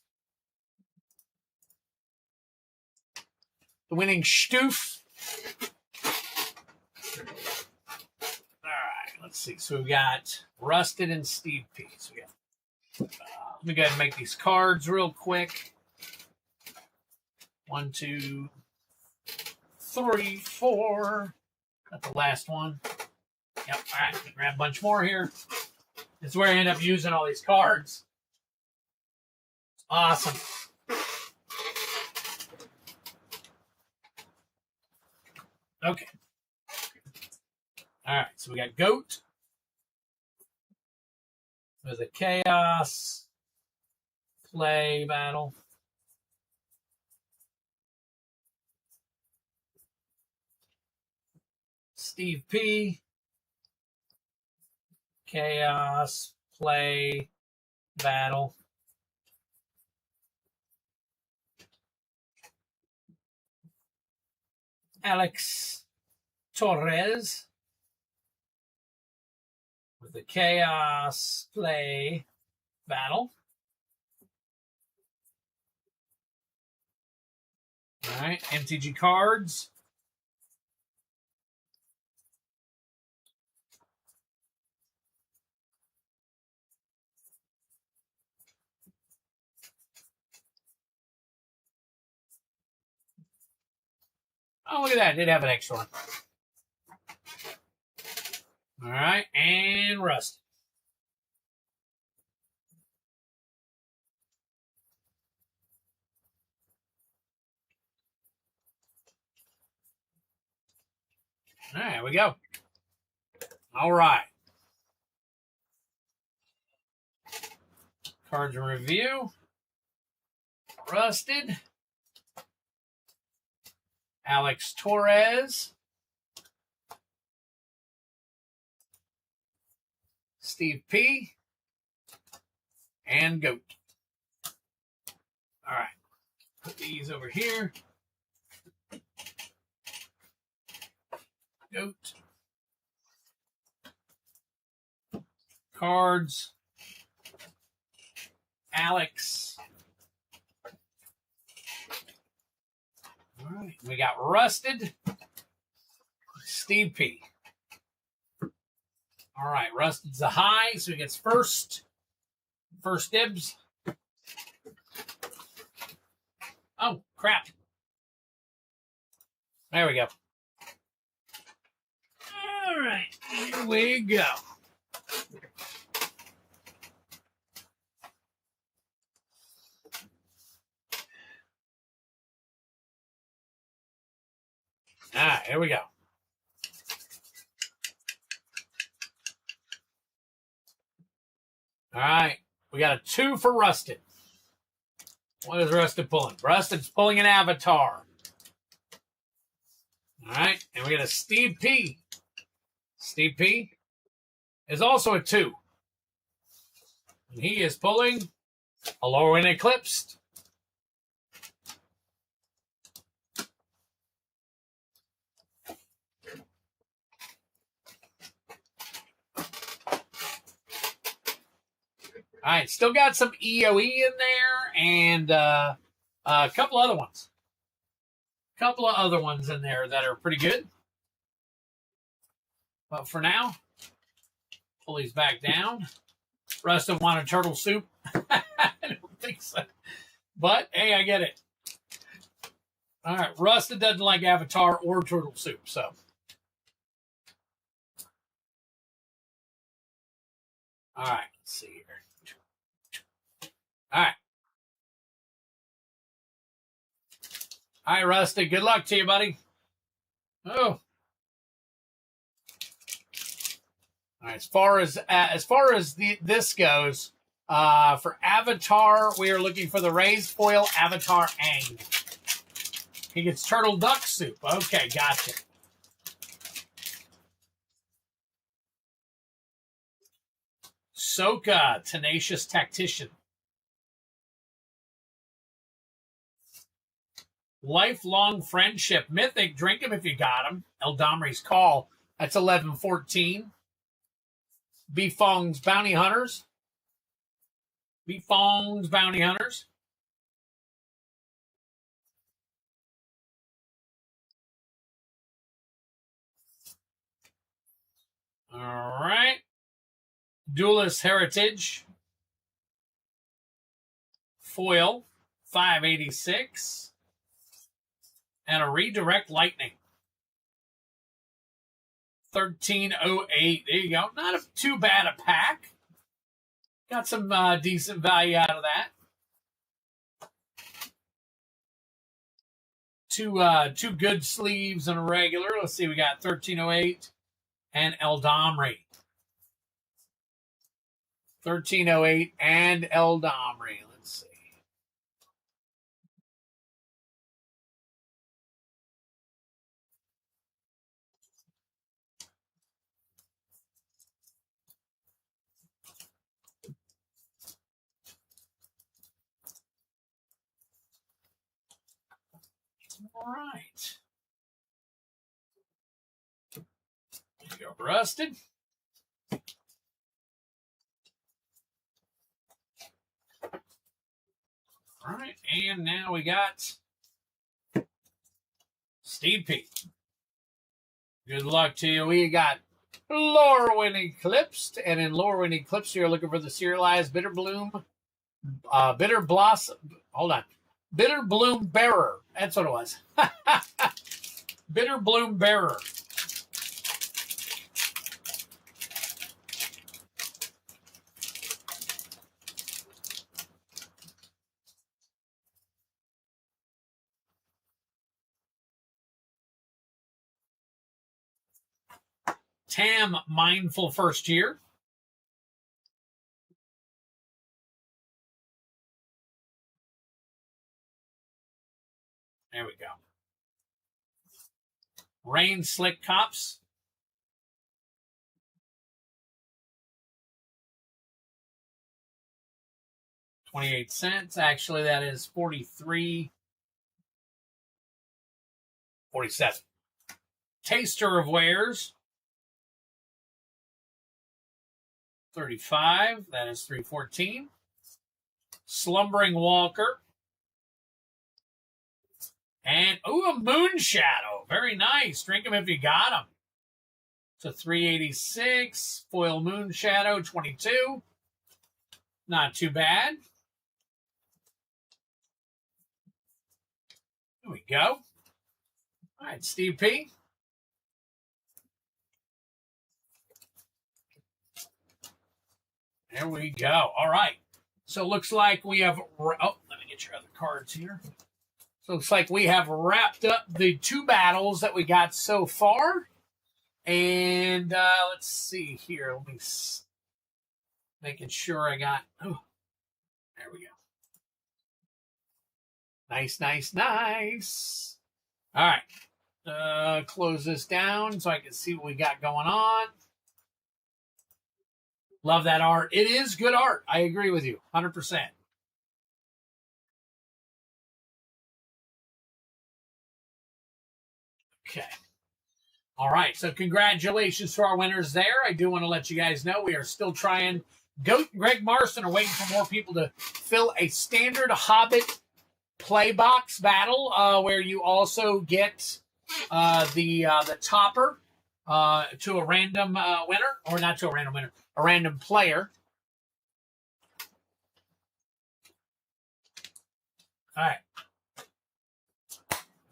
the winning stoof. All right. let's see. So we've got Rusted and Steve P. So we got, let me go ahead and make these cards real quick. 1, 2, 3, 4. Got the last one. Yep. All right. Grab a bunch more here. This is where I end up using all these cards. Awesome. Okay. All right. So we got Goat. There's a Chaos Play Battle. Steve P. Chaos Play Battle. Alex Torres with the Chaos Play Battle. All right, MTG cards. Oh, look at that. Did have an extra one. All right, and Rust. All right, here we go. All right. Cards in review. Rusted. Alex Torres. Steve P. And Goat. All right. Put these over here. Goat. Cards. Alex. All right. We got Rusted. Steve P. All right. Rusted's a high, so he gets first dibs. Oh, crap. There we go. All right. Here we go. All right, here we go. All right, we got a 2 for Rusted. What is Rusted pulling? Rusted's pulling an Avatar. All right, and we got a Steve P. Steve P is also a 2. And he is pulling a Lorwyn Eclipsed. All right, still got some EOE in there and a couple other ones. A couple of other ones in there that are pretty good. But for now, pull these back down. Rusted wanted turtle soup. I don't think so. But, hey, I get it. All right, Rusted doesn't like Avatar or turtle soup, so. All right, let's see here. All right. All right, Rusty. Good luck to you, buddy. Oh. All right. As far as this goes, for Avatar, we are looking for the raised foil Avatar Aang. He gets turtle duck soup. Okay, gotcha. Soka, Tenacious Tactician. Lifelong Friendship. Mythic, drink him if you got him. Eldamri's Call. That's 11-14. Bifong's Bounty Hunters. Bifong's Bounty Hunters. All All right. Duelist Heritage. Foil, 586. And a Redirect Lightning. 1308. There you go. Not too bad a pack. Got some decent value out of that. Two good sleeves and a regular. Let's see, we got 1308 and Eldamri. 1308 and Eldamri. Let's see. All right. There you go, Rusted. All right, and now we got Steve P. Good luck to you. We got Lorwyn Eclipsed, and in Lorwyn Eclipsed, you're looking for the serialized Bitter Bloom, Bitter Blossom. Hold on, Bitter Bloom Bearer. That's what it was. Bitter Bloom Bearer. Tam Mindful First Year. There we go. Rain Slick Cops. $0.28. Actually, that is 43. 47. Taster of Wares. 35. That is 314. Slumbering Walker. And, ooh, a Moon Shadow. Very nice. Drink them if you got them. So 386. Foil Moon Shadow, 22. Not too bad. There we go. All right, Steve P. There we go. All right. So it looks like we have... Oh, let me get your other cards here. So it looks like we have wrapped up the 2 battles that we got so far. And let's see here. Let me... Making sure I got... Oh, there we go. Nice, nice, nice. All right. Close this down so I can see what we got going on. Love that art. It is good art. I agree with you. 100%. Okay. All right. So congratulations to our winners there. I do want to let you guys know we are still trying. Goat and Greg Marston are waiting for more people to fill a standard Hobbit play box battle where you also get the topper to a random winner, or not to a random winner, a random player. All right.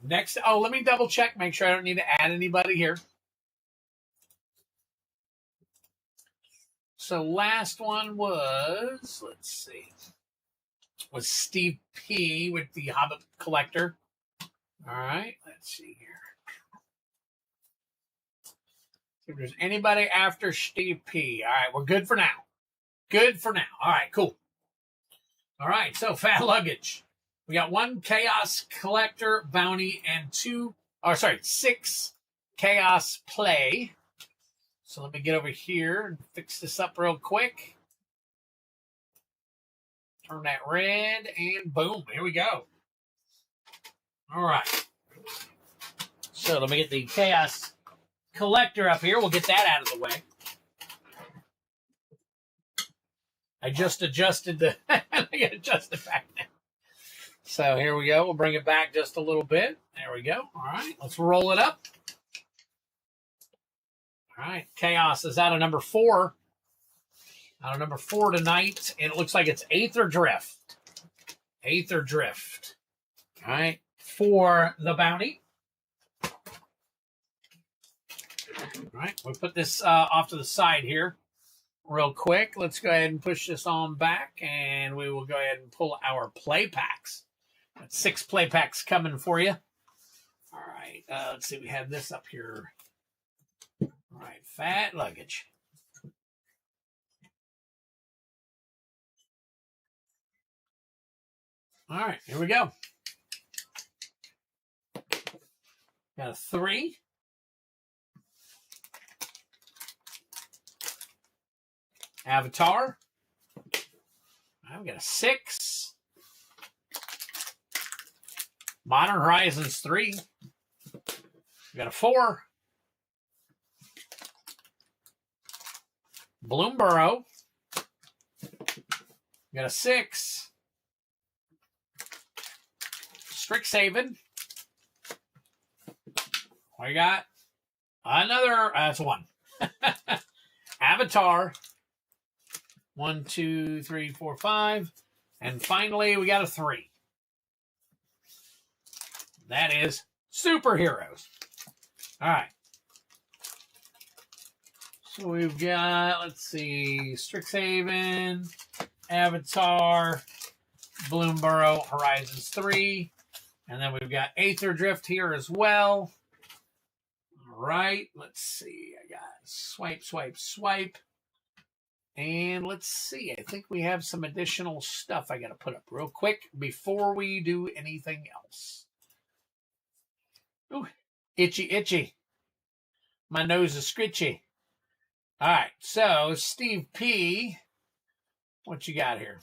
Next, oh, let me double check, make sure I don't need to add anybody here. So last one was, let's see, was Steve P with the Hobbit Collector. All right, let's see here. See if there's anybody after Steve P. All right, we're good for now. Good for now. All right, cool. All right, so Fat Luggage. We got 1 Chaos Collector Bounty and 6 Chaos Play. So let me get over here and fix this up real quick. Turn that red, and boom, here we go. All right. So let me get the Chaos Collector up here. We'll get that out of the way. I just adjusted the... I got adjusted back now. So here we go. We'll bring it back just a little bit. There we go. All right. Let's roll it up. All right, Chaos is out of number 4. Out of number 4 tonight, and it looks like it's Aether Drift. Aether Drift. All right, for the bounty. All right, we'll put this off to the side here real quick. Let's go ahead and push this on back, and we will go ahead and pull our play packs. Got 6 play packs coming for you. All right, let's see. We have this up here. All right, fat luggage. All right, here we go. Got a 3. Avatar. I've got a 6. Modern Horizons 3. We got a 4. Bloomborough. We got a 6. Strixhaven. We got another, that's 1. Avatar. 1, 2, 3, 4, 5. And finally, we got a 3. That is Superheroes. All right. So we've got, let's see, Strixhaven, Avatar, Bloomborough, Horizons 3. And then we've got Aether Drift here as well. All right, let's see. I got swipe, swipe, swipe. And let's see. I think we have some additional stuff I got to put up real quick before we do anything else. Ooh, itchy, itchy. My nose is scritchy. All right, so Steve P., what you got here?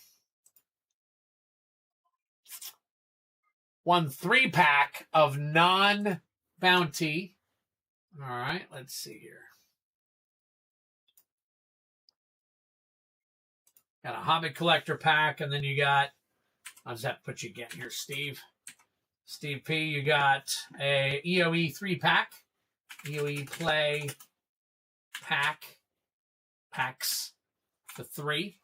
1 3-pack of non-bounty. All right, let's see here. Got a Hobbit Collector pack, and then you got, I'll just have to put you again here, Steve. Steve P., you got a EOE 3-pack. EOE Play packs for 3.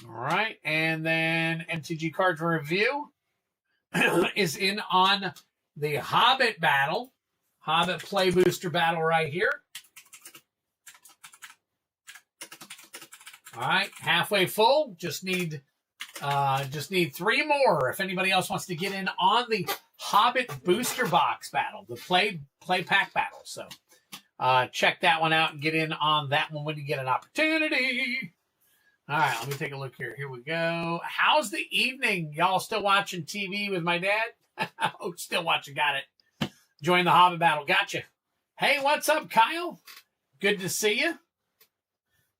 All right, and then MTG Cards Review is in on the Hobbit battle, Hobbit Play Booster battle right here. All right, halfway full. Just need 3 more. If anybody else wants to get in on the Hobbit Booster Box battle, the play pack battle, so check that one out and get in on that one when you get an opportunity. All right, let me take a look here. Here we go. How's the evening? Y'all still watching TV with my dad? Oh, still watching. Got it. Join the Hobbit battle. Gotcha. Hey, what's up, Kyle? Good to see you.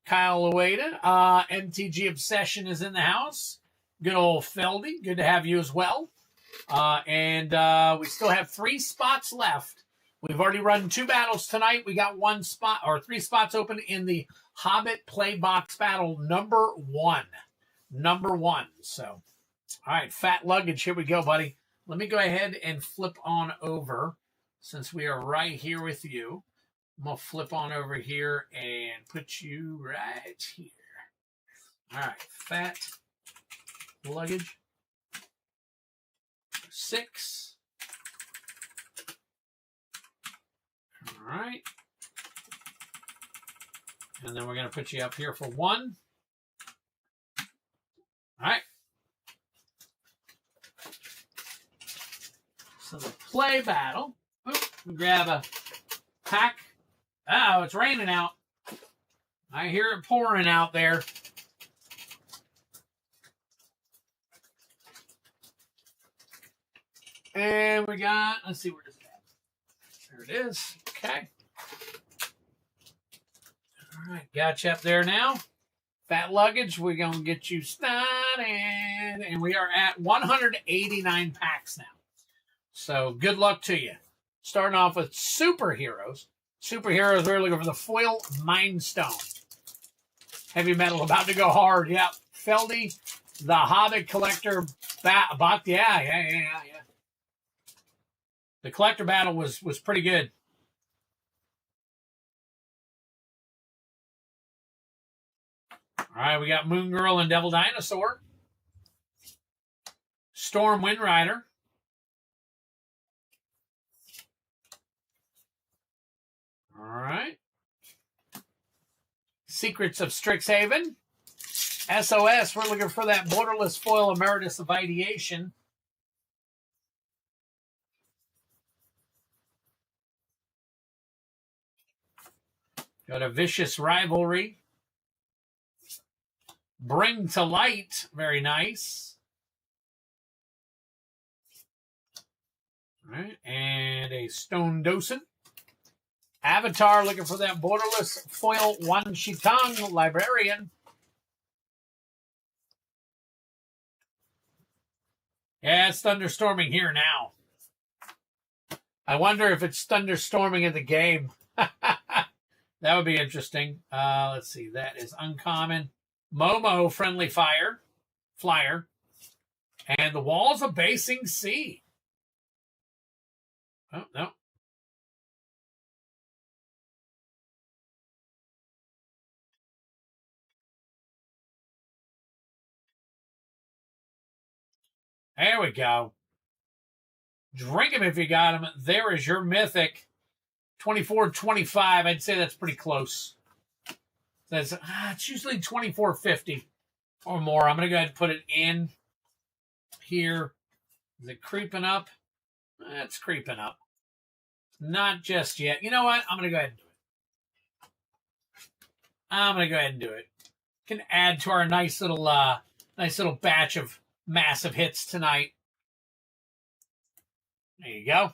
Kyle Lueda. MTG Obsession is in the house. Good old Feldy. Good to have you as well. And we still have 3 spots left. We've already run 2 battles tonight. We got 1 spot or 3 spots open in the Hobbit Play Box battle number 1. Number 1. So, all right, fat luggage. Here we go, buddy. Let me go ahead and flip on over since we are right here with you. I'm going to flip on over here and put you right here. All right, fat luggage. 6. All right. And then we're going to put you up here for 1. All right. So the play battle. Grab a pack. Oh, it's raining out. I hear it pouring out there. And we got, let's see, where is it at? There it is. Okay. All right, got you up there now. Fat luggage, we're going to get you started. And we are at 189 packs now. So good luck to you. Starting off with Superheroes. Superheroes, we're looking for the foil Mind Stone. Heavy metal, about to go hard. Yep. Feldy, the Hobbit Collector box. Yeah. The collector battle was pretty good. All right, we got Moon Girl and Devil Dinosaur. Storm Wind Rider. All right. Secrets of Strixhaven. SOS, we're looking for that borderless foil Emeritus of Ideation. Got a Vicious Rivalry. Bring to Light, very nice. All right, and a Stone Docent. Avatar, looking for that borderless foil Wan Shitang Librarian. Yeah, it's thunderstorming here now. I wonder if it's thunderstorming in the game. That would be interesting. Let's see. That is uncommon. Momo, Friendly Flyer. And the Walls of Basing Sea. Oh, no. There we go. Drink him if you got him. There is your Mythic. 24.25. I'd say that's pretty close. That's it's usually 24.50 or more. I'm going to go ahead and put it in here. Is it creeping up? It's creeping up. Not just yet. You know what? I'm going to go ahead and do it. Can add to our nice little batch of massive hits tonight. There you go.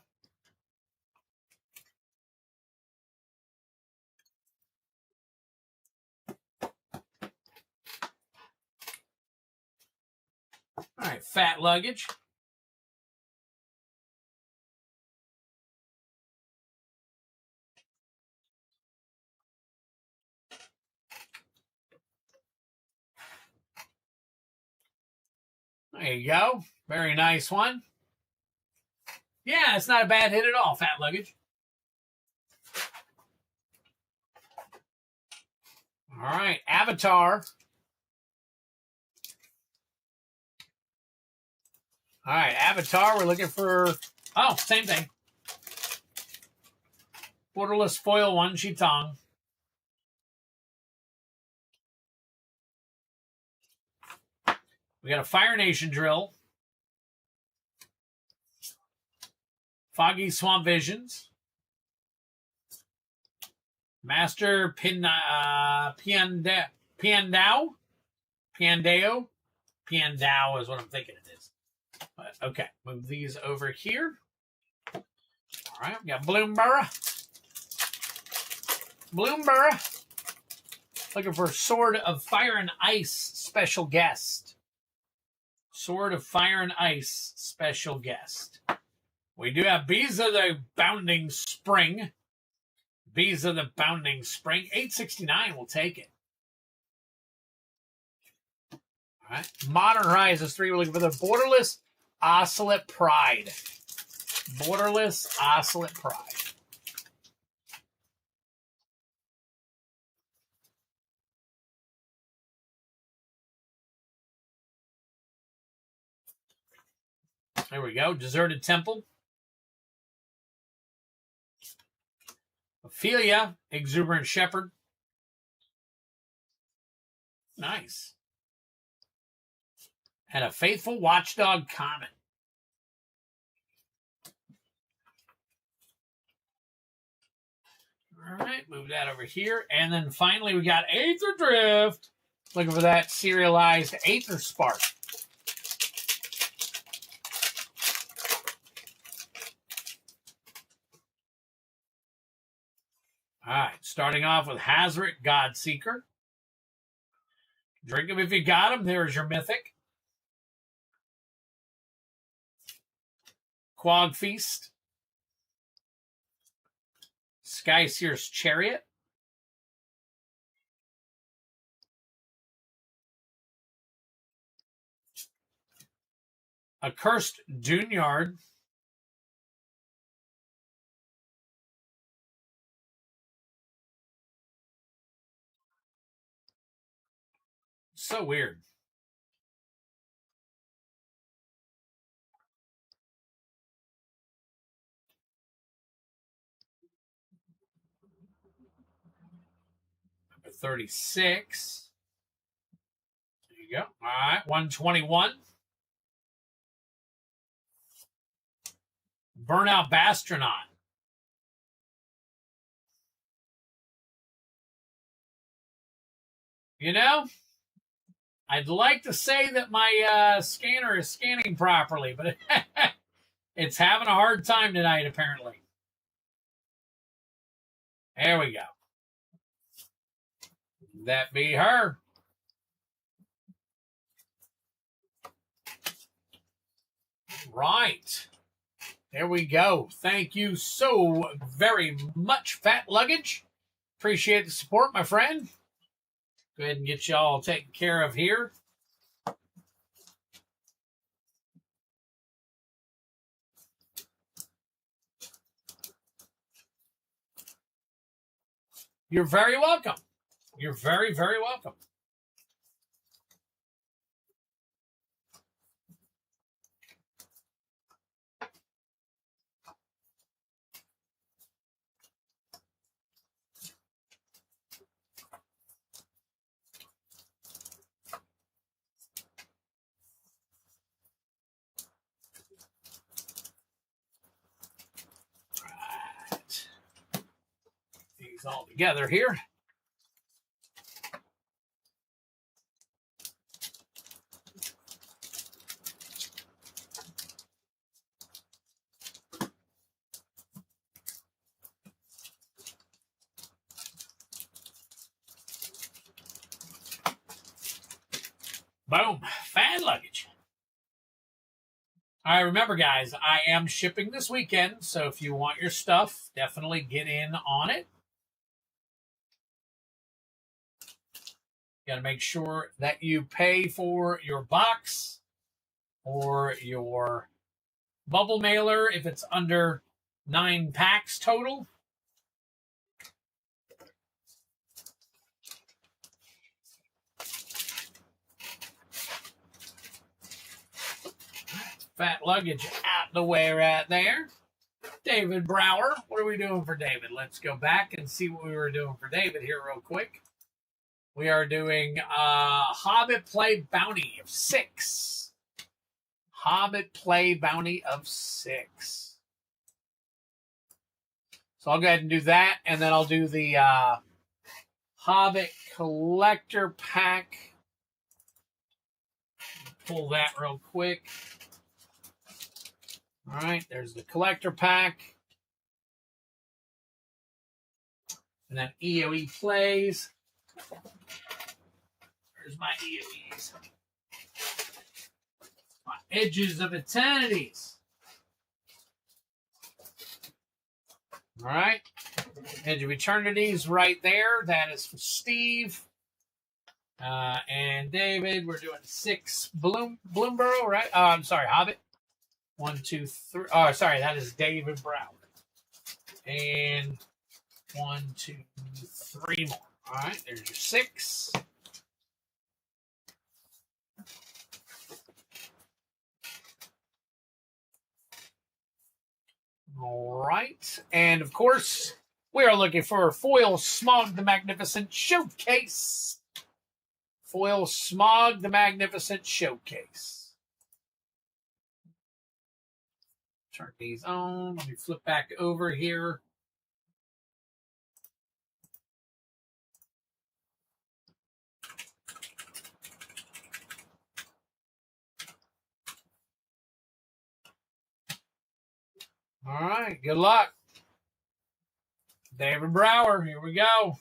All right, Fat Luggage. There you go. Very nice one. Yeah, it's not a bad hit at all, Fat Luggage. All right, Avatar. All right, Avatar, we're looking for... Oh, same thing. Borderless foil Wan Shitang. We got a Fire Nation drill. Foggy Swamp Visions. Master Piandao. Piandao is what I'm thinking it is. But, okay, move these over here. All right, we got Bloomborough. Looking for Sword of Fire and Ice special guest. Sword of Fire and Ice special guest. We do have Bees of the Bounding Spring. 869, we'll take it. All right. Modern Horizons 3, we're looking for the Borderless Oscillate Pride. There we go. Deserted Temple. Ophelia, Exuberant Shepherd. Nice. And a Faithful Watchdog Comet. All right, move that over here. And then finally, we got Aether Drift. Looking for that serialized Aether Spark. All right, starting off with Hazret, Godseeker. Drink him if you got him. There's your Mythic. Quag Feast. Skyseer's Chariot. Accursed Duneyard. So weird. Number 36. There you go. All right, 121. Burnout Bastronaut. You know, I'd like to say that my scanner is scanning properly, but it's having a hard time tonight, apparently. There we go. That be her. Right. There we go. Thank you so very much, Fat Luggage. Appreciate the support, my friend. Go ahead and get y'all taken care of here. You're very welcome. You're very, very welcome. Right. These all together here. Boom. Fan luggage. All right, remember, guys, I am shipping this weekend, so if you want your stuff, definitely get in on it. You got to make sure that you pay for your box or your bubble mailer if it's under 9 packs total. Fat luggage out the way right there. David Brower. What are we doing for David? Let's go back and see what we were doing for David here real quick. We are doing Hobbit Play Bounty of 6. Hobbit Play Bounty of 6. So I'll go ahead and do that, and then I'll do the Hobbit Collector Pack. Pull that real quick. All right, there's the Collector Pack. And then EOE Plays. There's my EOEs. My Edges of Eternities. All right. Edge of Eternities right there. That is for Steve. And David, we're doing 6 Bloomborough, right? I'm sorry, Hobbit. 1, 2, 3. Oh, sorry, that is David Brower. And 1, 2, 3 more. All right, there's your 6. All right, and of course, we are looking for Foil Smog the Magnificent Showcase. Foil Smog the Magnificent Showcase. Turn these on. Let me flip back over here. All right, good luck. David Brower, here we go.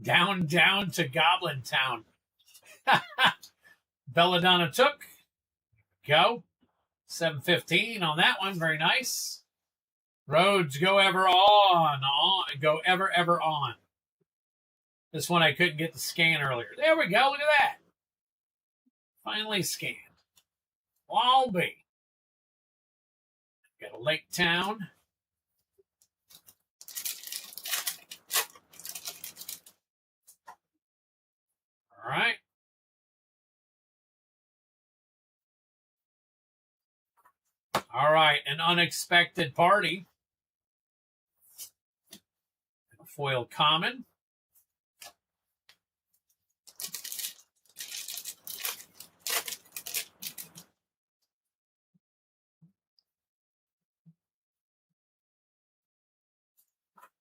Down to Goblin Town. Belladonna took. Go. 715 on that one. Very nice. Roads go ever on. Go ever on. This one I couldn't get the scan earlier. There we go. Look at that. Finally scanned. Walby. Got a Lake Town. All right. All right, an unexpected party. A foil common.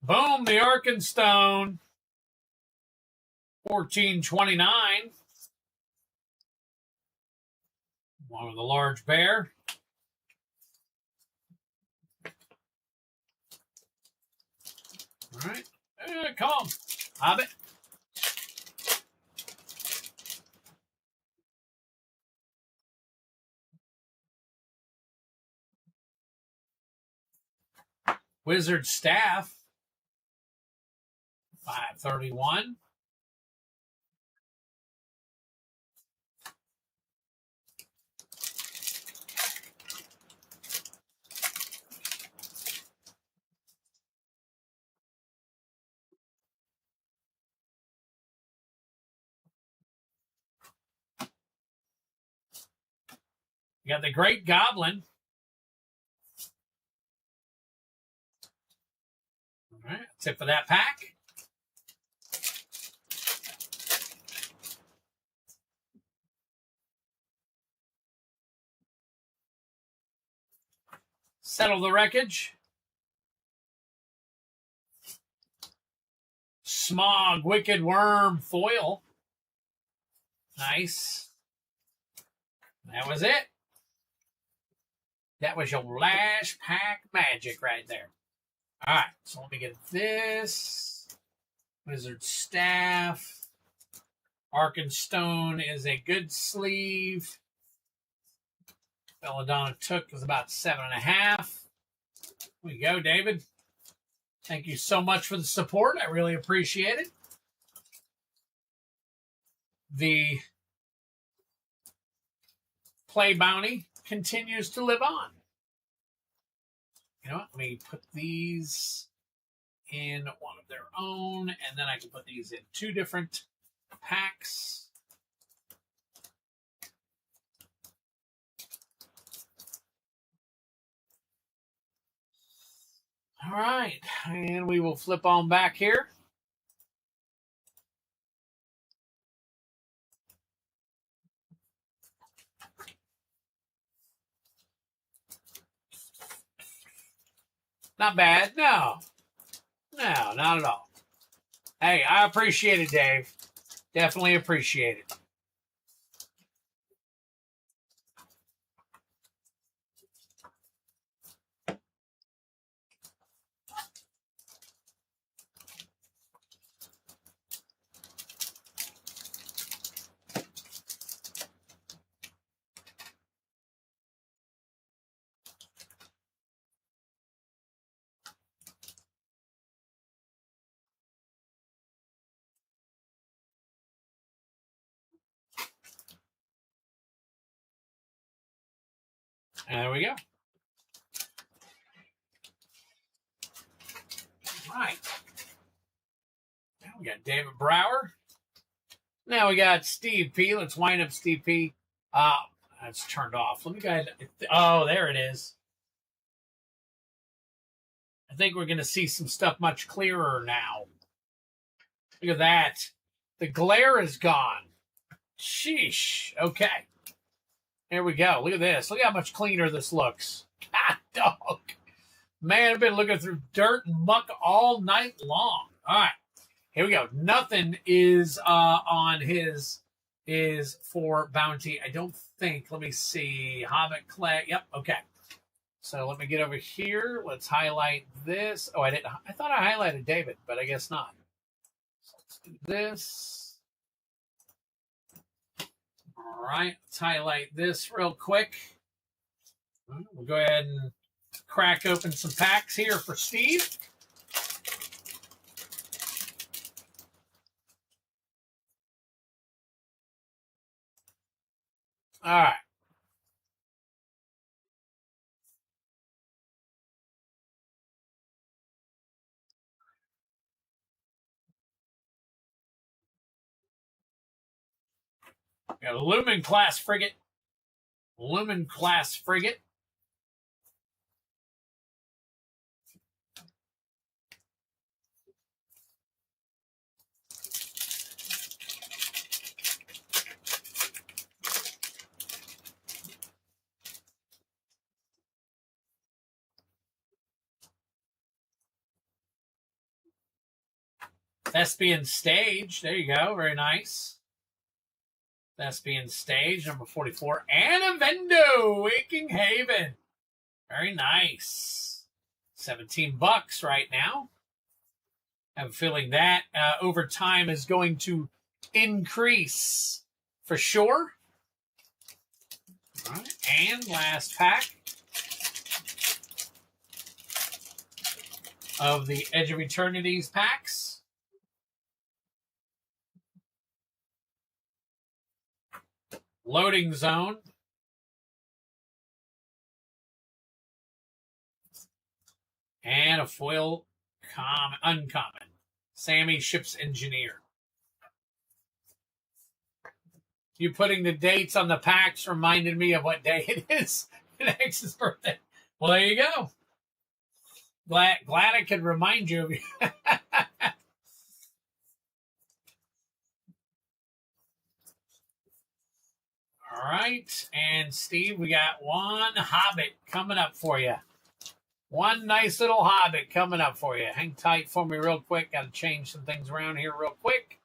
Boom, the Arkenstone. 1429. One with a large bear. All right. Come on, Hobbit. Wizard Staff. 531. You got the Great Goblin. All right, that's it for that pack. Settle the wreckage. Smog, Wicked Worm, foil. Nice. That was it. That was your last pack magic right there. All right, so let me get this. Wizard Staff. Arkenstone is a good sleeve. Belladonna took is about 7.5. Here we go, David. Thank you so much for the support. I really appreciate it. The play bounty continues to live on. You know what? Let me put these in one of their own, and then I can put these in 2 different packs. All right, and we will flip on back here. Not bad. No, not at all. Hey, I appreciate it, Dave. Definitely appreciate it. There we go. All right. Now we got David Brower. Now we got Steve P. Let's wind up Steve P. That's turned off. Let me go ahead. Oh, there it is. I think we're going to see some stuff much clearer now. Look at that. The glare is gone. Sheesh. Okay. There we go. Look at this. Look how much cleaner this looks. God dog. Man, I've been looking through dirt and muck all night long. All right. Here we go. Nothing is on his is for Bounty. I don't think. Let me see. Hobbit Clay. Yep. Okay. So let me get over here. Let's highlight this. Oh, I didn't. I thought I highlighted David, but I guess not. So let's do this. All right. Let's highlight this real quick. We'll go ahead and crack open some packs here for Steve. All right. Got a Lumen class frigate. Lumen class frigate. Thespian Stage. There you go. Very nice. Thespian Stage, number 44. Anavendo, Waking Haven. Very nice. $17 right now. I have a feeling that over time is going to increase for sure. All right. And last pack of the Edge of Eternity's packs. Loading Zone. And a foil uncommon. Sammy Ship's Engineer. You putting the dates on the packs reminded me of what day it is. X's birthday. Well, there you go. Glad I could remind you of you. All right, and Steve, we got one Hobbit coming up for you. One nice little Hobbit coming up for you. Hang tight for me real quick. Got to change some things around here real quick.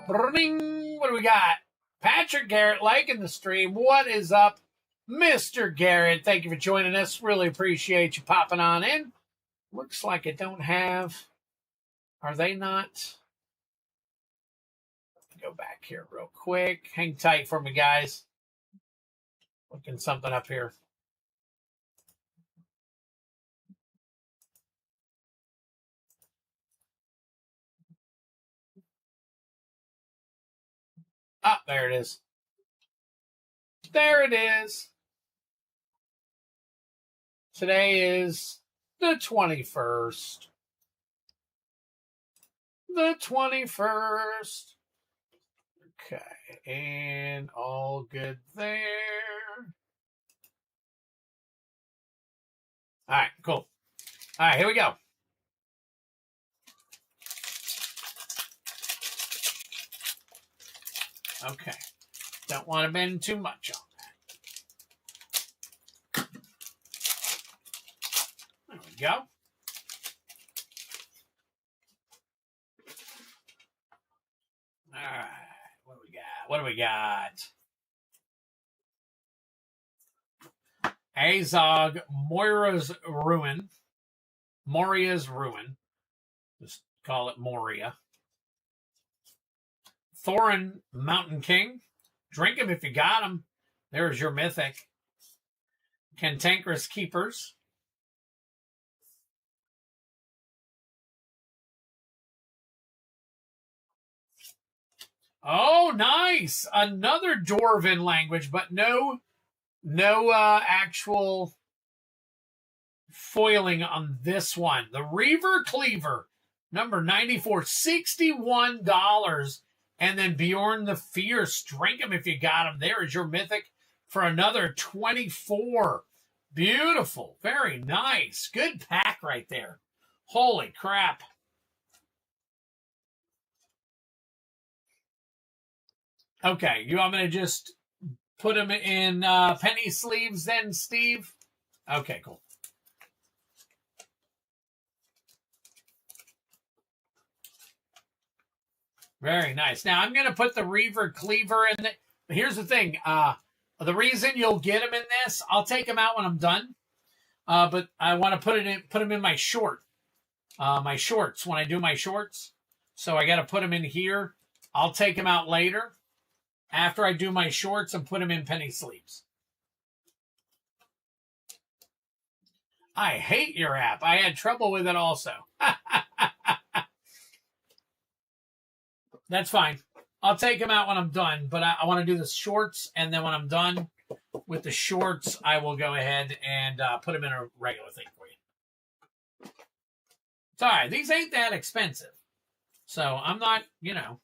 Ring. What do we got? Patrick Garrett liking the stream. What is up, Mr. Garrett? Thank you for joining us. Really appreciate you popping on in. Looks like I don't have... Are they not... Go back here real quick. Hang tight for me, guys. Looking something up here. Ah, there it is. There it is. Today is the 21st. The 21st. Okay, and all good there. All right, cool. All right, here we go. Okay, don't want to bend too much on that. There we go. All right. What do we got? Azog, Moira's Ruin. Moria's Ruin. Just call it Moria. Thorin, Mountain King. Drink him if you got him. There's your Mythic. Cantankerous Keepers. Oh, nice. Another Dwarven language, but no actual foiling on this one. The Reaver Cleaver, number 94, $61. And then Bjorn the Fierce. Drink him if you got him. There is your Mythic for another 24. Beautiful. Very nice. Good pack right there. Holy crap. Okay, you want me to just put them in penny sleeves then, Steve? Okay, cool. Very nice. Now, I'm going to put the Reaver Cleaver in there. Here's the thing. The reason you'll get them in this, I'll take them out when I'm done. But I want to put them in my shorts when I do my shorts. So I got to put them in here. I'll take them out later after I do my shorts and put them in penny sleeves. I hate your app. I had trouble with it also. That's fine. I'll take them out when I'm done, but I want to do the shorts, and then when I'm done with the shorts, I will go ahead and put them in a regular thing for you. It's all right. These ain't that expensive. So I'm not, you know.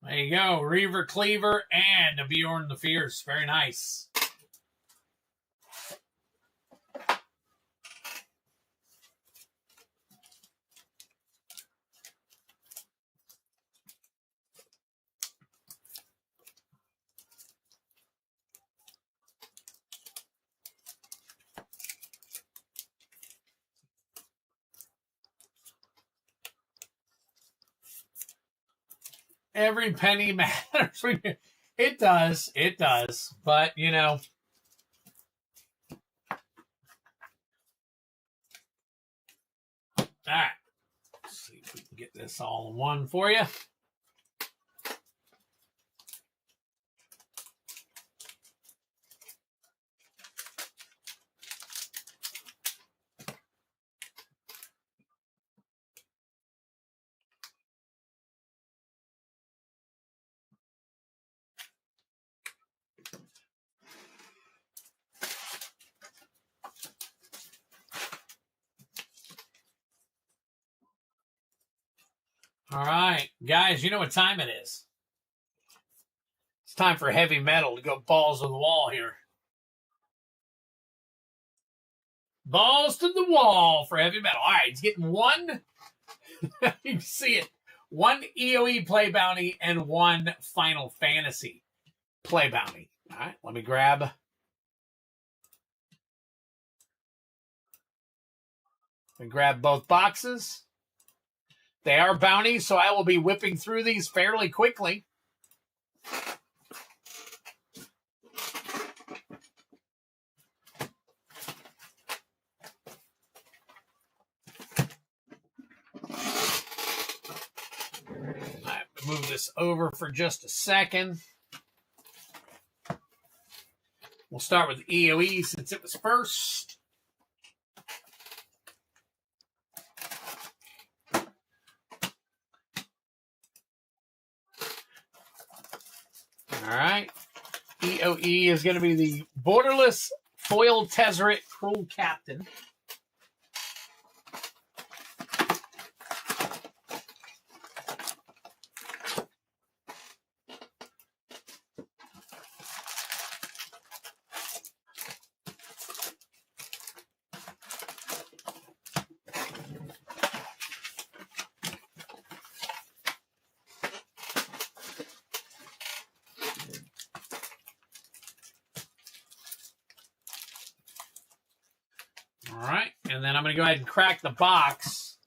There you go. Reaver Cleaver and a Bjorn the Fierce. Very nice. Every penny matters. It does. It does. But, you know. All right. Let's see if we can get this all in one for you. All right. Guys, you know what time it is. It's time for heavy metal to go balls to the wall here. Balls to the wall for heavy metal. All right, it's getting one. You can see it. One EOE play bounty and one Final Fantasy play bounty. All right, let me grab. Both boxes. They are bounties, so I will be whipping through these fairly quickly. Move this over for just a second. We'll start with EOE since it was first. All right. EOE is going to be the Borderless Foil Tezzeret Cruel Captain. All right, and then I'm going to go ahead and crack the box.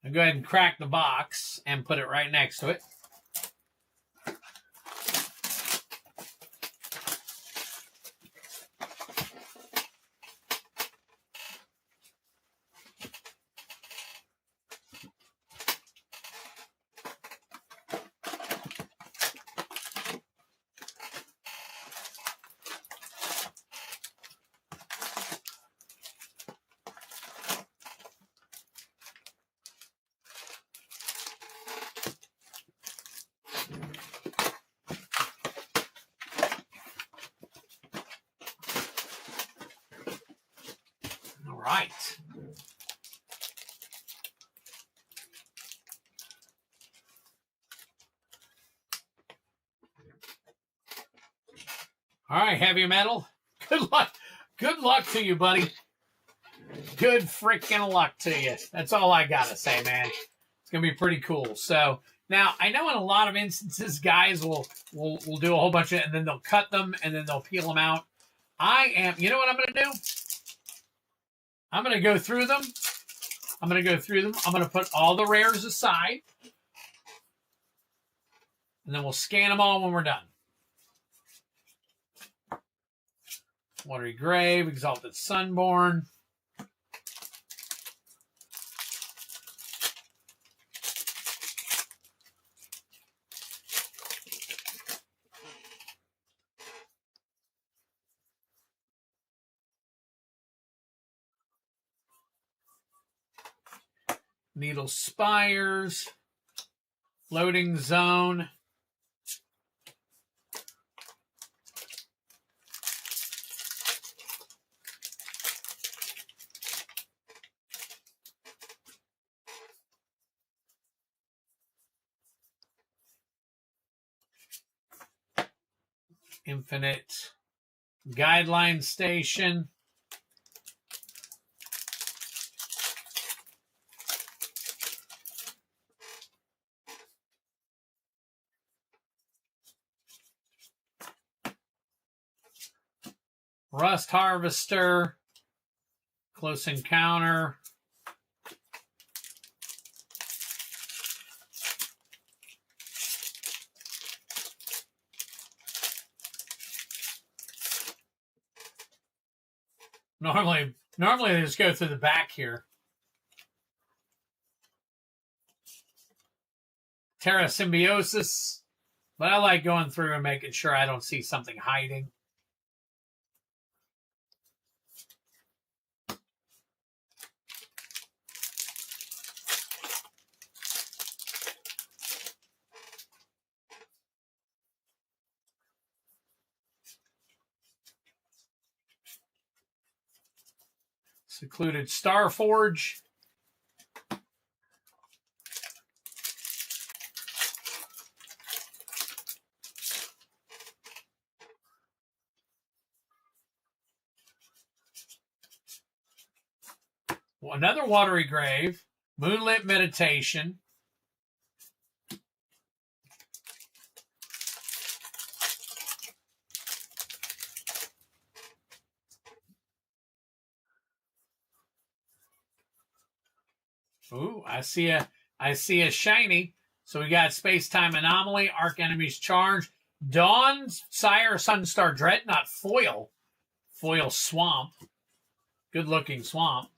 I'll go ahead and crack the box and put it right next to it. All right. All right, heavy metal. Good luck. Good luck to you, buddy. Good freaking luck to you. That's all I got to say, man. It's going to be pretty cool. So now I know in a lot of instances, guys will do a whole bunch of it and then they'll cut them and then they'll peel them out. You know what I'm going to do? I'm going to go through them. I'm going to put all the rares aside. And then we'll scan them all when we're done. Watery Grave, Exalted Sunborn. Needle Spires. Loading Zone. Infinite Guideline Station. Rust Harvester. Close Encounter. Normally they just go through the back here. Terra Symbiosis. But I like going through and making sure I don't see something hiding. Secluded Starforge. Another Watery Grave. Moonlit Meditation. Ooh, I see a shiny. So we got Space Time Anomaly, Arc Enemy's Charge, Dawn, Sire, Sunstar Dreadnought foil. Foil Swamp. Good looking swamp.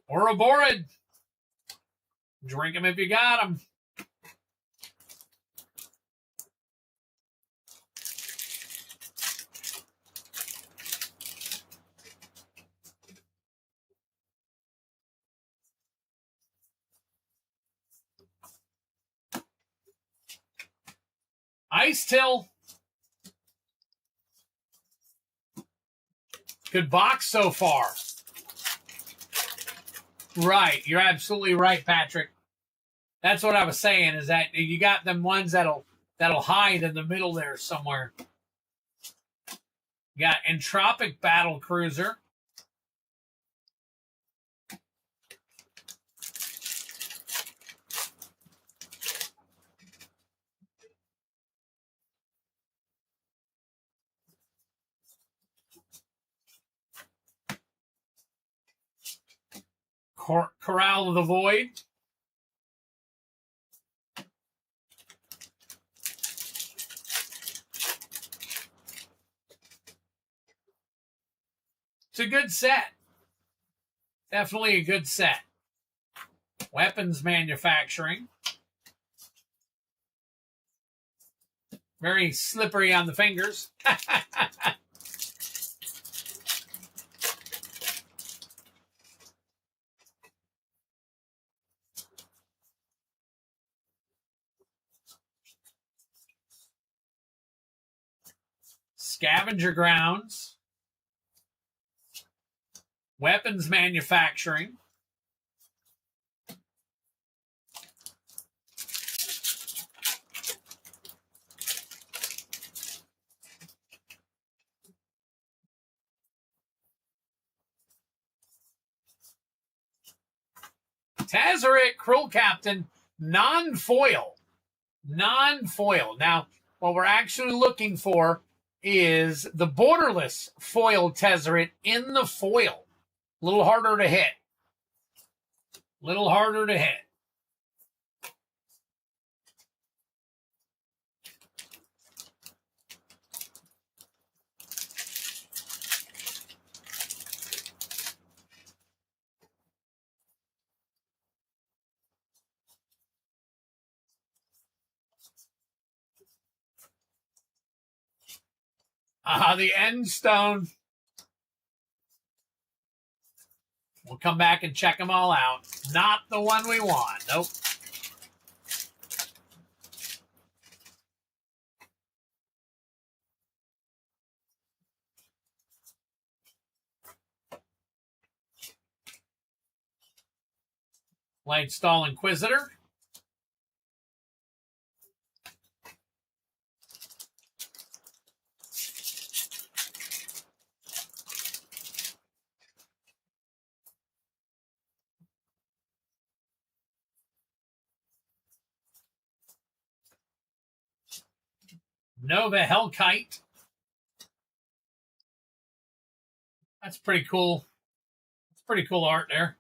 Ouroborid. Drink them if you got them. Ice Till. Good box so far. Right. You're absolutely right, Patrick. That's what I was saying, is that you got them ones that'll hide in the middle there somewhere. You got Entropic Battle Cruiser. Corral of the Void. It's a good set. Definitely a good set. Weapons Manufacturing. Very slippery on the fingers. Scavenger Grounds. Weapons Manufacturing. Tezzeret Krill Captain, non-foil. Non-foil. Now, what we're actually looking for is the borderless foil Tezzeret in the foil. A little harder to hit. Little harder to hit. The end stone. We'll come back and check them all out. Not the one we want. Nope. Light Stall Inquisitor. Nova Hellkite. That's pretty cool. It's pretty cool art there.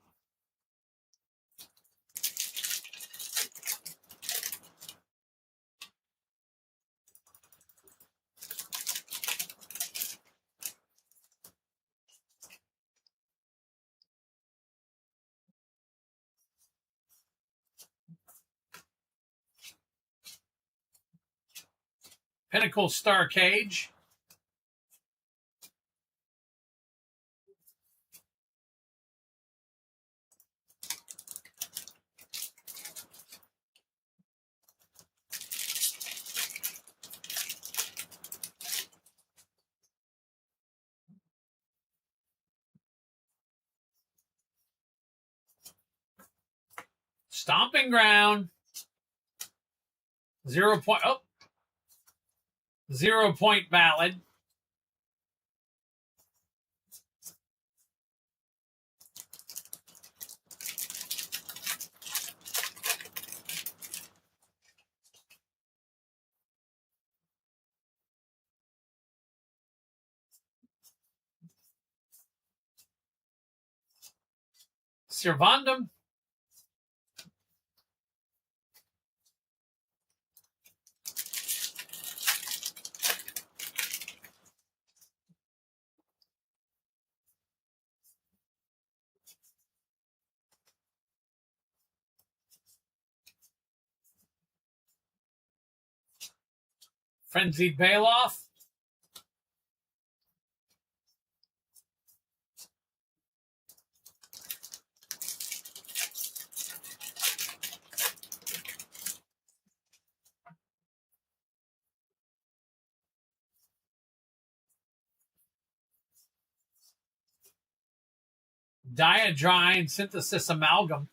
Pinnacle Star Cage. Stomping Ground. 0 point. Oh. 0 point ballad. Servandum. Frenzied Bailoff. Diadrine Synthesis Amalgam.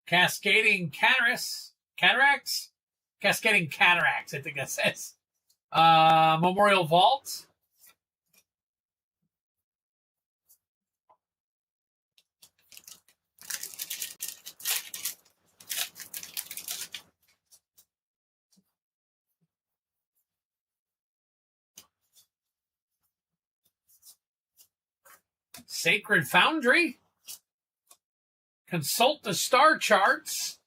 Cascading Cataracts? Cascading Cataracts, I think that says. Memorial Vault. Sacred Foundry. Consult the star charts.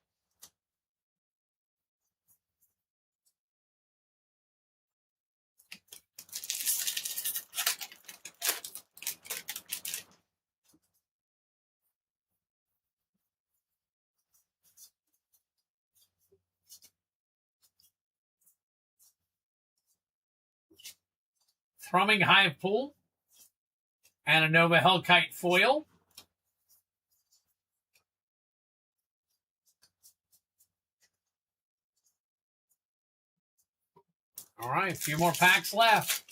Thrumming Hive Pool. And a Nova Hellkite foil. All right, a few more packs left.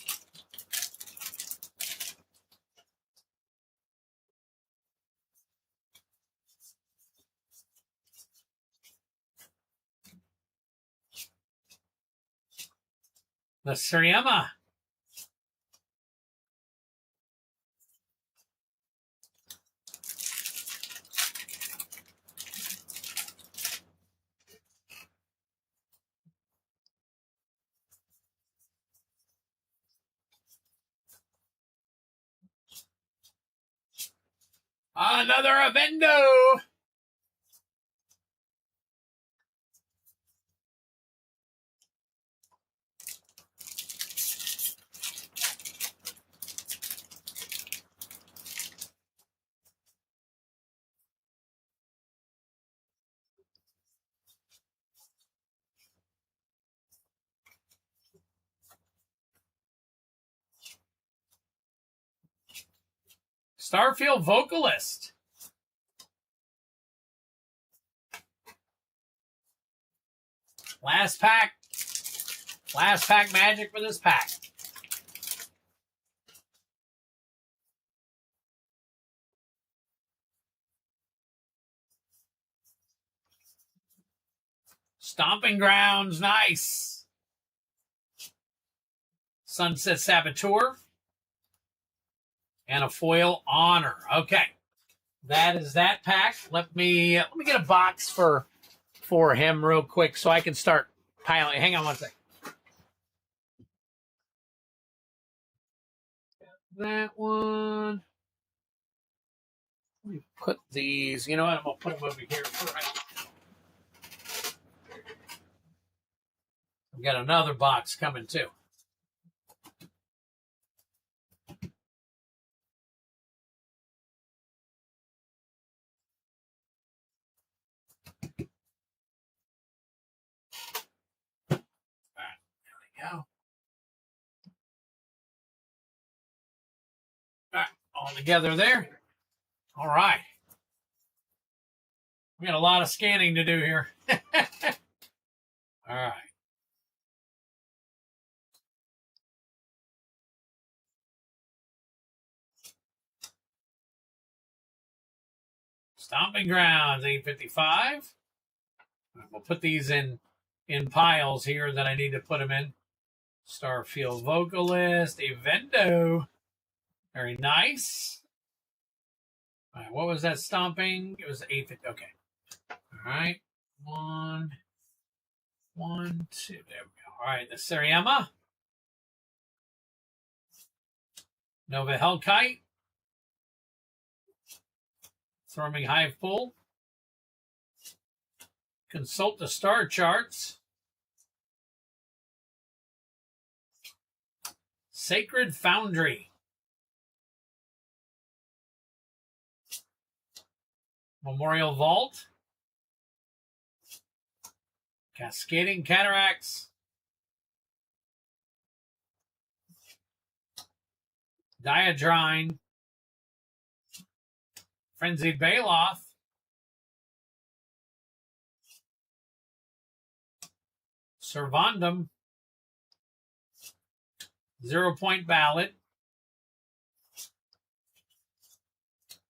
The Suriema. Another Avendo. Starfield Vocalist. Last pack. Last pack magic for this pack. Stomping Grounds, nice. Sunset Saboteur. And a foil Honor. Okay. That is that pack. Let me get a box for him real quick so I can start piling. Hang on one second. That one. Let me put these. You know what? I'm going to put them over here for right now. I've got another box coming too. Go. All right, all together there. All right. We got a lot of scanning to do here. All right. Stomping Grounds, 855. We'll put these in piles here that I need to put them in. Starfield Vocalist, Evendo. Very nice. All right, what was that stomping? It was 850. Okay. All right. One, two. There we go. All right, the Seriema. Nova Hellkite. Thrumming Hive Pool. Consult the star charts. Sacred Foundry. Memorial Vault. Cascading Cataracts. Diadrine. Frenzied Baloth. Servandum. 0 Point Ballad.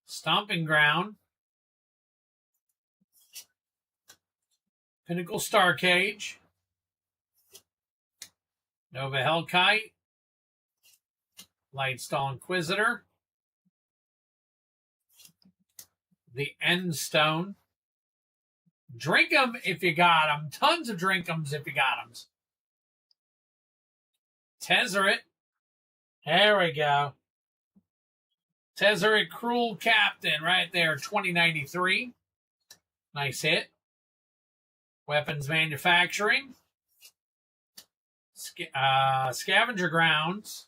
Stomping Ground. Pinnacle Star Cage. Nova Hellkite. Lightstall Inquisitor. The Endstone. Drink 'em if you got 'em. Tons of drink 'ems if you got 'em. Tezzeret. There we go. Tezzeret Cruel Captain right there, 2093. Nice hit. Weapons Manufacturing. Scavenger Grounds.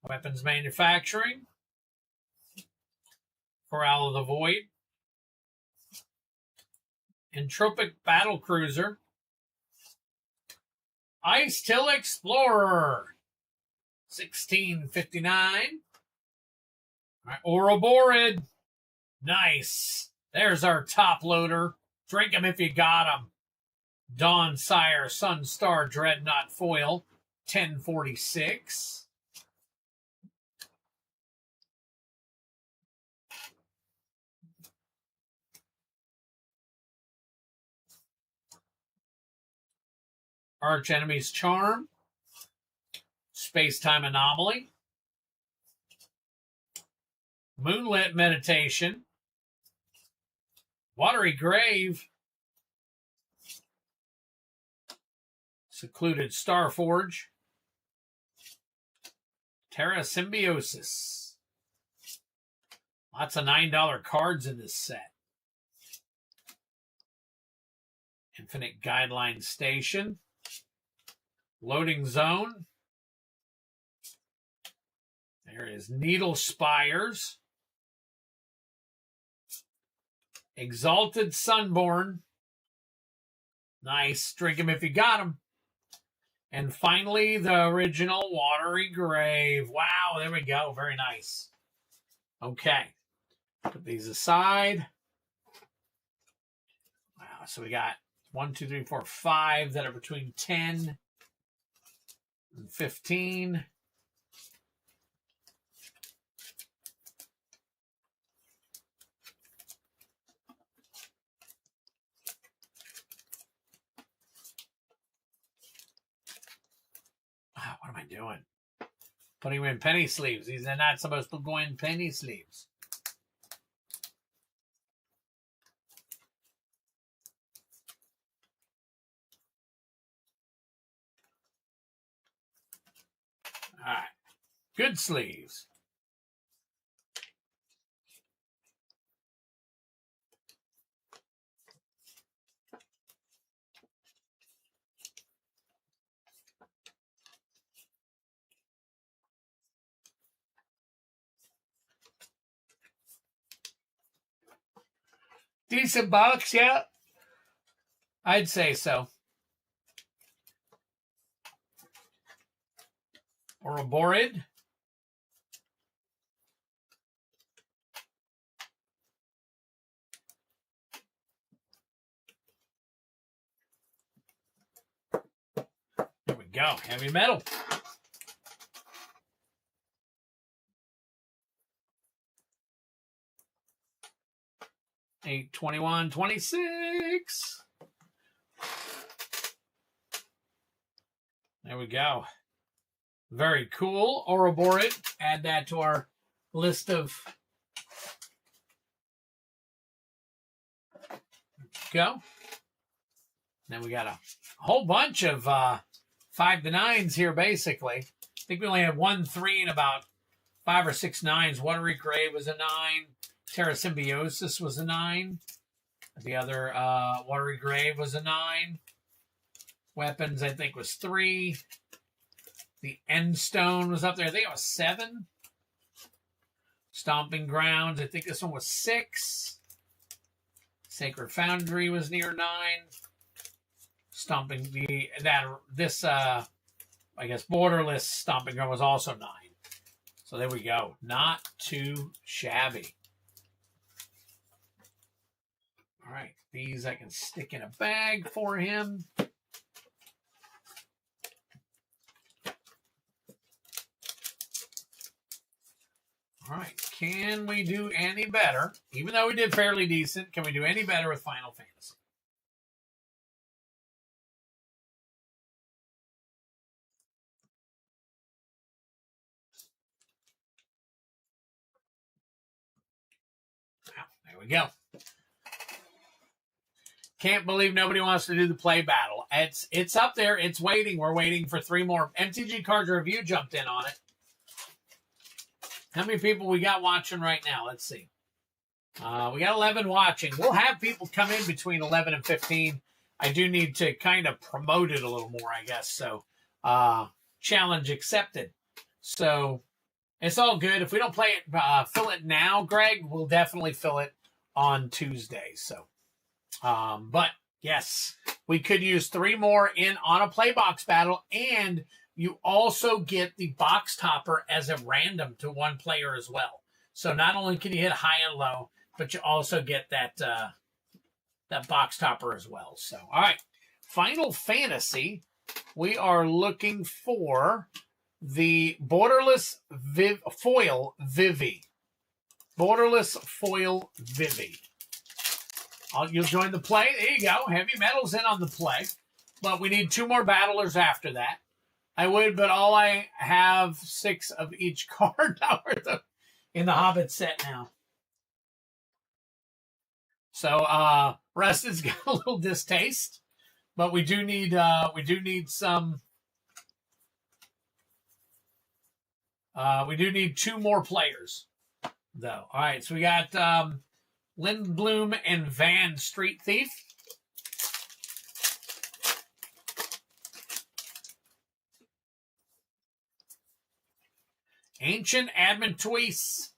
Weapons Manufacturing. Corral of the Void. Entropic Battlecruiser. Ice Till Explorer. 1659. All right, Ouroborid. Nice. There's our top loader. Drink 'em if you got 'em. Dawn Sire Sunstar Dreadnought Foil. 1046. Arch Enemy's Charm. Space-Time Anomaly. Moonlit Meditation. Watery Grave. Secluded Starforge. Terra Symbiosis. Lots of $9 cards in this set. Infinite Guideline Station. Loading Zone. There is Needle Spires. Exalted Sunborn. Nice. Drink 'em if you got 'em. And finally, the original Watery Grave. Wow, there we go. Very nice. Okay. Put these aside. Wow, so we got 1, 2, 3, 4, 5 that are between 10 and 15. What am I doing? Putting them in penny sleeves. These are not supposed to go in penny sleeves. All right. Good sleeves. Decent box, yeah. I'd say so. Or a Borid. There we go. Heavy metal. $8, $21, $26. There we go. Very cool. Ouroborid. Add that to our list of. Go. Then we got a whole bunch of 5 to 9s here, basically. I think we only had 1 3 and about 5 or 6 9s. Watery Grave was a 9. Terra Symbiosis was a 9. The other Watery Grave was a 9. Weapons, I think, was 3. The Endstone was up there. I think it was 7. Stomping Grounds, I think this one was 6. Sacred Foundry was near 9. Stomping I guess Borderless Stomping Ground was also 9. So there we go. Not too shabby. All right, these I can stick in a bag for him. All right, can we do any better? Even though we did fairly decent, can we do any better with Final Fantasy? Well, there we go. Can't believe nobody wants to do the play battle. It's up there. It's waiting. We're waiting for 3 more. MTG Cards Review jumped in on it. How many people we got watching right now? Let's see. We got 11 watching. We'll have people come in between 11 and 15. I do need to kind of promote it a little more, I guess. So, challenge accepted. So, it's all good. If we don't play it, fill it now, Greg, we'll definitely fill it on Tuesday. So, but yes, we could use 3 more on a play box battle, and you also get the box topper as a random to 1 player as well. So not only can you hit high and low, but you also get that that box topper as well. So, all right, Final Fantasy, we are looking for the Borderless Foil Vivi. Borderless Foil Vivi. You'll join the play. There you go. Heavy Metal's in on the play. But we need 2 more battlers after that. I would, but all I have 6 of each card now in the Hobbit set now. So Rustin's got a little distaste, but we do need some. We do need 2 more players, though. All right, so we got Lindblom and Van Street Thief. Ancient Adventuice.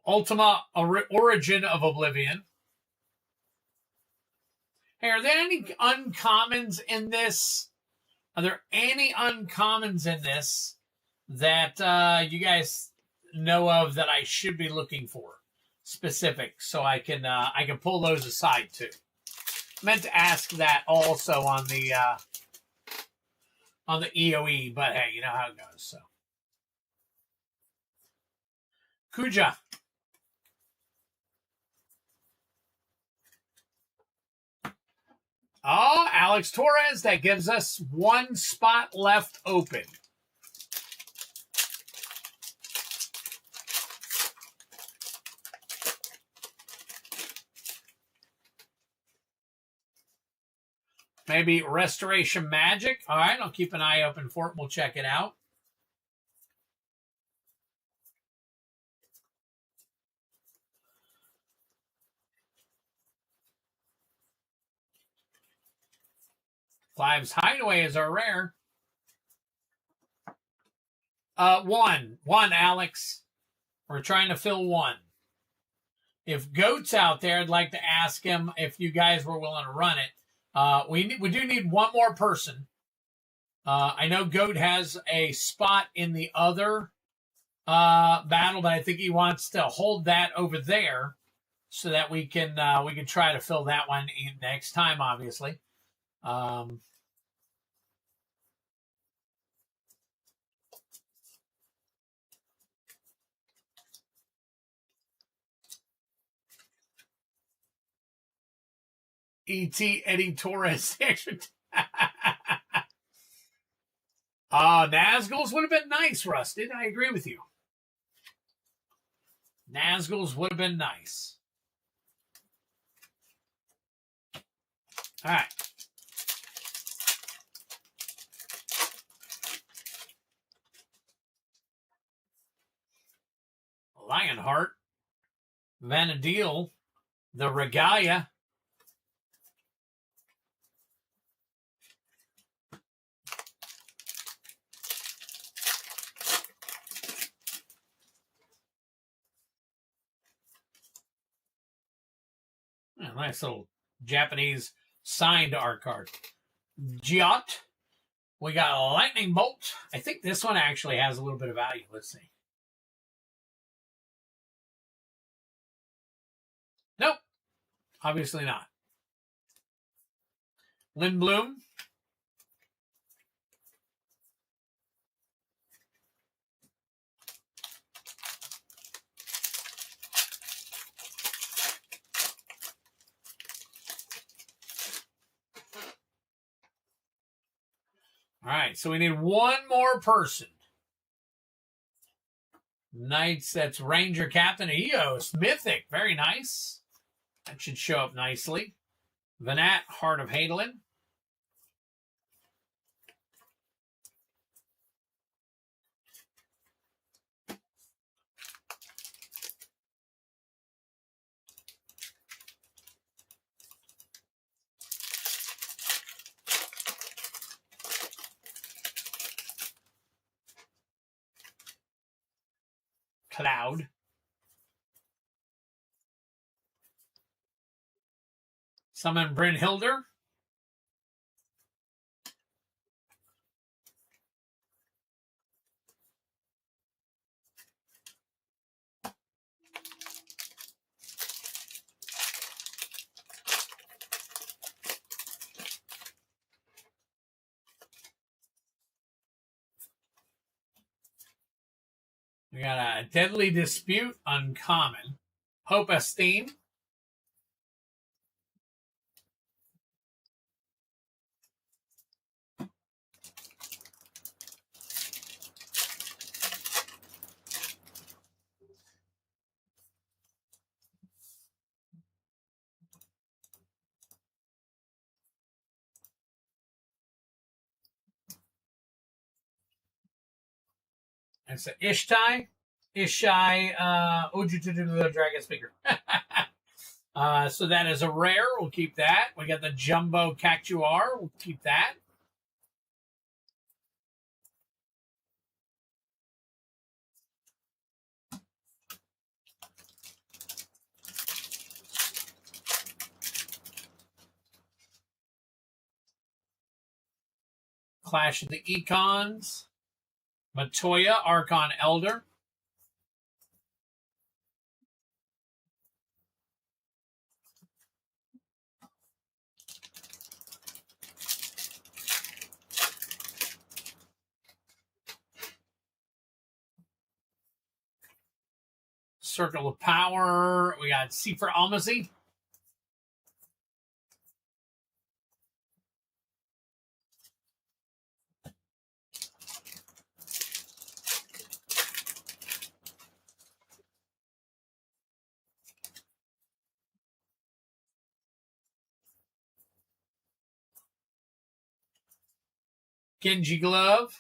Ultima Origin of Oblivion. Hey, are there any uncommons in this? Are there any uncommons in this that you guys know of that I should be looking for? Specific, so I can pull those aside too. Meant to ask that also on the EOE, but hey, you know how it goes. So Kuja. Oh, Alex Torres, that gives us one spot left open. Maybe Restoration Magic. All right, I'll keep an eye open for it. We'll check it out. Clive's Hideaway is our rare. One, Alex. We're trying to fill one. If Goat's out there, I'd like to ask him if you guys were willing to run it. We do need one more person. I know Goat has a spot in the other battle, but I think he wants to hold that over there so that we can try to fill that one in next time, obviously. E.T. Eddie Torres. Nazguls would have been nice, Rusted. I agree with you. Nazguls would have been nice. All right. Lionheart. Vanadil. The Regalia. A nice little Japanese signed art card. Giot. We got a Lightning Bolt. I think this one actually has a little bit of value. Let's see. Nope. Obviously not. Lindblom. All right, so we need one more person. Knights, that's Ranger Captain Eos. Mythic, very nice. That should show up nicely. Venat, Heart of Hadolin. Cloud. Summon Brynhilder. We got a Deadly Dispute, uncommon. Hope Esteem. It's an Ishtai. Ujutu Dragon Speaker. So that is a rare. We'll keep that. We got the Jumbo Cactuar. We'll keep that. Clash of the Econs. Matoya, Archon Elder. Circle of Power. We got Sefer Almazy. Genji Glove.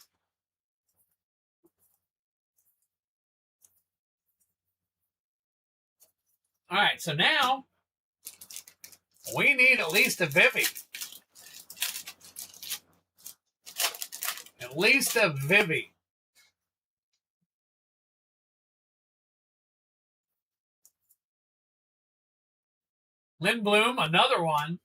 All right, so now we need at least a Vivi. At least a Vivi. Lindblom, another one.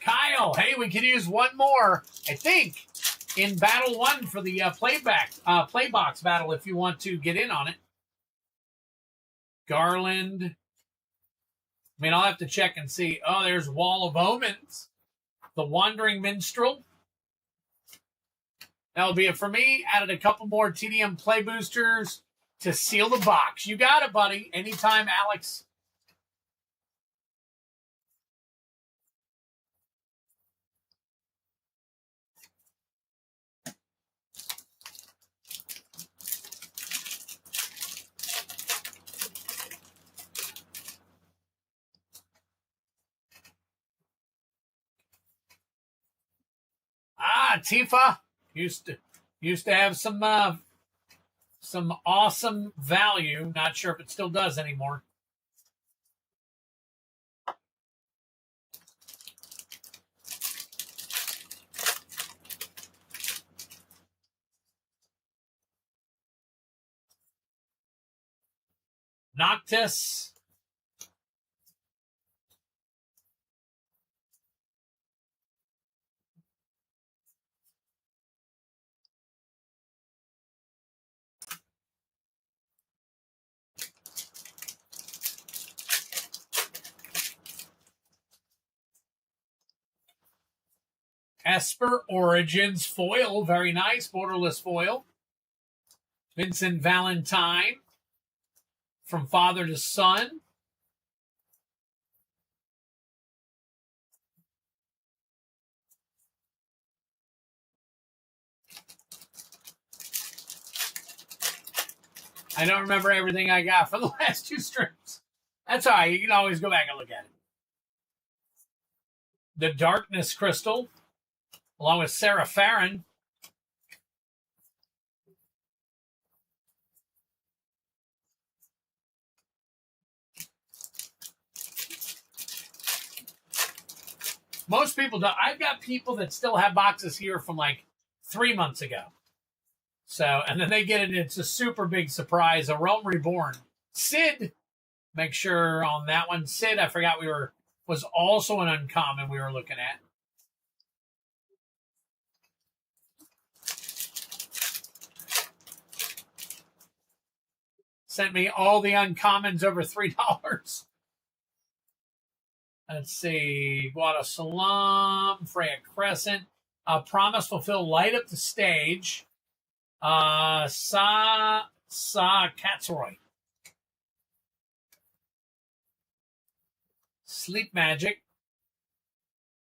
Kyle, hey, we could use one more, I think, in Battle 1 for the Playbox battle if you want to get in on it. Garland. I mean, I'll have to check and see. Oh, there's Wall of Omens. The Wandering Minstrel. That'll be it for me. Added a couple more TDM play boosters to seal the box. You got it, buddy. Anytime, Alex. Tifa used to have some awesome value. Not sure if it still does anymore. Noctis. Esper Origins foil, very nice, borderless foil. Vincent Valentine, from father to son. I don't remember everything I got for the last two streams. That's all right. You can always go back and look at it. The Darkness Crystal, along with Sarah Farron. Most people don't. I've got people that still have boxes here from like 3 months ago. So, and then they get it. It's a super big surprise. A Realm Reborn. Sid, make sure on that one. Sid, I forgot was also an uncommon we were looking at. Sent me all the uncommons over $3. Let's see. Guada Salam, Freya Crescent. Promise Fulfill, Light Up the Stage. Sa Katsroy. Sleep Magic.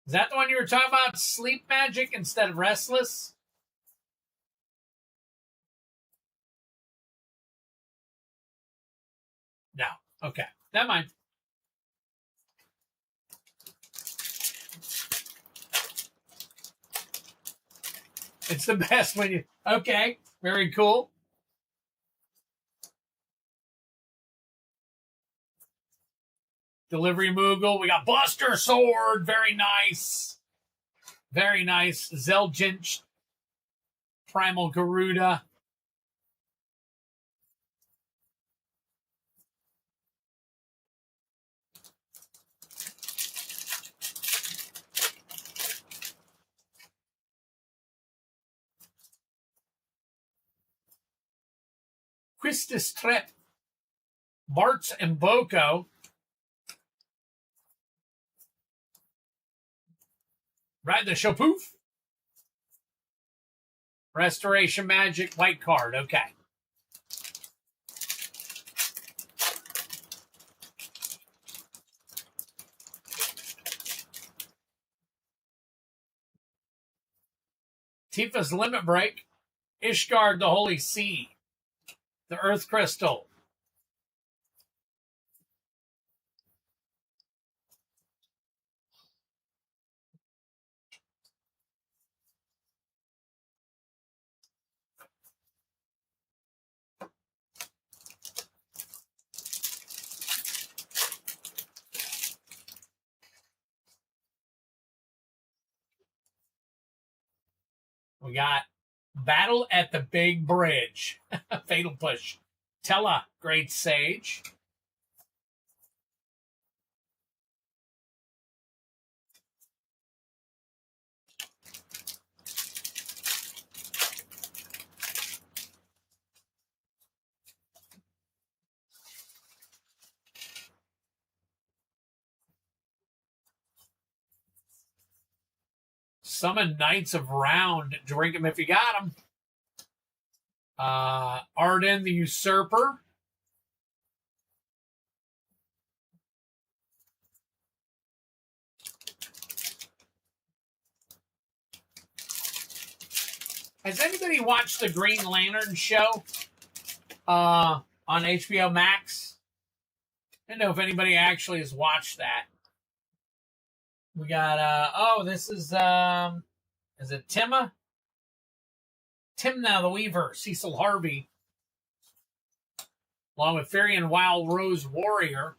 Is that the one you were talking about? Sleep Magic instead of Restless? No. Okay. Never mind. It's the best when you... Okay. Very cool. Delivery Moogle. We got Buster Sword. Very nice. Very nice. Zeljinch. Primal Garuda. Quistis Trip, Bartz and Boko, Ride the Show Poof, Restoration Magic, white card. Okay. Tifa's Limit Break, Ishgard the Holy Sea, the Earth Crystal, we got Battle at the Big Bridge, Fatal Push, Tella, Great Sage, Summon Knights of Round, drink them if you got them. Arden the Usurper, has anybody watched the Green Lantern show on HBO Max? I don't know if anybody actually has watched that. We got this is it Timna the Weaver, Cecil Harvey, along with Fairy and Wild Rose Warrior.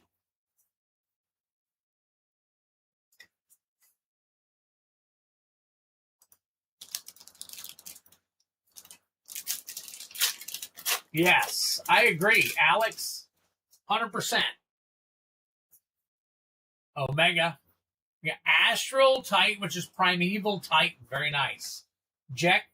Yes, I agree, Alex. 100%. Omega. We got Astral Titan, which is Primeval Titan. Very nice. Jack.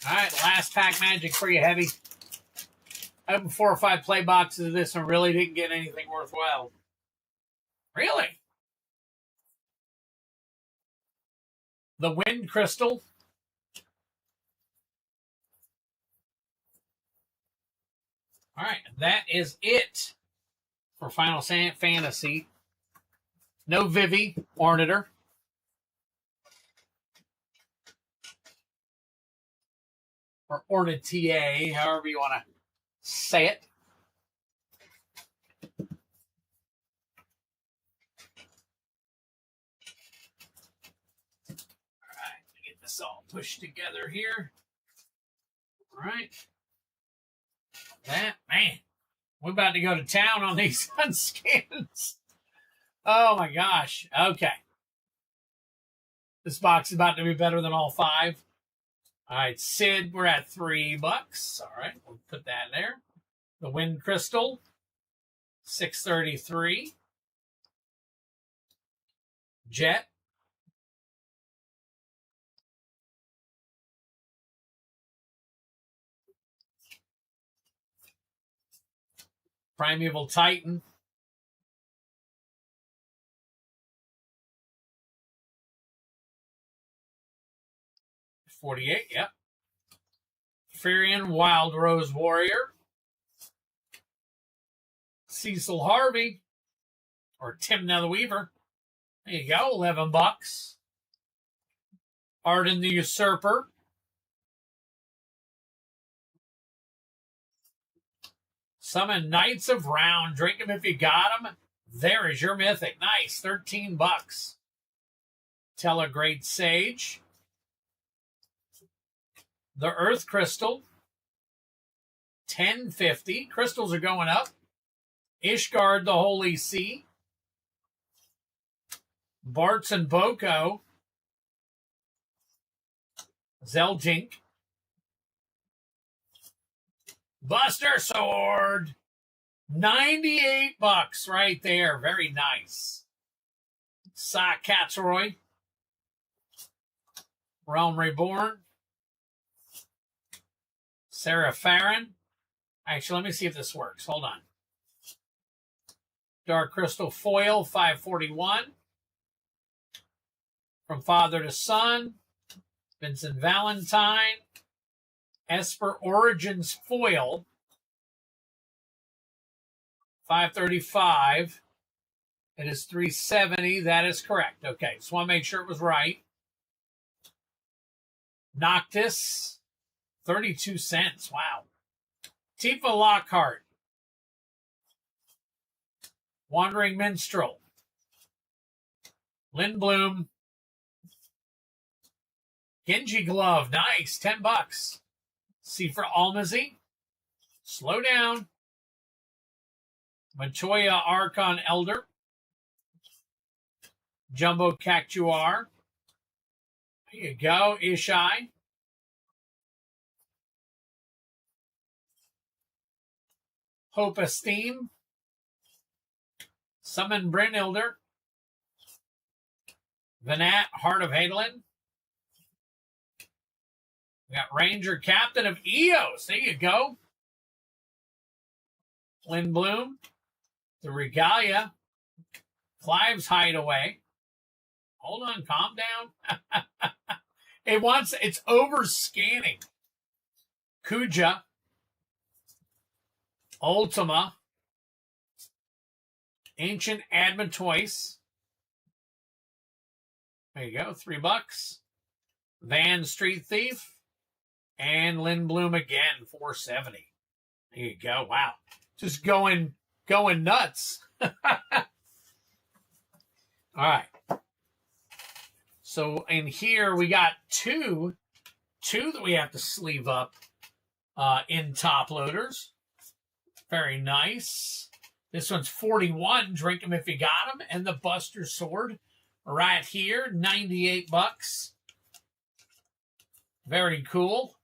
All right, last pack magic for you, Heavy. I opened 4 or 5 play boxes of this and really didn't get anything worthwhile. Really? The Wind Crystal. All right, that is it for Final Fantasy. No Vivi, Orniter. Or Ornitier, however you want to say it. All right, get this all pushed together here. All right. That, man, we're about to go to town on these unscans. Oh my gosh. Okay. This box is about to be better than all 5. All right, Sid, we're at $3. All right, we'll put that there. The Wind Crystal, $6.33. Jet. Primeval Titan. $48, yep. Furion Wild Rose Warrior. Cecil Harvey. Or Timna the Weaver. There you go, $11. Arden the Usurper. Summon Knights of Round. Drink them if you got them. There is your Mythic. Nice, $13. Tella Great Sage. The Earth Crystal. $10.50. Crystals are going up. Ishgard the Holy Sea. Bartz and Boko. Zeljink. Buster Sword. $98 right there. Very nice. Cy Catsroy. Realm Reborn. Sarah Farron. Actually, let me see if this works. Hold on. Dark Crystal Foil, 541. From Father to Son. Vincent Valentine. Esper Origins Foil, 535. It is 370. That is correct. Okay, just want to make sure it was right. Noctis, 32 cents. Wow. Tifa Lockhart. Wandering Minstrel. Lynn Bloom. Genji Glove. Nice. $10. Sifra Almazy. Slow down. Machoya Archon Elder. Jumbo Cactuar. There you go. Ishai. Hope Esteem. Summon Brynhilder. Venat, Heart of Hadelin. We got Ranger Captain of Eos. There you go. Lynn Bloom. The Regalia. Clive's Hideaway. Hold on, calm down. It's over scanning. Kuja. Ultima. Ancient Admetoise. There you go, $3. Van Street Thief. And Lynn Bloom again, $4.70. There you go. Wow. Just going nuts. All right. So in here we got two that we have to sleeve up in top loaders. Very nice. This one's 41. Drink them if you got them. And the Buster Sword right here, $98. Very cool.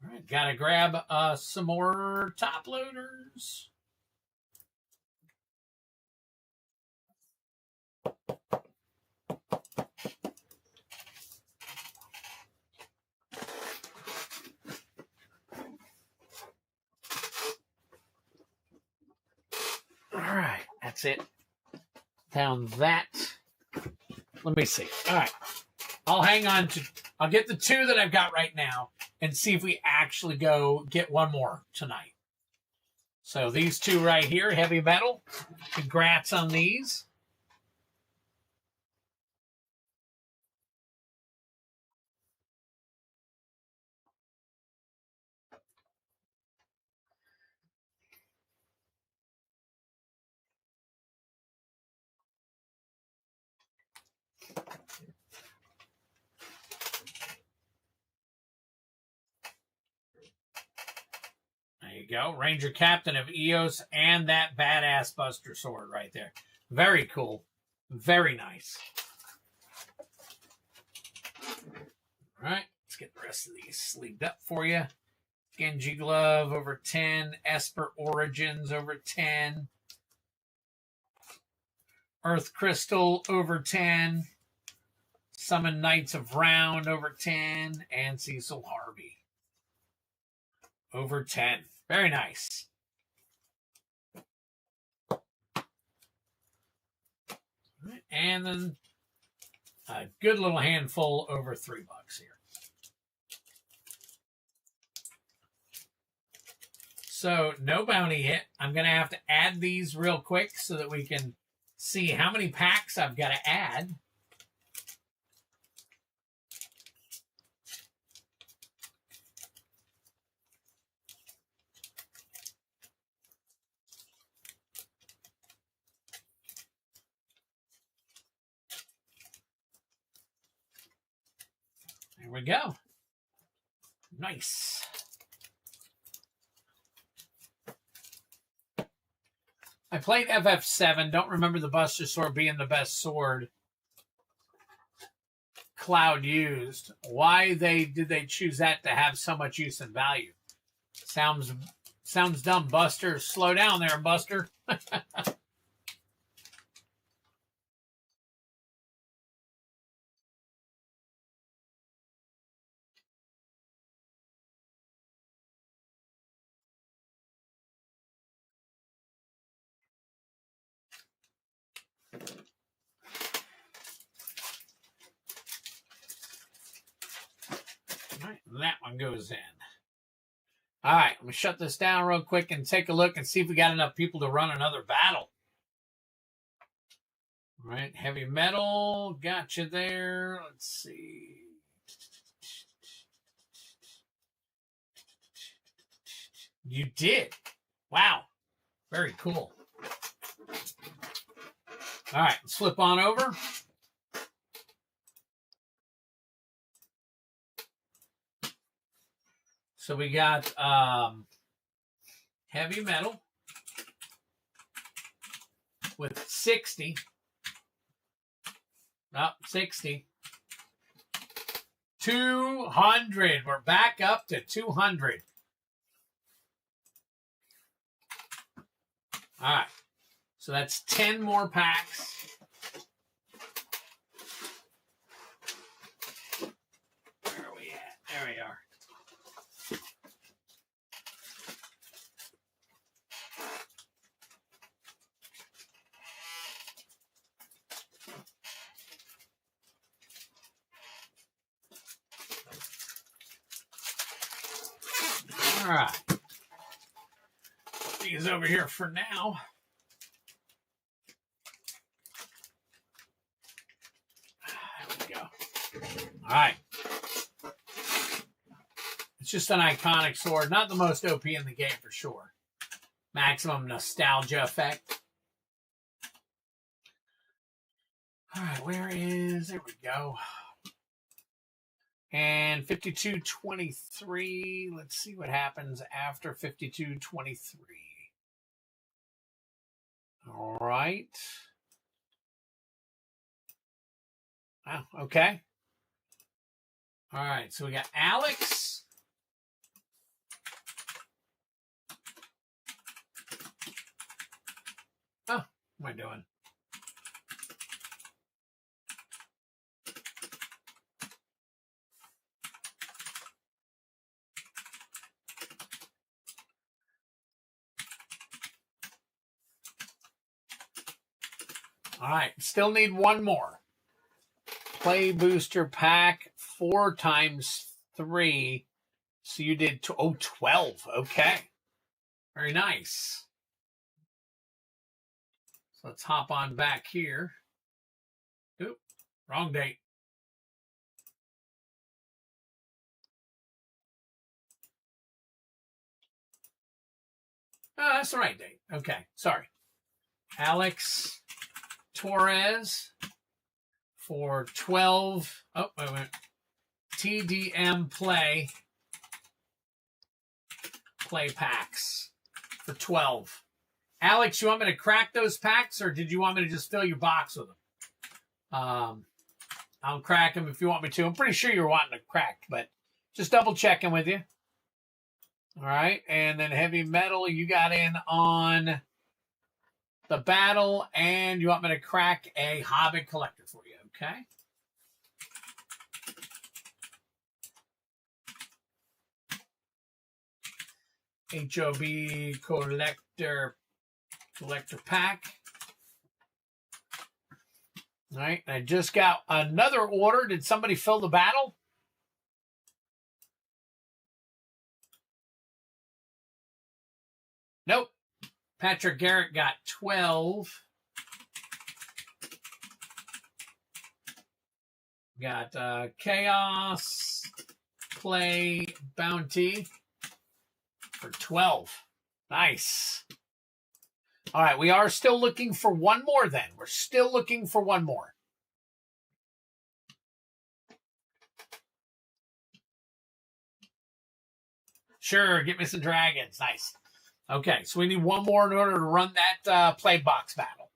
All right, gotta grab some more top loaders. All right, that's it. Found that. Let me see. All right, I'll hang on to. I'll get the two that I've got right now and see if we actually go get one more tonight. So these two right here, heavy metal. Congrats on these. There you go. Ranger Captain of Eos and that badass Buster Sword right there. Very cool. Very nice. All right. Let's get the rest of these sleeved up for you. Genji Glove over 10. Esper Origins over 10. Earth Crystal over 10. Summon Knights of Round over 10. And Cecil Harvey over 10. Very nice. Right, and then a good little handful over $3 here. So no bounty hit. I'm going to have to add these real quick so that we can see how many packs I've got to add. There we go. Nice. I played FF7. Don't remember the Buster Sword being the best sword Cloud used. Why did they choose that to have so much use and value? Sounds Sounds dumb, Buster. Slow down there, Buster. All right, that one goes in. All right, let me shut this down real quick and take a look and see if we got enough people to run another battle. All right, heavy metal, got you there. Let's see. You did. Wow. Very cool. All right, let's flip on over. So we got heavy metal with 60. Oh, 60. 200. We're back up to 200. All right. So that's 10 more packs. Where are we at? There we are. All right. These over here for now. There we go. All right. It's just an iconic sword. Not the most OP in the game for sure. Maximum nostalgia effect. All right, where is... There we go. And 5223. Let's see what happens after 5223. All right. Oh, okay. All right, so we got Alex. Oh, what am I doing? All right, still need one more. Play booster pack 4 times 3. So you did 12. Okay. Very nice. So let's hop on back here. Oop, wrong date. Oh, that's the right date. Okay, sorry. Alex Torres for 12. Oh, wait a minute. TDM play packs for 12. Alex, you want me to crack those packs, or did you want me to just fill your box with them? I'll crack them if you want me to. I'm pretty sure you're wanting to crack, but just double checking with you. All right, and then heavy metal, you got in on the battle, and you want me to crack a Hobbit collector for you, okay? HOB collector pack. All right, I just got another order. Did somebody fill the battle? Nope. Patrick Garrett got 12. Got Chaos Play Bounty for 12. Nice. All right, we are still looking for one more then. We're still looking for one more. Sure, get me some dragons. Nice. Okay, so we need one more in order to run that play box battle.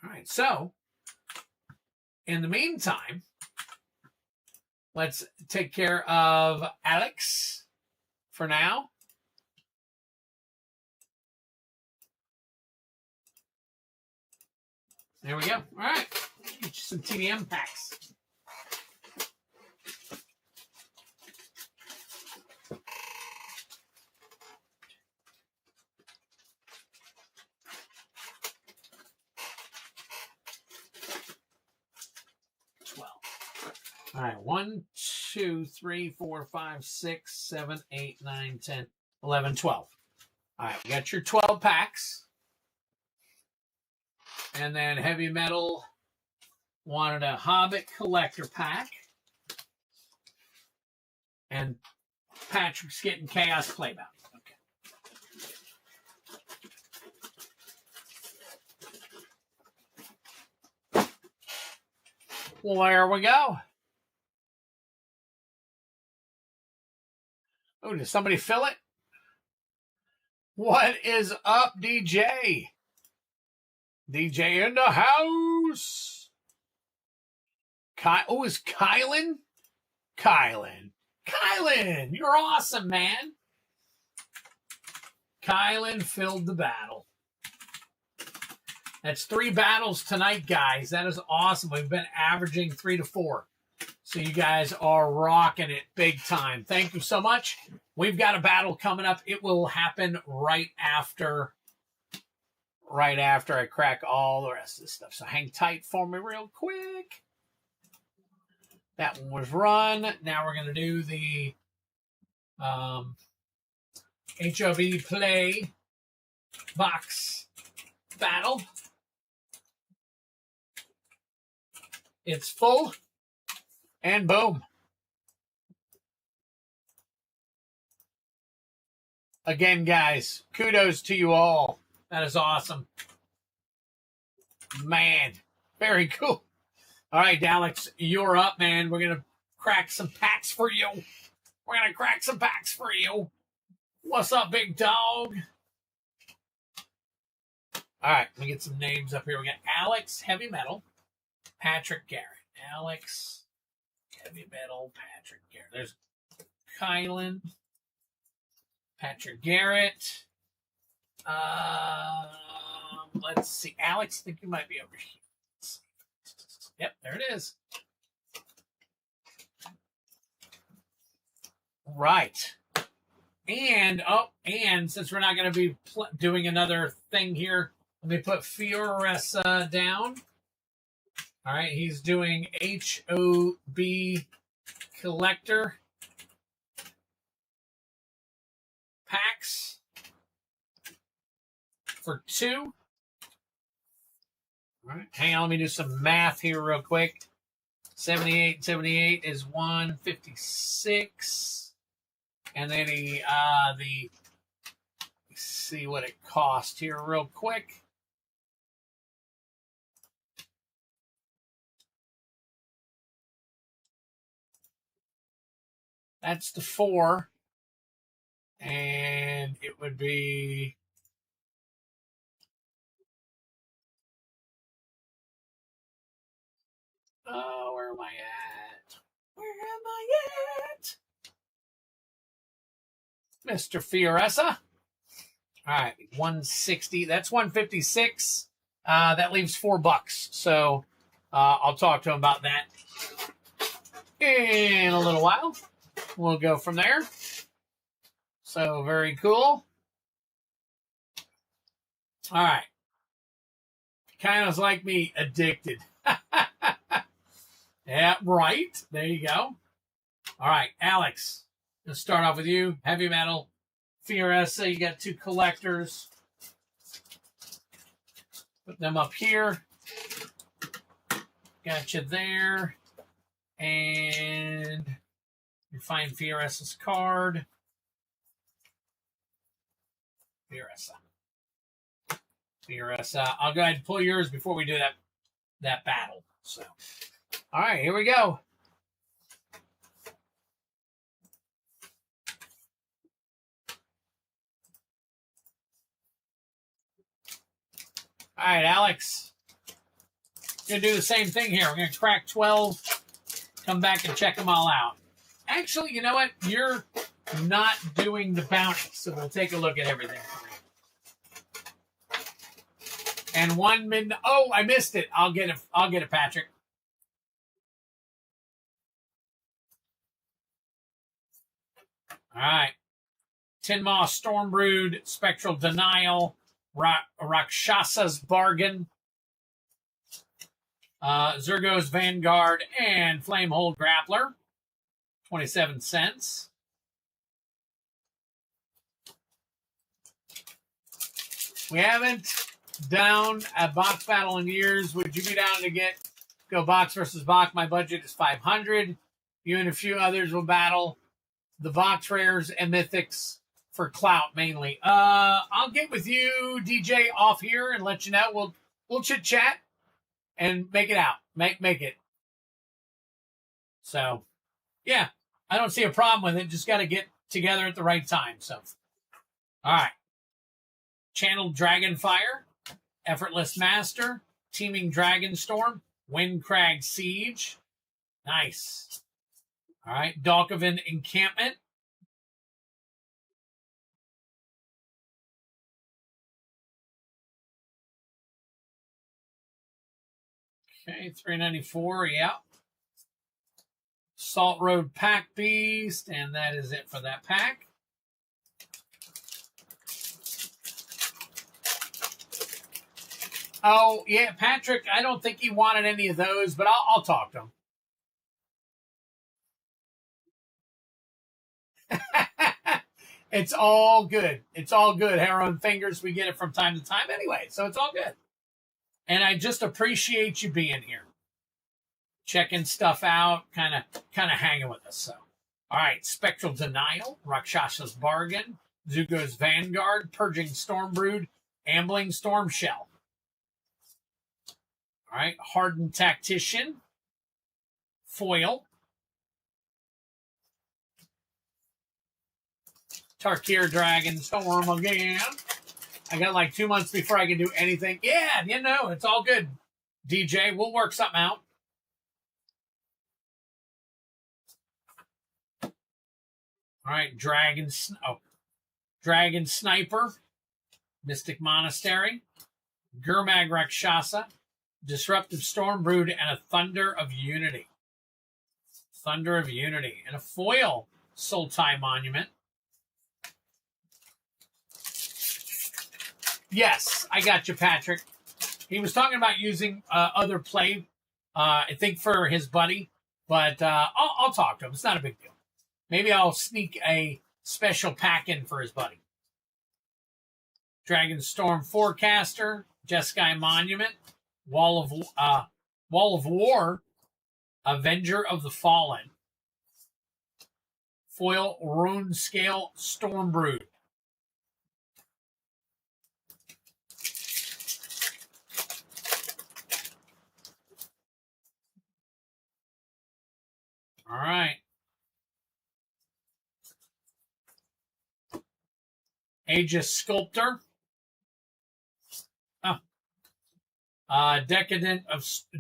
All right, so in the meantime, Let's take care of Alex for now. There we go. All right. Get you some TDM packs. All right, 1, 2, 3, 4, 5, 6, 7, 8, 9, 10, 11, 12. All right, we got your 12 packs. And then Heavy Metal wanted a Hobbit collector pack. And Patrick's getting Chaos Playbound. Okay. Well, there we go. Oh, did somebody fill it? What is up, DJ? DJ in the house. Oh, is Kylan? Kylan, you're awesome, man. Kylan filled the battle. That's 3 battles tonight, guys. That is awesome. We've been averaging 3 to 4. So you guys are rocking it big time. Thank you so much. We've got a battle coming up. It will happen right after I crack all the rest of this stuff. So hang tight for me real quick. That one was run. Now we're going to do the HOV play box battle. It's full. And boom. Again, guys, kudos to you all. That is awesome. Man, very cool. All right, Alex, you're up, man. We're going to crack some packs for you. What's up, big dog? All right, let me get some names up here. We got Alex, Heavy Metal, Patrick Garrett. Alex, Heavy Metal, Patrick Garrett. There's Kylan, Patrick Garrett. Let's see. Alex, I think you might be over here. Yep, there it is. Right. And since we're not going to be doing another thing here, let me put Fioressa down. All right, he's doing HOB collector packs for 2. All right, hang on, let me do some math here real quick. 78 is 156. And then let's see what it cost here real quick. That's the 4. And it would be where am I at? Mr. Fioressa. All right, 160. That's 156. That leaves $4. So I'll talk to him about that in a little while. We'll go from there. So very cool. All right. Kind of like me, addicted. Yeah, right. There you go. All right, Alex. Let's start off with you. Heavy Metal, Fioressa. You got 2 collectors. Put them up here. Got you there. And you find Fioressa's card. Fioressa. I'll go ahead and pull yours before we do that battle. So, all right, here we go. All right, Alex. We're going to do the same thing here. We're going to crack 12 Come back and check them all out. Actually, you know what? You're not doing the bounty, so we'll take a look at everything for you. And 1 minute. Oh, I missed it. I'll get it, Patrick. All right. Tinmaw Stormbrood, Spectral Denial, Rakshasa's Bargain, Zergo's Vanguard, and Flamehold Grappler, 27 cents. We haven't done a box battle in years. Would you be down to go box versus box? My budget is 500. You and a few others will battle the box rares and mythics for clout mainly. I'll get with you, DJ, off here and let you know. We'll chit chat and make it out. Make it. So, yeah, I don't see a problem with it. Just got to get together at the right time. So, all right. Channeled Dragonfire, Effortless Master, Teeming Dragonstorm, Windcrag Siege. Nice. All right. Dalkovan Encampment. Okay, 394, yeah. Salt Road Pack Beast, and that is it for that pack. Oh, yeah, Patrick, I don't think he wanted any of those, but I'll talk to him. It's all good. It's all good. Hair on fingers, we get it from time to time anyway, so it's all good. And I just appreciate you being here. Checking stuff out, kind of hanging with us. So, all right, Spectral Denial, Rakshasa's Bargain, Zugo's Vanguard, Purging Stormbrood, Ambling Stormshell. All right, Hardened Tactician, Foil, Tarkir Dragonstorm again. I got like 2 months before I can do anything. Yeah, you know, it's all good. DJ, we'll work something out. All right, Dragon Sniper, Mystic Monastery, Gurmag Rakshasa, Disruptive Stormbrood, and a Thunder of Unity. Thunder of Unity. And a foil Sultai Monument. Yes, I got you, Patrick. He was talking about using other play, I think, for his buddy. But I'll talk to him. It's not a big deal. Maybe I'll sneak a special pack in for his buddy. Dragonstorm Forecaster, Jeskai Monument, Wall of War, Avenger of the Fallen, foil Rune Scale Stormbrood. All right. Aegis Sculptor.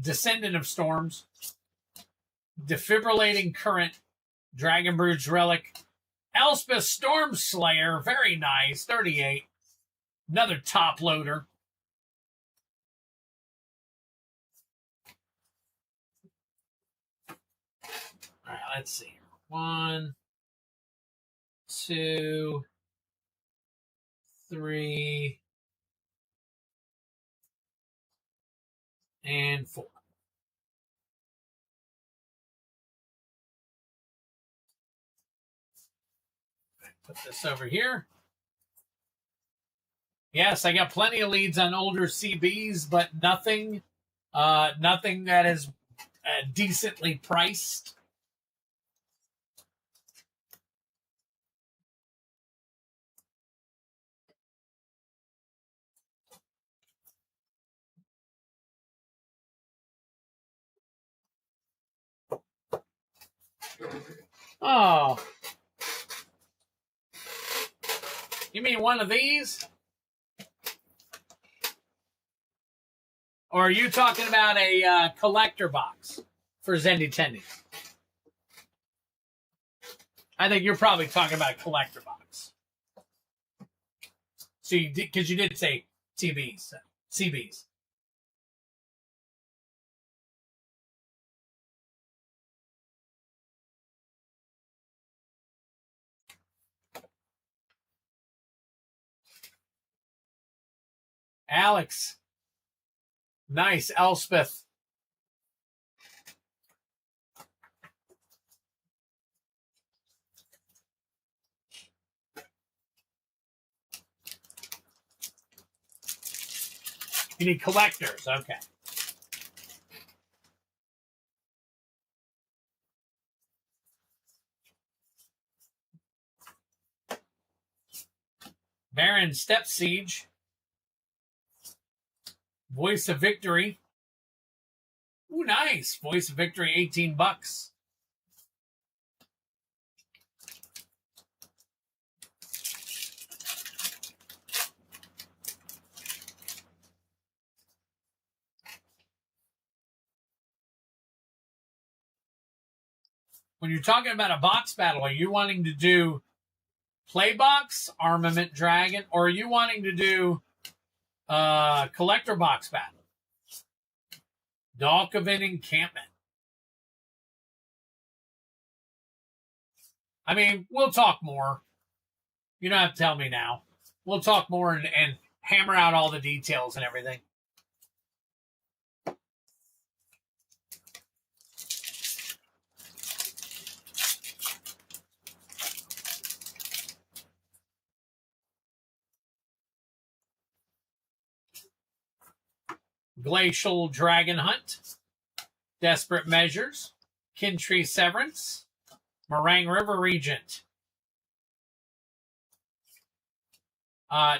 Descendant of Storms. Defibrillating Current. Dragonbrood's Relic. Elspeth Stormslayer. Very nice. 38. Another top loader. All right, let's see. 1, 2, 3, and 4. Put this over here. Yes, I got plenty of leads on older CBs, but nothing that is decently priced. Oh. You mean one of these? Or are you talking about a collector box for Zendy Tendy? I think you're probably talking about a collector box. So you did, because you did say TBs, CBs. Alex. Nice. Elspeth. You need collectors. Okay. Baron Step Siege. Voice of Victory. Ooh, nice. Voice of Victory, $18. When you're talking about a box battle, are you wanting to do Playbox, Armament Dragon, or are you wanting to do collector box battle? Dalkovin Encampment. I mean, we'll talk more. You don't have to tell me now. We'll talk more and hammer out all the details and everything. Glacial Dragon Hunt. Desperate Measures. Kintree Severance. Meringue River Regent.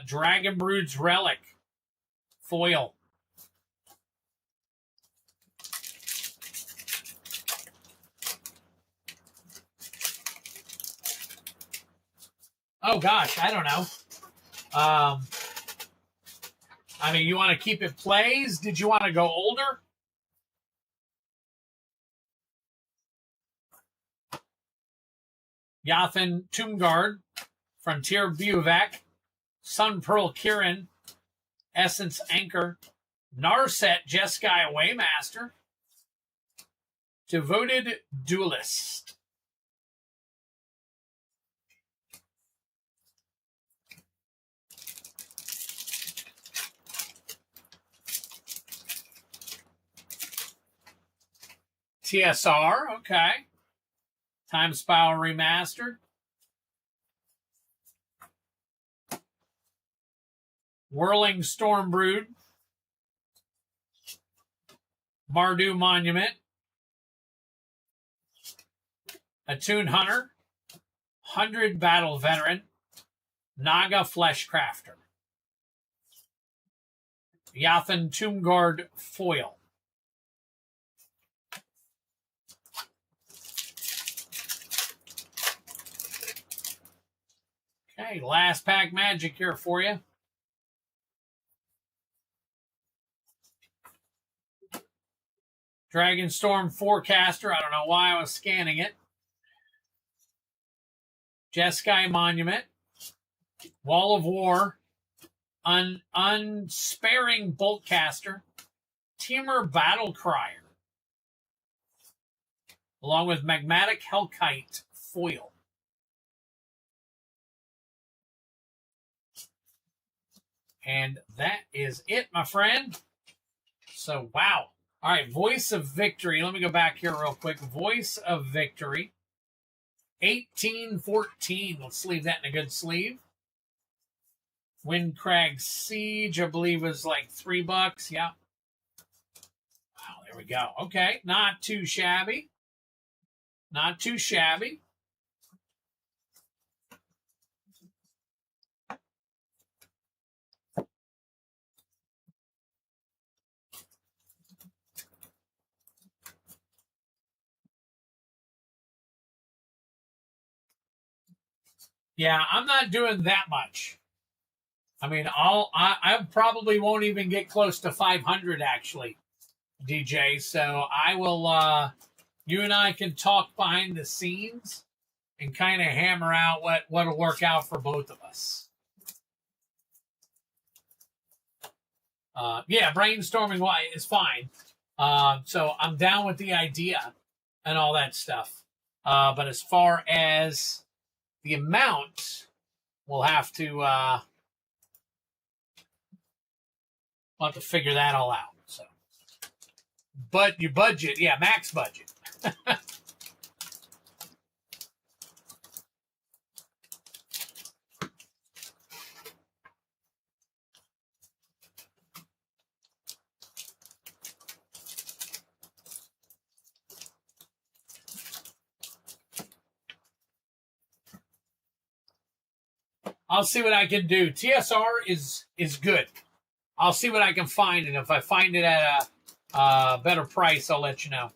Dragon Brood's Relic. Foil. Oh, gosh, I don't know. I mean, you want to keep it plays? Did you want to go older? Yathan Tombguard, Frontier Buvak, Sun Pearl Kirin, Essence Anchor, Narset Jeskai Waymaster, Devoted Duelist. TSR, okay. Time Spiral Remastered. Whirling Stormbrood. Mardu Monument. Attune Hunter. 100 Battle Veteran. Naga Fleshcrafter. Yathan Tombguard Foil. Okay, last pack magic here for you. Dragonstorm Forecaster. I don't know why I was scanning it. Jeskai Monument. Wall of War. Unsparing Boltcaster. Teamer Battle Crier. Along with Magmatic Hellkite Foil. And that is it, my friend. So, wow. All right, Voice of Victory. Let me go back here real quick. Voice of Victory. 1814. Let's leave that in a good sleeve. Windcrag Siege, I believe, was like $3. Yeah. Wow, there we go. Okay, not too shabby. Not too shabby. Yeah, I'm not doing that much. I mean, I probably won't even get close to 500 actually, DJ. So I will. You and I can talk behind the scenes and kind of hammer out what'll work out for both of us. Yeah, brainstorming is fine. So I'm down with the idea and all that stuff. But as far as the amount, we'll have to figure that all out. So, but your budget, yeah, max budget. I'll see what I can do. TSR is good. I'll see what I can find, and if I find it at a better price, I'll let you know.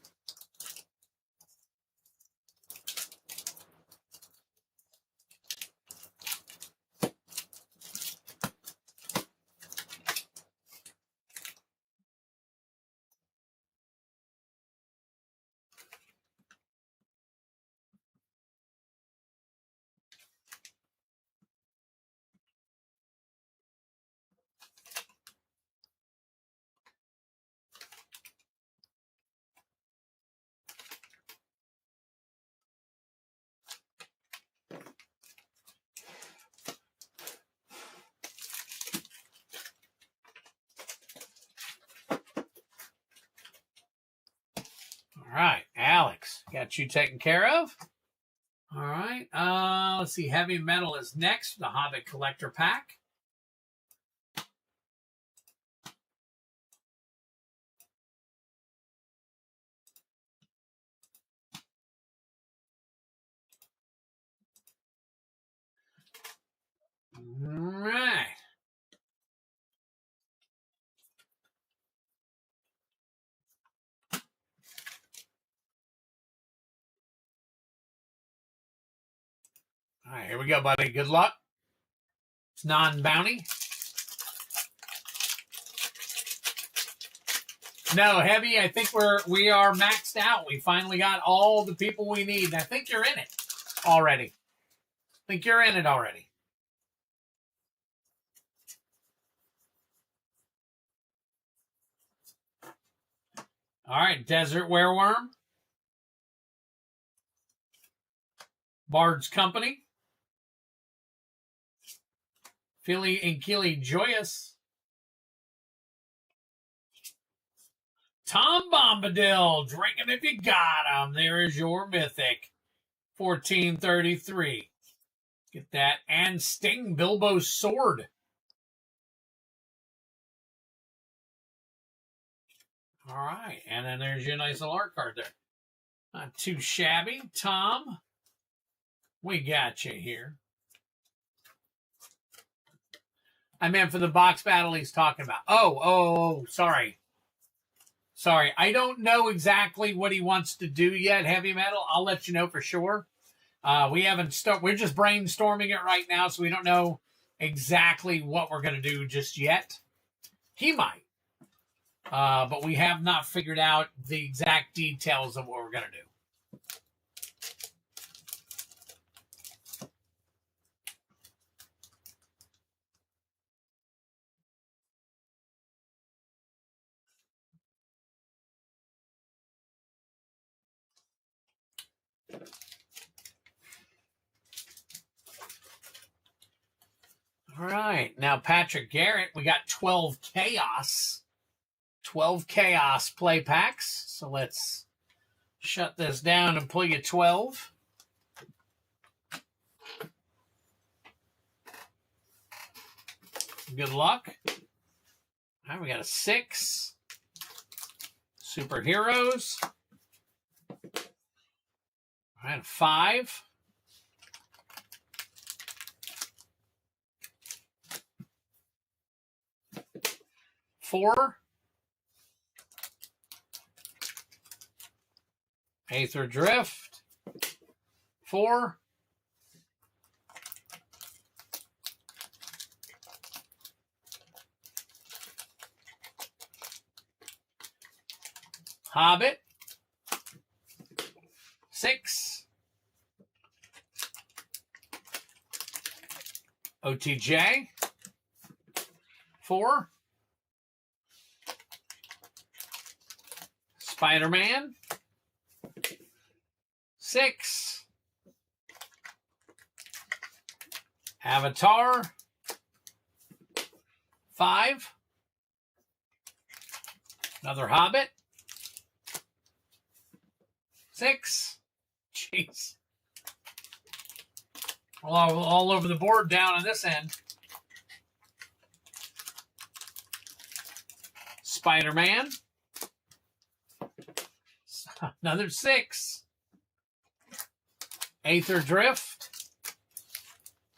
All right, Alex, got you taken care of. All right, let's see. Heavy Metal is next. The Hobbit Collector Pack. All right. All right, here we go, buddy. Good luck. It's non-bounty. No, Heavy, I think we are maxed out. We finally got all the people we need. And I think you're in it already. All right, Desert Wereworm. Bard's Company. Philly and Keely Joyous. Tom Bombadil, drinking if you got him. There is your Mythic. 1433. Get that. And Sting, Bilbo's Sword. All right. And then there's your nice little art card there. Not too shabby. Tom, we got you here. I meant for the box battle he's talking about. Oh, sorry. Sorry. I don't know exactly what he wants to do yet, Heavy Metal. I'll let you know for sure. We haven't started. We're just brainstorming it right now, so we don't know exactly what we're going to do just yet. He might. But we have not figured out the exact details of what we're going to do. All right. Now, Patrick Garrett, we got 12 Chaos. 12 Chaos play packs. So let's shut this down and pull you 12. Good luck. All right, we got a 6. Superheroes. All right, a 5. 4. Aether Drift. 4. Hobbit. 6. OTJ. 4. Spider-Man. 6. Avatar. 5. Another Hobbit. 6. Jeez. All over the board down on this end. Spider-Man. Another 6. Aether Drift.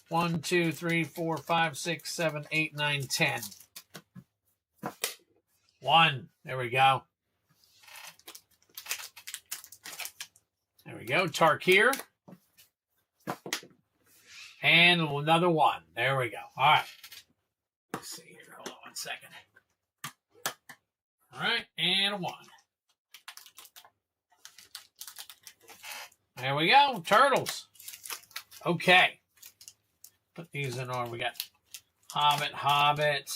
1, 2, 3, 4, 5, 6, 7, 8, 9, 10. 1. There we go. There we go. Tarkir. And another 1. There we go. All right. Let's see here. Hold on 1 second. All right. And a 1. There we go. Turtles. Okay. Put these in order. We got Hobbit.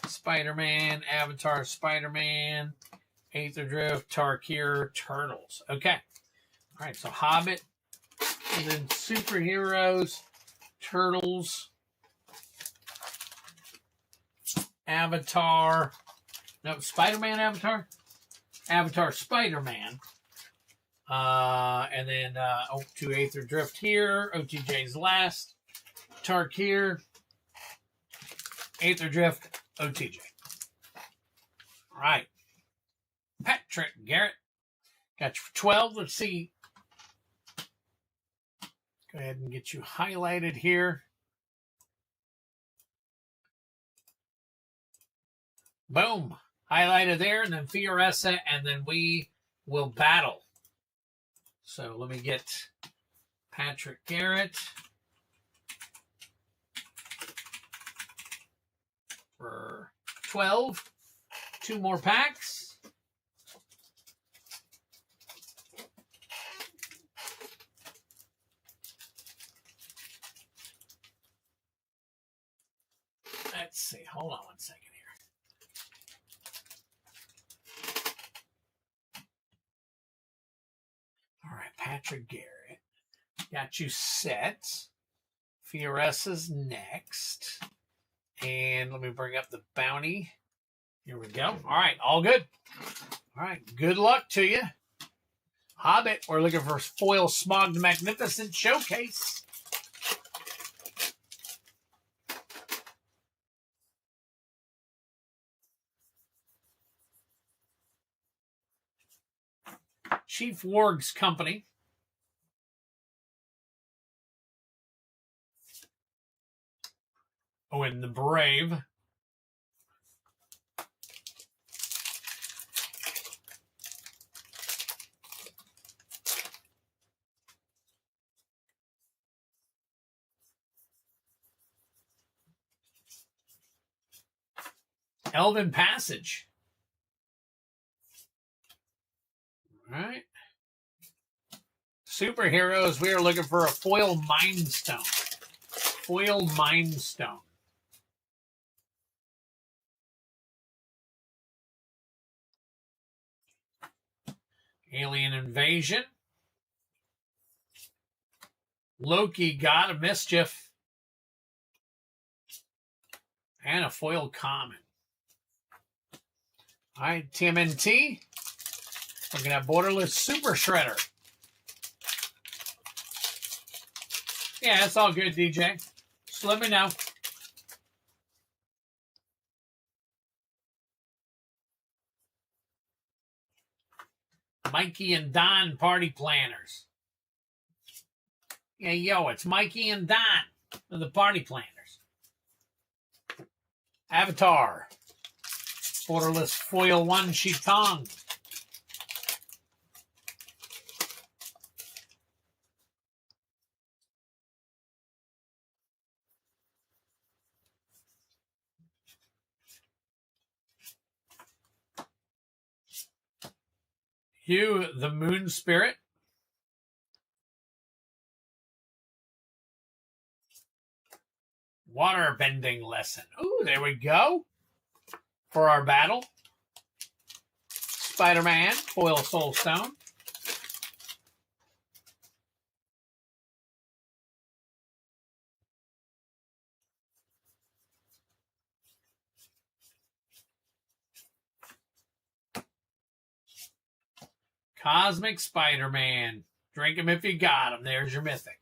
Spider-Man, Avatar, Spider-Man, Aether Drift, Tarkir, Turtles. Okay. All right, so Hobbit, and then superheroes, Turtles, Avatar. No, Spider-Man, Avatar? Avatar, Spider-Man. And then 2 Aether Drift here. OTJ's last. Tarkir, Aether Drift, OTJ. All right. Patrick Garrett. Got you for 12. Let's see. Go ahead and get you highlighted here. Boom. Highlighted there, and then Fioressa, and then we will battle. So let me get Patrick Garrett for 12. 2 more packs. Let's see. Hold on 1 second here. All right, Patrick Garrett. Got you set. Fioressa's next. And let me bring up the bounty. Here we go. All right, all good. All right, good luck to you. Hobbit, we're looking for Foil Smog the Magnificent Showcase. Chief Warg's Company. Oh, and the Brave. Elven Passage. All right. Superheroes, we are looking for a Foil Mind Stone. Foil Mind Stone. Alien Invasion. Loki, God of Mischief. And a foil common. All right, TMNT. Looking at Borderless Super Shredder. Yeah, it's all good, DJ. Just let me know. Mikey and Don Party Planners. Yeah, yo, it's Mikey and Don, the Party Planners. Avatar. Borderless Foil 1 Shitong. Hugh the Moon Spirit. Water bending lesson. Ooh, there we go. For our battle. Spider-Man, foil soulstone. Cosmic Spider-Man. Drink him if you got him. There's your Mythic.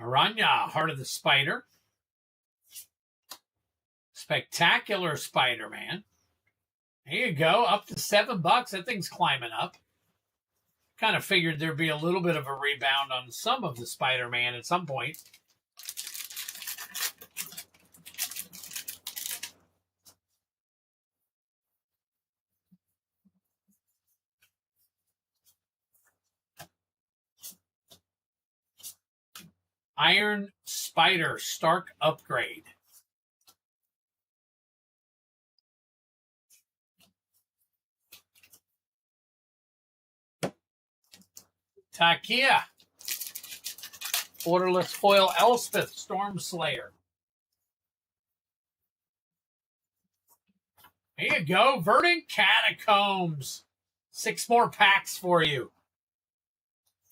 Aranya, Heart of the Spider. Spectacular Spider-Man. There you go, up to $7. That thing's climbing up. Kind of figured there'd be a little bit of a rebound on some of the Spider-Man at some point. Iron Spider Stark upgrade. Takia. Orderless foil Elspeth Storm Slayer. There you go. Verdant Catacombs. 6 more packs for you.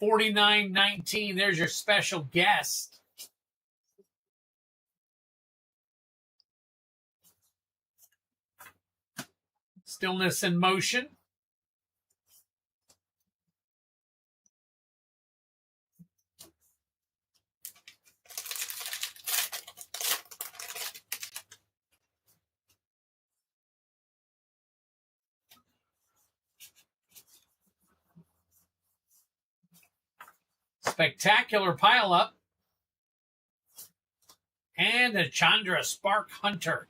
$49.19. There's your special guest. Stillness in Motion. Spectacular Pile-Up. And a Chandra Spark Hunter.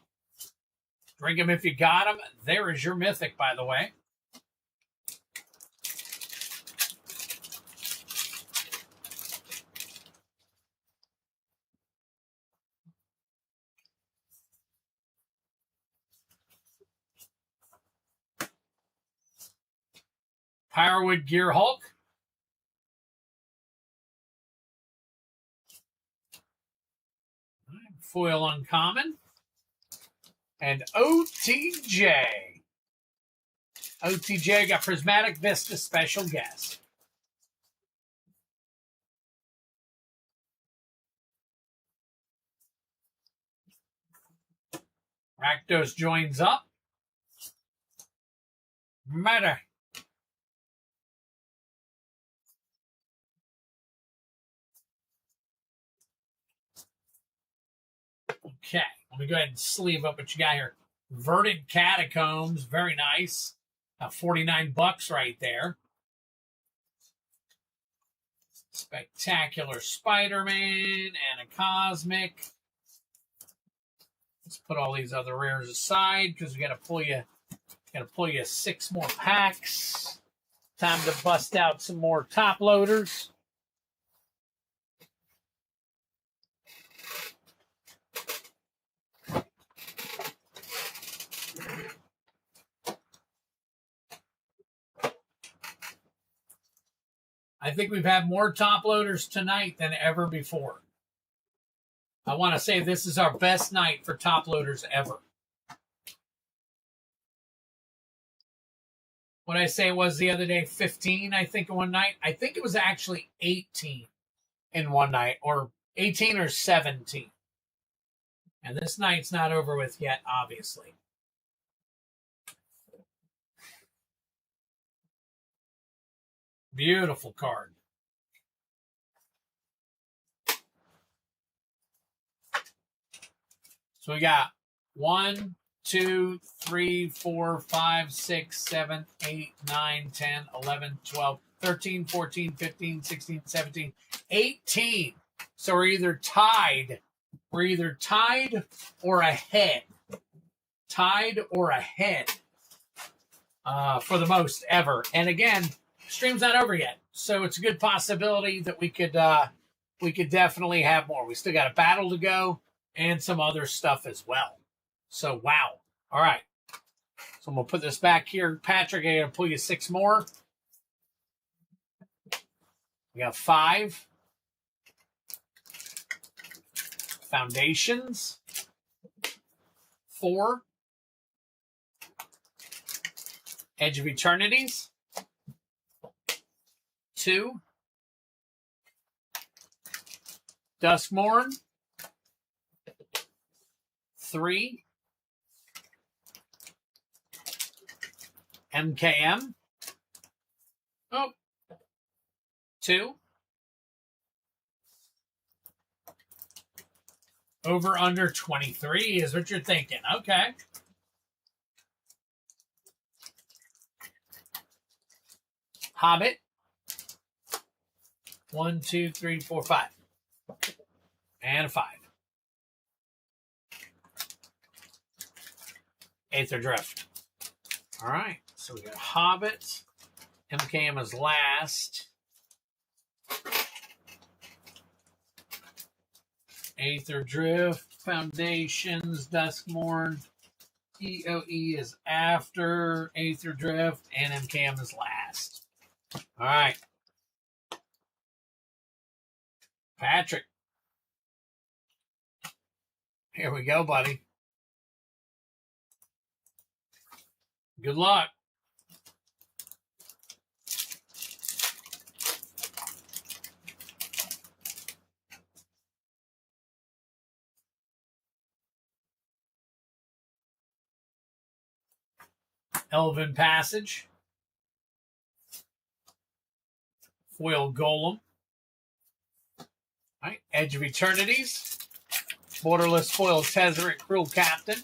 Drink him if you got him. There is your Mythic, by the way. Firewood Gear Hulk. Foil Uncommon. And OTJ. OTJ got Prismatic Vista special guest. Rakdos joins up. Matter. Okay, let me go ahead and sleeve up what you got here. Verdant Catacombs, very nice. $49 right there. Spectacular Spider-Man and a Cosmic. Let's put all these other rares aside because we got to pull you 6 more packs. Time to bust out some more top loaders. I think we've had more top loaders tonight than ever before. I want to say this is our best night for top loaders ever. What did I say it was the other day? 15, I think, in one night. I think it was actually 18 in one night, or 18 or 17. And this night's not over with yet, obviously. Beautiful card. So we got 1, 2, 3, 4, 5, 6, 7, 8, 9, 10, 11, 12, 13, 14, 15, 16, 17, 18. So we're either tied or ahead. Tied or ahead for the most ever. And again, stream's not over yet. So it's a good possibility that we could definitely have more. We still got a battle to go and some other stuff as well. So wow. All right. So I'm gonna put this back here. Patrick, I'm gonna pull you 6 more. We got 5. Foundations. 4. Edge of Eternities. 2. Duskmourn. 3. MKM. Oh. 2. Over under 23 is what you're thinking. Okay. Hobbit. 1, 2, 3, 4, 5. And a 5. Aether Drift. All right. So we got Hobbit. MKM is last. Aether Drift. Foundations. Duskmourn. EOE is after Aether Drift. And MKM is last. All right. Patrick. Here we go, buddy. Good luck. Elven Passage. Foil Golem. All right. Edge of Eternities. Borderless Foil Tezzeret Cruel Captain.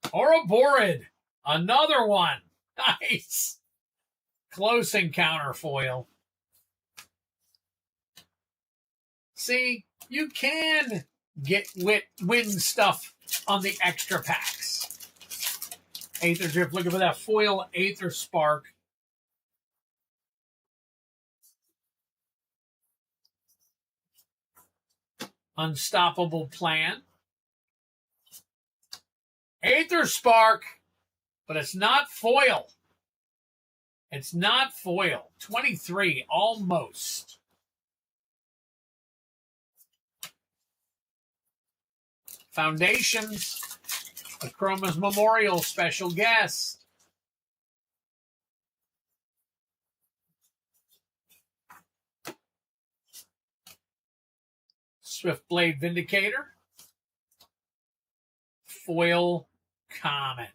Ouroborid. Another one. Nice. Close Encounter Foil. See, you can win stuff on the extra packs. Aether Drift, looking for that foil Aether Spark. Unstoppable Plan. Aether Spark, but it's not foil. It's not foil. 23, almost. Foundations. Chroma's Memorial special guest. Swiftblade Vindicator. Foil Common.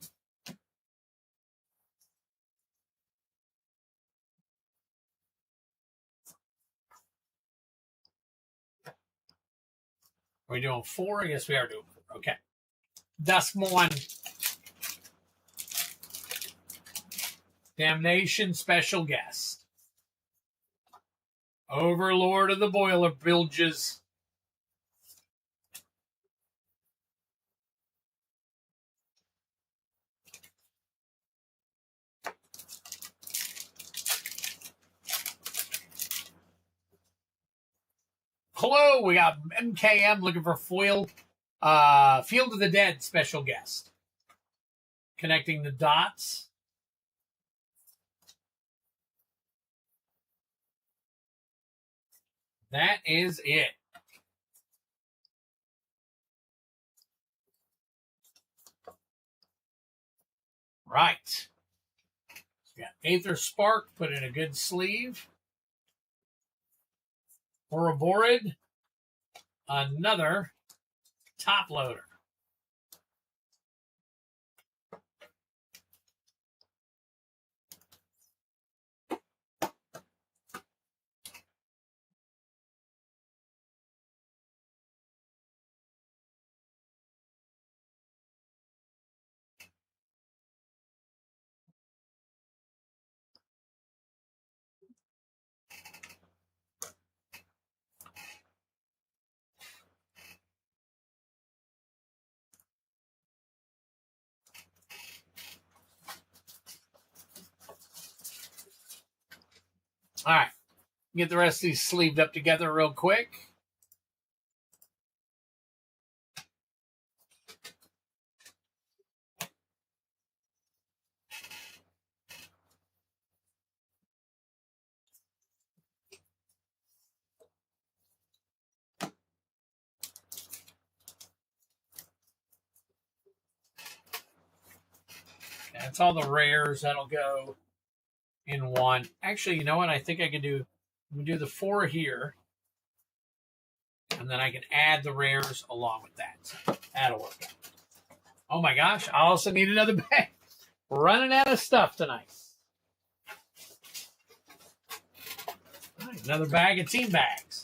Are we doing 4? Yes, we are doing 4. Okay. Duskmourn. Damnation special guest. Overlord of the Boiler Bilges. Hello, we got MKM looking for foil. Field of the Dead special guest. Connecting the dots. That is it. Right. We got Aether Spark, put in a good sleeve. Ouroborid, another top loader. All right. Get the rest of these sleeved up together real quick. That's all the rares that'll go in one. Actually, you know what? I think I can do. We do the 4 here, and then I can add the rares along with that. So that'll work out. Oh my gosh! I also need another bag. We're running out of stuff tonight. All right, another bag of team bags.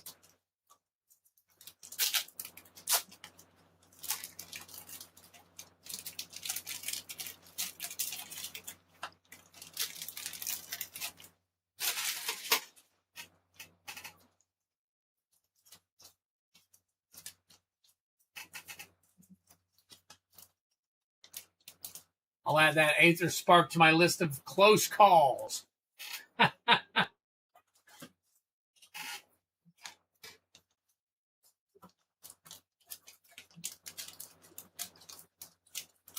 I'll add that Aether Spark to my list of close calls.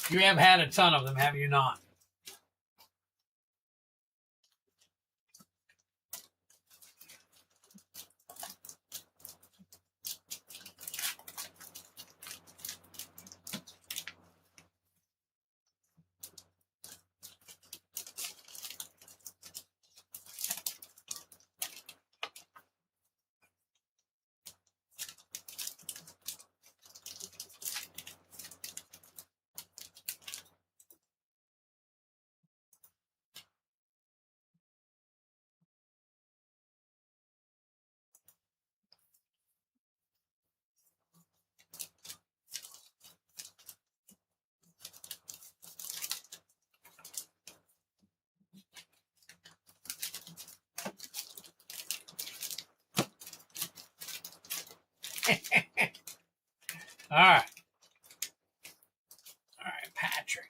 You have had a ton of them, have you not? All right. All right, Patrick.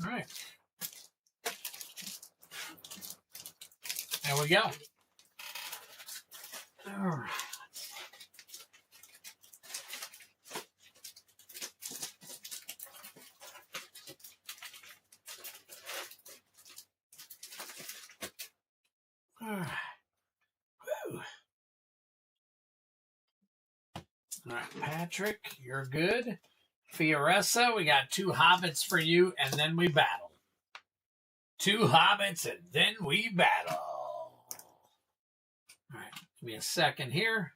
All right. There we go. All right. All right. Woo. All right, Patrick, you're good. Fioressa, we got 2 hobbits for you, and then we battle. 2 hobbits, and then we battle. All right, give me a second here.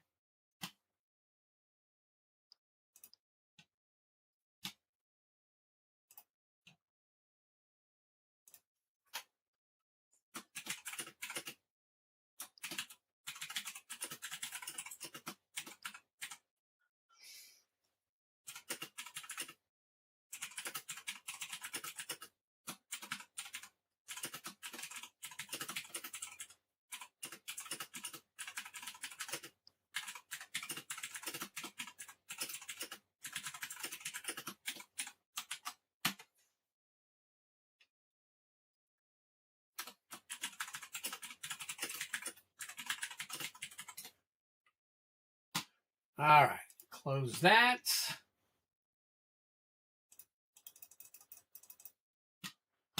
All right, close that.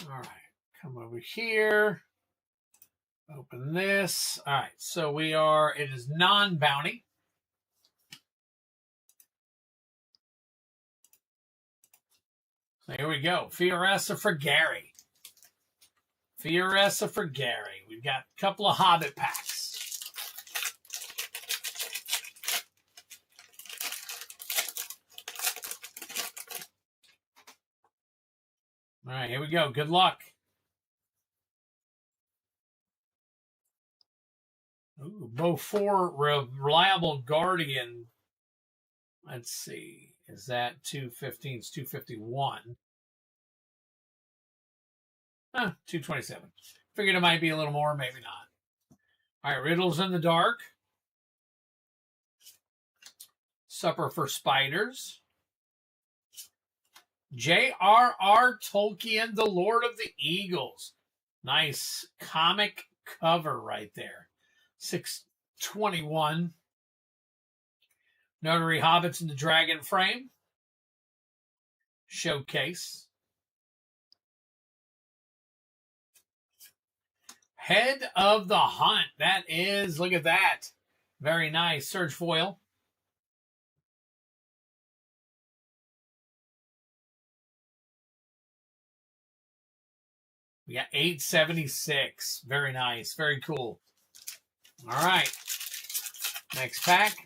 All right, come over here. Open this. All right, so it is non-bounty. So here we go. Fioressa for Gary. Fioressa for Gary. We've got a couple of Hobbit packs. All right, here we go. Good luck. Ooh, Beaufort, Reliable Guardian. Let's see. Is that 215? It's 251. 227. Figured it might be a little more, maybe not. All right, Riddles in the Dark. Supper for Spiders. J.R.R. Tolkien, The Lord of the Eagles. Nice comic cover right there. 621. Notary Hobbits in the Dragon Frame. Showcase. Head of the Hunt. That is, look at that. Very nice. Serge foil. We got 876. Very nice. Very cool. All right. Next pack.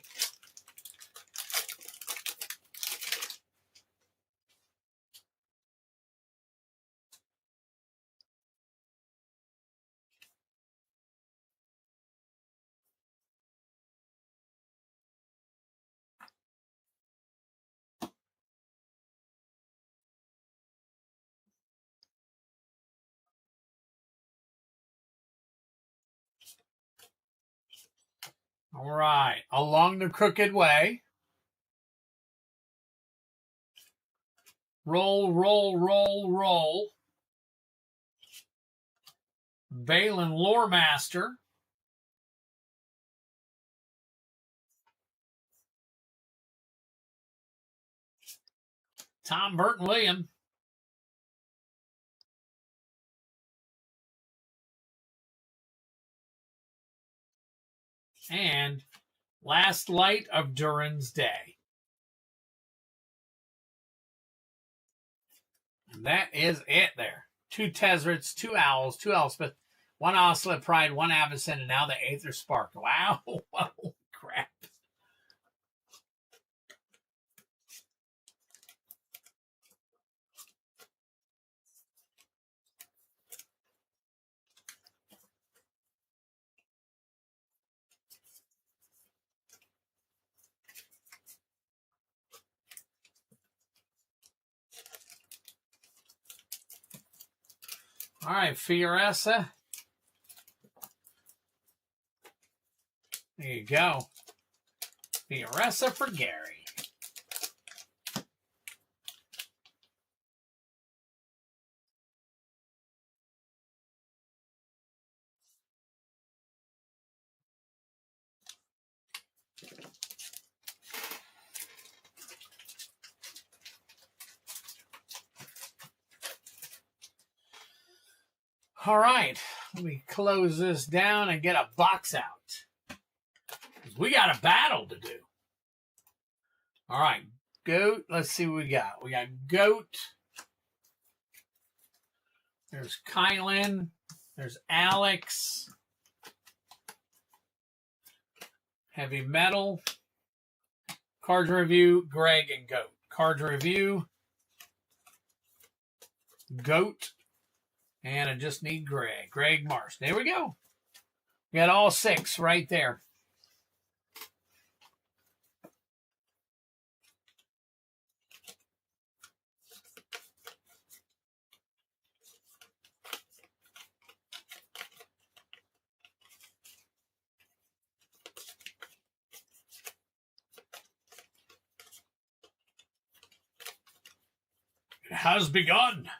All right. Along the Crooked Way. Roll, roll, roll, roll. Balin Loremaster. Tom Burton William. And Last Light of Durin's Day. And that is it there. 2 Tezzerets, 2 Owls, 2 Elspeth, 1 Oslet Pride, 1 Avacyn, and now the Aether Spark. Wow. Whoa, crap. All right, Fioressa. There you go. Fioressa for Gary. All right, let me close this down and get a box out. We got a battle to do. All right, Goat. Let's see what we got. We got Goat. There's Kylan. There's Alex. Heavy Metal. Card Review, Greg and Goat. Card Review, Goat. And I just need Greg. Greg Marsh. There we go. We got all 6 right there. It has begun.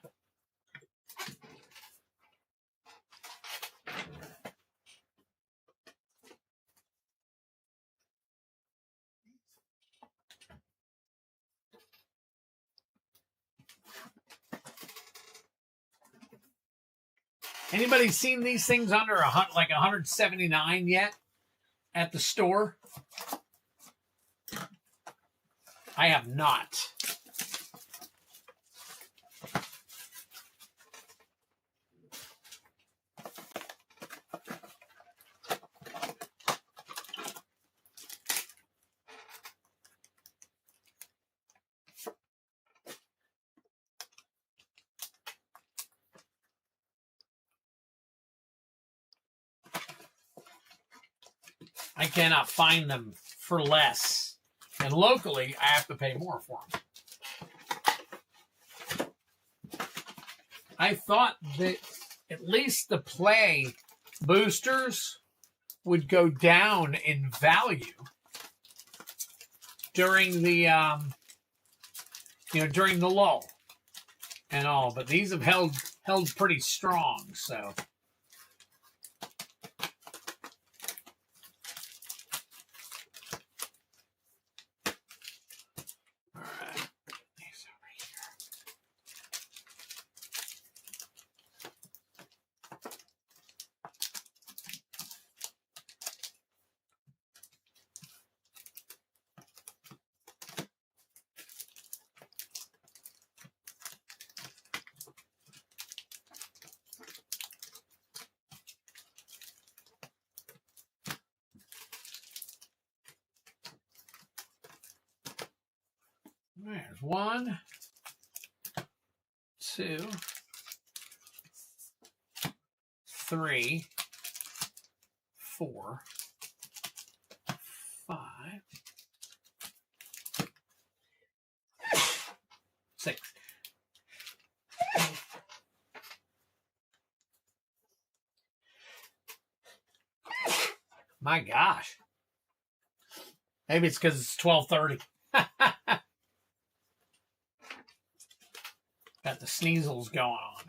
Anybody seen these things under like 179 yet at the store? I have not. I cannot find them for less. And locally, I have to pay more for them. I thought that at least the play boosters would go down in value during the during the lull and all, but these have held pretty strong. So all right, these over here. There's 1, 2, 3, 4, 5, 6. My gosh. Maybe it's because it's 12:30. Got the sneezels going on.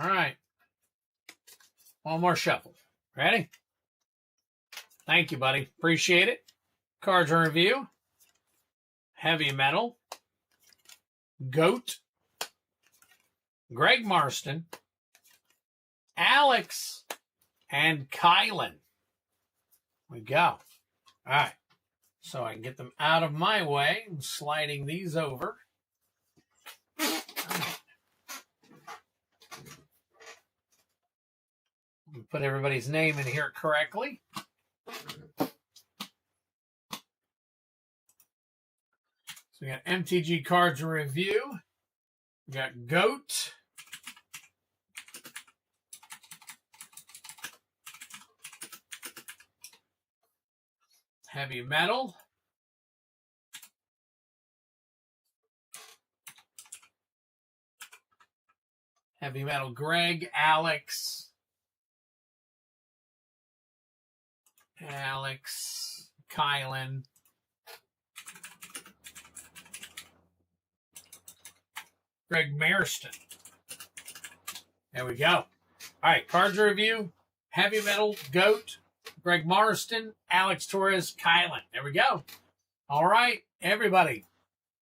All right. One more shuffle. Ready? Thank you, buddy. Appreciate it. Cards in review. Heavy Metal. Goat. Greg Marston. Alex. And Kylan. We go. All right. So I can get them out of my way. I'm sliding these over. Put everybody's name in here correctly. So we got MTG cards in review. We got Goat. Heavy Metal. Heavy Metal Greg, Alex, Kylan, Greg Marston. There we go. All right, cards review, Heavy Metal, Goat, Greg Marston, Alex Torres, Kylan. There we go. All right, everybody,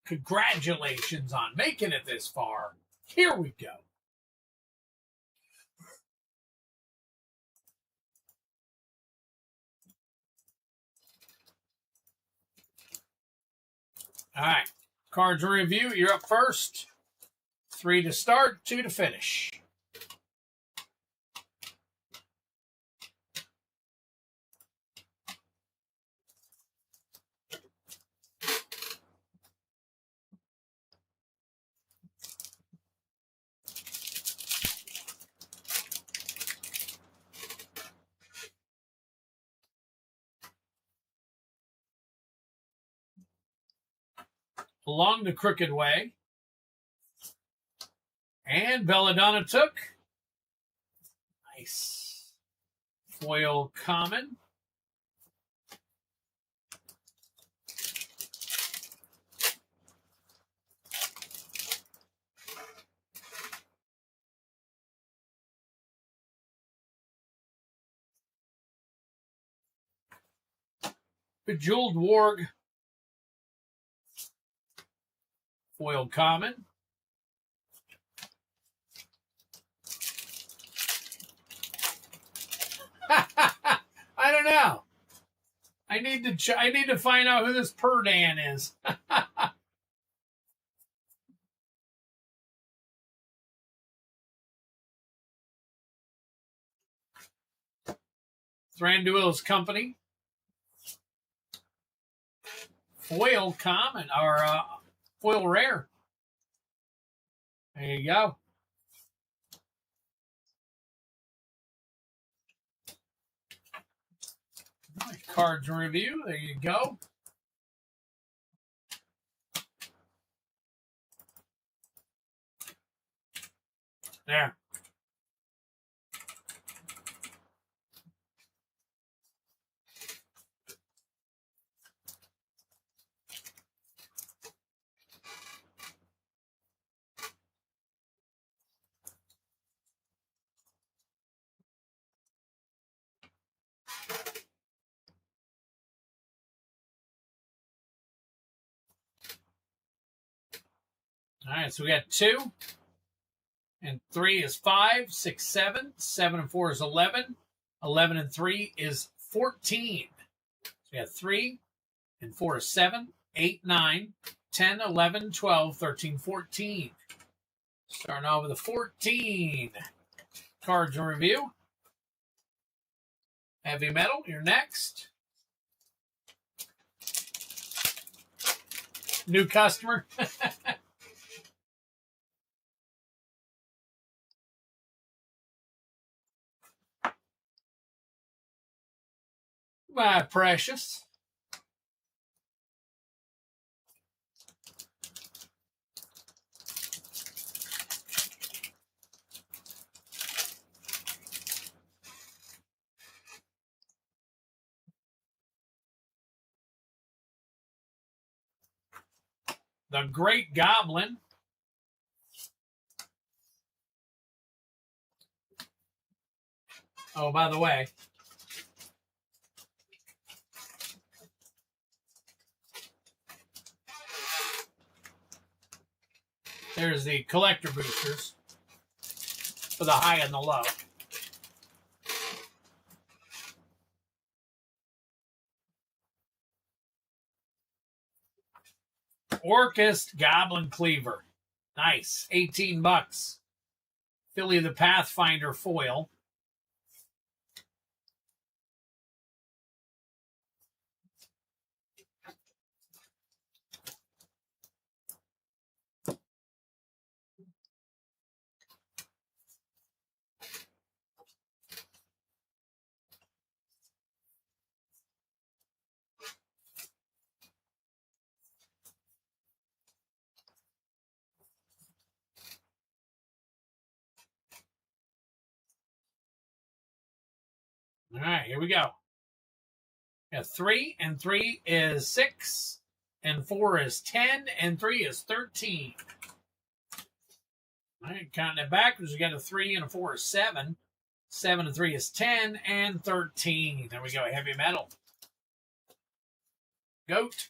congratulations on making it this far. Here we go. All right, cards review. You're up first. 3 to start, 2 to finish. Along the Crooked Way. And Belladonna took. Nice. Foil Common. Bejeweled Warg. Foil Common. I don't know. I need to find out who this Perdan is. Thranduil's Company. Foil Common, or Foil rare. There you go. Cards review. There you go. There. All right, so we got 2. And 3 is 5, 6, 7. 7 and 4 is 11. 11 and 3 is 14. So we got 3 and 4 is 7, 8, 9, 10, 11, 12, 13, 14. Starting off with a 14. Cards in review. Heavy metal, you're next. New customer. My precious. The Great Goblin. Oh, by the way, there's the collector boosters for the high and the low. Orcust Goblin Cleaver. Nice. 18 bucks. Philly the Pathfinder foil. All right, here we go. Yeah, 3 and 3 is 6, and 4 is 10, and 3 is 13. All right, counting it backwards, we got a 3 and a 4 is 7. 7 and 3 is 10, and 13. There we go, heavy metal. Goat.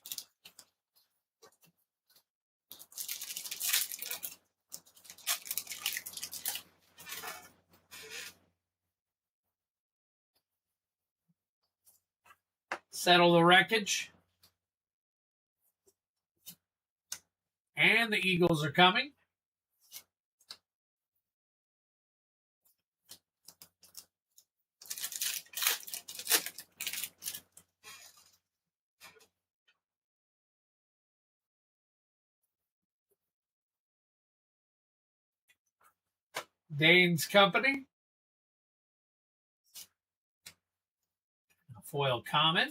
Settle the Wreckage. And the Eagles are coming. Dane's Company. A foil common.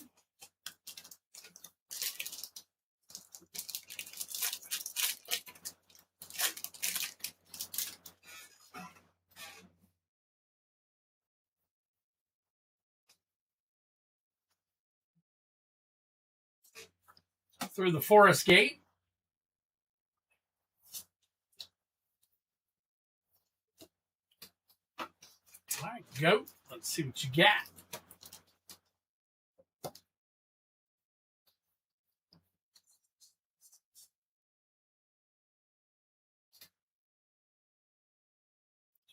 Through the Forest Gate. All right, Goat. Let's see what you got.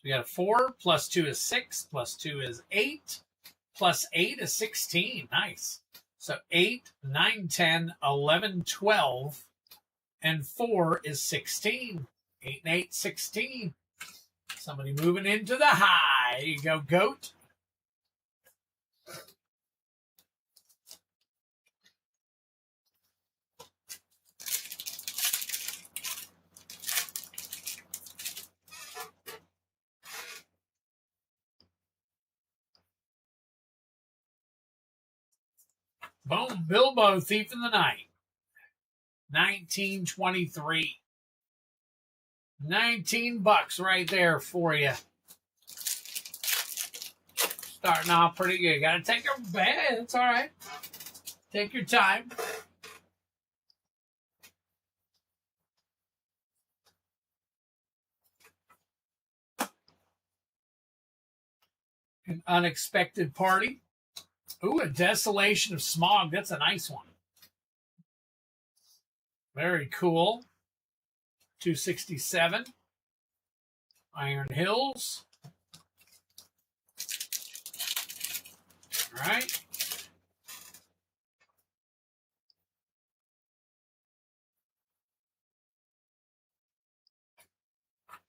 We got a 4, plus 2 is 6, plus 2 is 8, plus 8 is 16. Nice. So 8, 9, 10, 11, 12, and 4 is 16. 8 and 8, 16. Somebody moving into the high. There you go, Goat. Boom, Bilbo, Thief in the Night. 1923. $19 right there for you. Starting off pretty good. Got to take your bed. It's all right. Take your time. An Unexpected Party. Ooh, a Desolation of Smog. That's a nice one. Very cool. 267. Iron Hills. All right.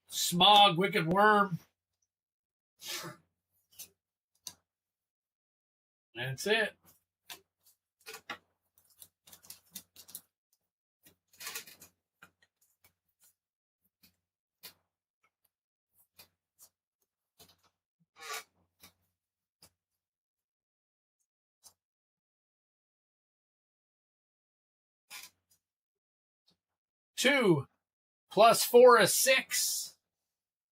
Smog, Wicked Worm. That's it. Two plus 4 is 6.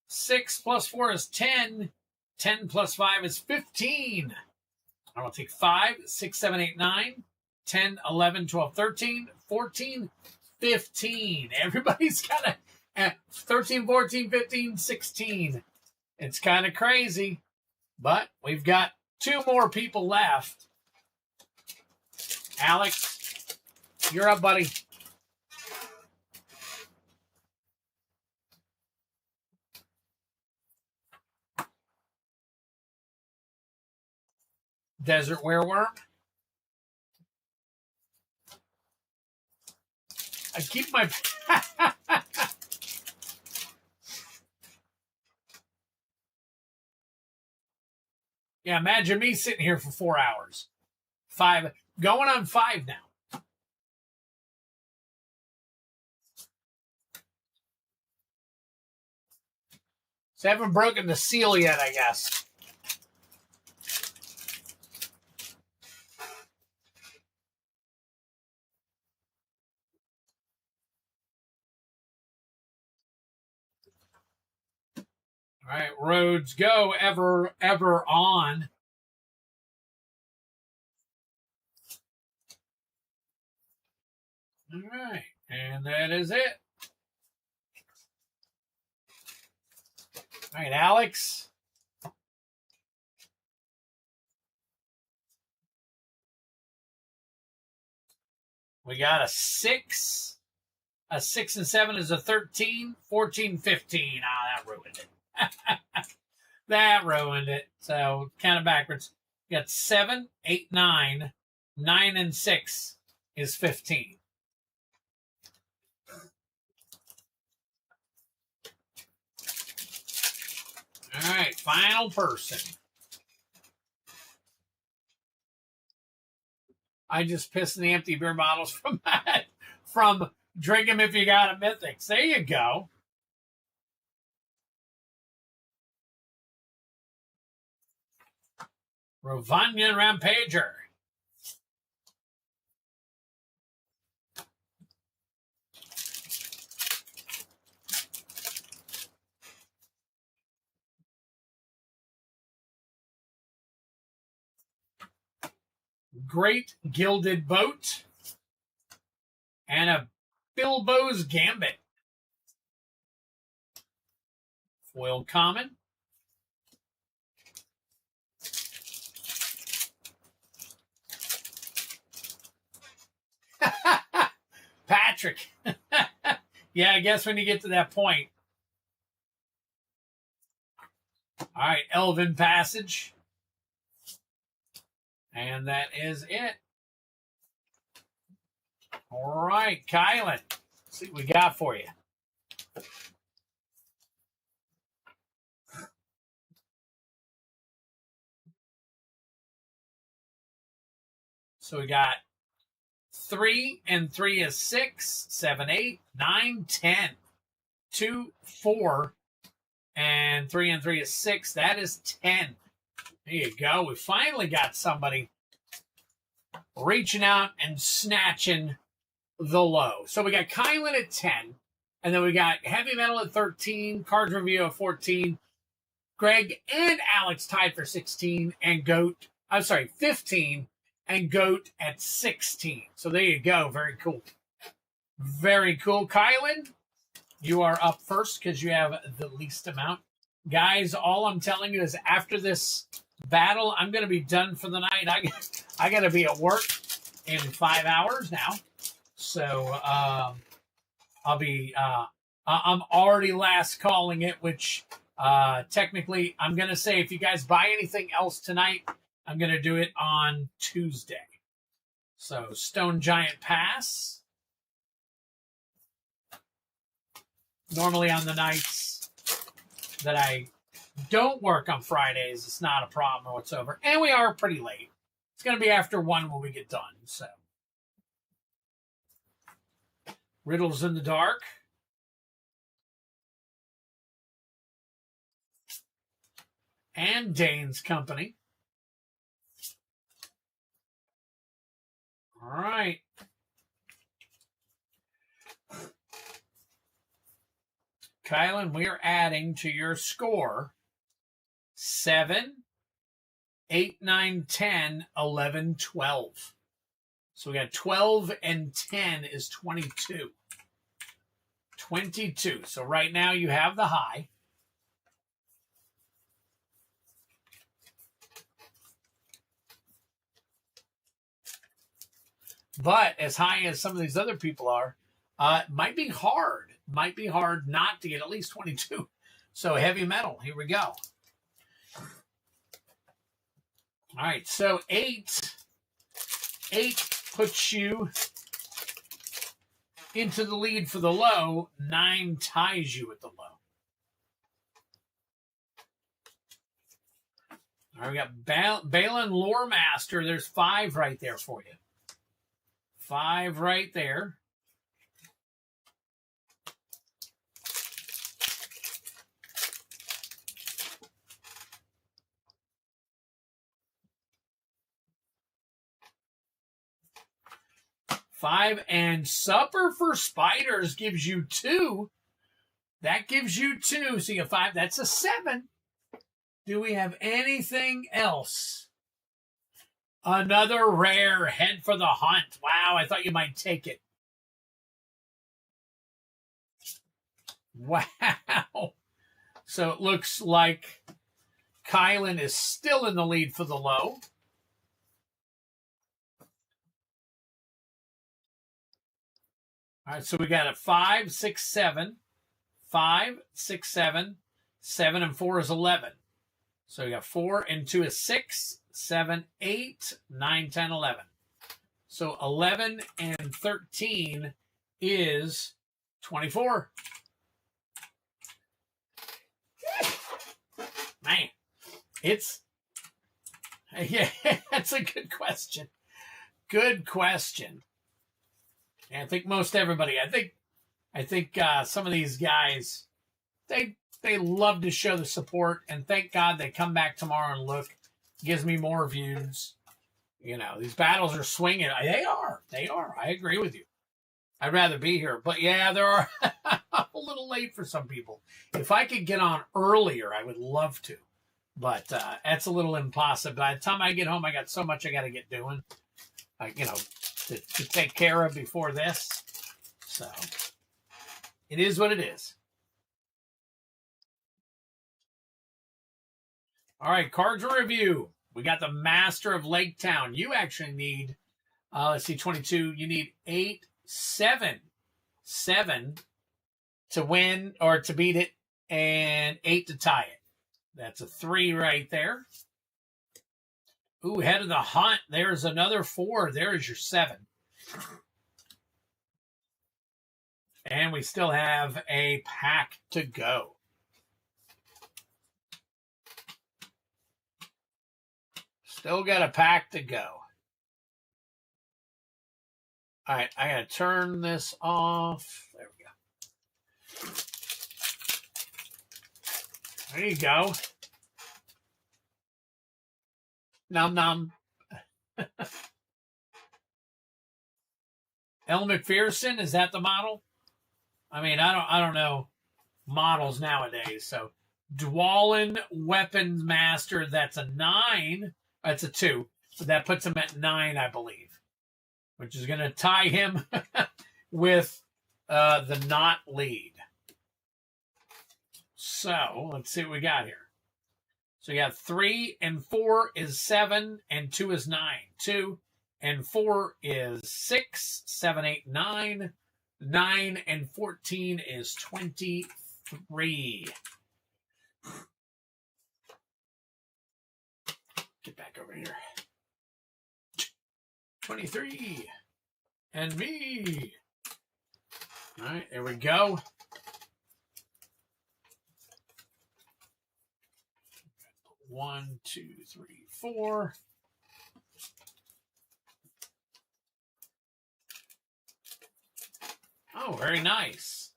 6 plus 4 is 10. 10 plus 5 is 15. I will take 5, 6, 7, 8, 9, 10, 11, 12, 13, 14, 15. Everybody's got a 13, 14, 15, 16. It's kind of crazy, but we've got 2 more people left. Alex, you're up, buddy. Desert Wereworm. I keep my... Yeah, imagine me sitting here for 4 hours. 5, going on 5 now. So I haven't broken the seal yet, I guess. All right, roads go ever on. All right, and that is it. All right, Alex. We got a 6. A 6 and 7 is a 13. 14, 15. Ah, that ruined it. That ruined it. So kind of backwards. You got 7, 8, 9. 9 and 6 is 15. All right, final person. I just pissed in the empty beer bottles from that. From drink them if you got a Mythics. There you go. Ravanya Rampager. Great Gilded Boat. And a Bilbo's Gambit. Foil common. Patrick. Yeah, I guess when you get to that point. All right, Elven Passage. And that is it. All right, Kylan. Let's see what we got for you. So we got 3 and 3 is 6, 7, 8, 9, 10. 2, 4, and 3 and 3 is 6. That is 10. There you go. We finally got somebody reaching out and snatching the low. So we got Kylan at 10, and then we got Heavy Metal at 13, Cards Review at 14, Greg and Alex tied for 16, and 15, and Goat at 16. So there you go. Very cool. Very cool. Kylan, you are up first because you have the least amount. Guys, all I'm telling you is after this battle, I'm going to be done for the night. I got to be at work in 5 hours now. So I'll be, I'm already last calling it, which technically I'm going to say if you guys buy anything else tonight, I'm going to do it on Tuesday. So Stone Giant Pass. Normally on the nights that I don't work on Fridays, it's not a problem whatsoever. And we are pretty late. It's going to be after 1 when we get done. So Riddles in the Dark. And Dane's Company. All right. Kylan, we are adding to your score 7, 8, 9, 10, 11, 12. So we got 12 and 10 is 22. 22. So right now you have the high. But as high as some of these other people are, it might be hard. Might be hard not to get at least 22. So Heavy Metal, here we go. All right, so 8 puts you into the lead for the low. 9 ties you at the low. All right, we got Balin Lore Master. There's 5 right there for you. 5 right there. Five, and Supper for Spiders gives you 2. That gives you 2. So you have 5. That's a 7. Do we have anything else? Another rare. Head for the Hunt. Wow, I thought you might take it. Wow. So it looks like Kylan is still in the lead for the low. All right, so we got a 5, 6, 7. 5, 6, 7. 7 and 4 is 11. So we got 4 and 2 is 6, 7, 8, 9, 10, 11. So 11 and 13 is 24. Man, yeah, that's a good question. Good question. And I think most everybody, I think some of these guys, they love to show the support, and thank God they come back tomorrow and look. Gives me more views. You know, these battles are swinging. They are. I agree with you. I'd rather be here. But yeah, there are a little late for some people. If I could get on earlier, I would love to. But that's a little impossible. By the time I get home, I got so much I got to get doing, to take care of before this. So it is what it is. All right, cards review. We got the Master of Lake Town. You actually need, let's see, 22. You need 8, 7 to win or to beat it, and 8 to tie it. That's a 3 right there. Ooh, Head of the Hunt. There's another 4. There's your 7. And we still have a pack to go. Still got a pack to go. All right, I got to turn this off. There we go. There you go. Nom nom. Elle McPherson, is that the model? I mean, I don't know models nowadays. So Dwalin Weapons Master, that's a 9. That's a 2. So that puts him at 9, I believe, which is going to tie him with the not lead. So let's see what we got here. So you got 3 and 4 is 7, and 2 is 9. 2 and 4 is 6, 7, 8, 9. 9 and 14 is 23. Get back over here. 23. And me. All right, there we go. One, two, three, 4. Oh, very nice.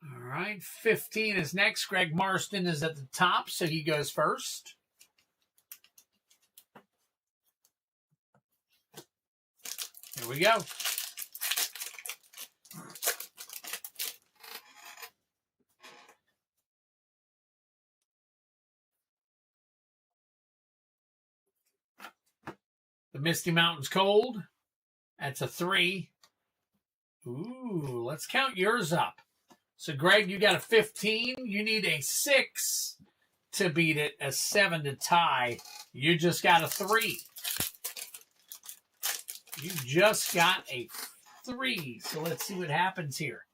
All right, 15 is next. Greg Marston is at the top, so he goes first. Here we go. The Misty Mountains Cold. That's a 3. Ooh, let's count yours up. So, Greg, you got a 15. You need a 6 to beat it, a 7 to tie. You just got a 3. You just got a 3. So let's see what happens here.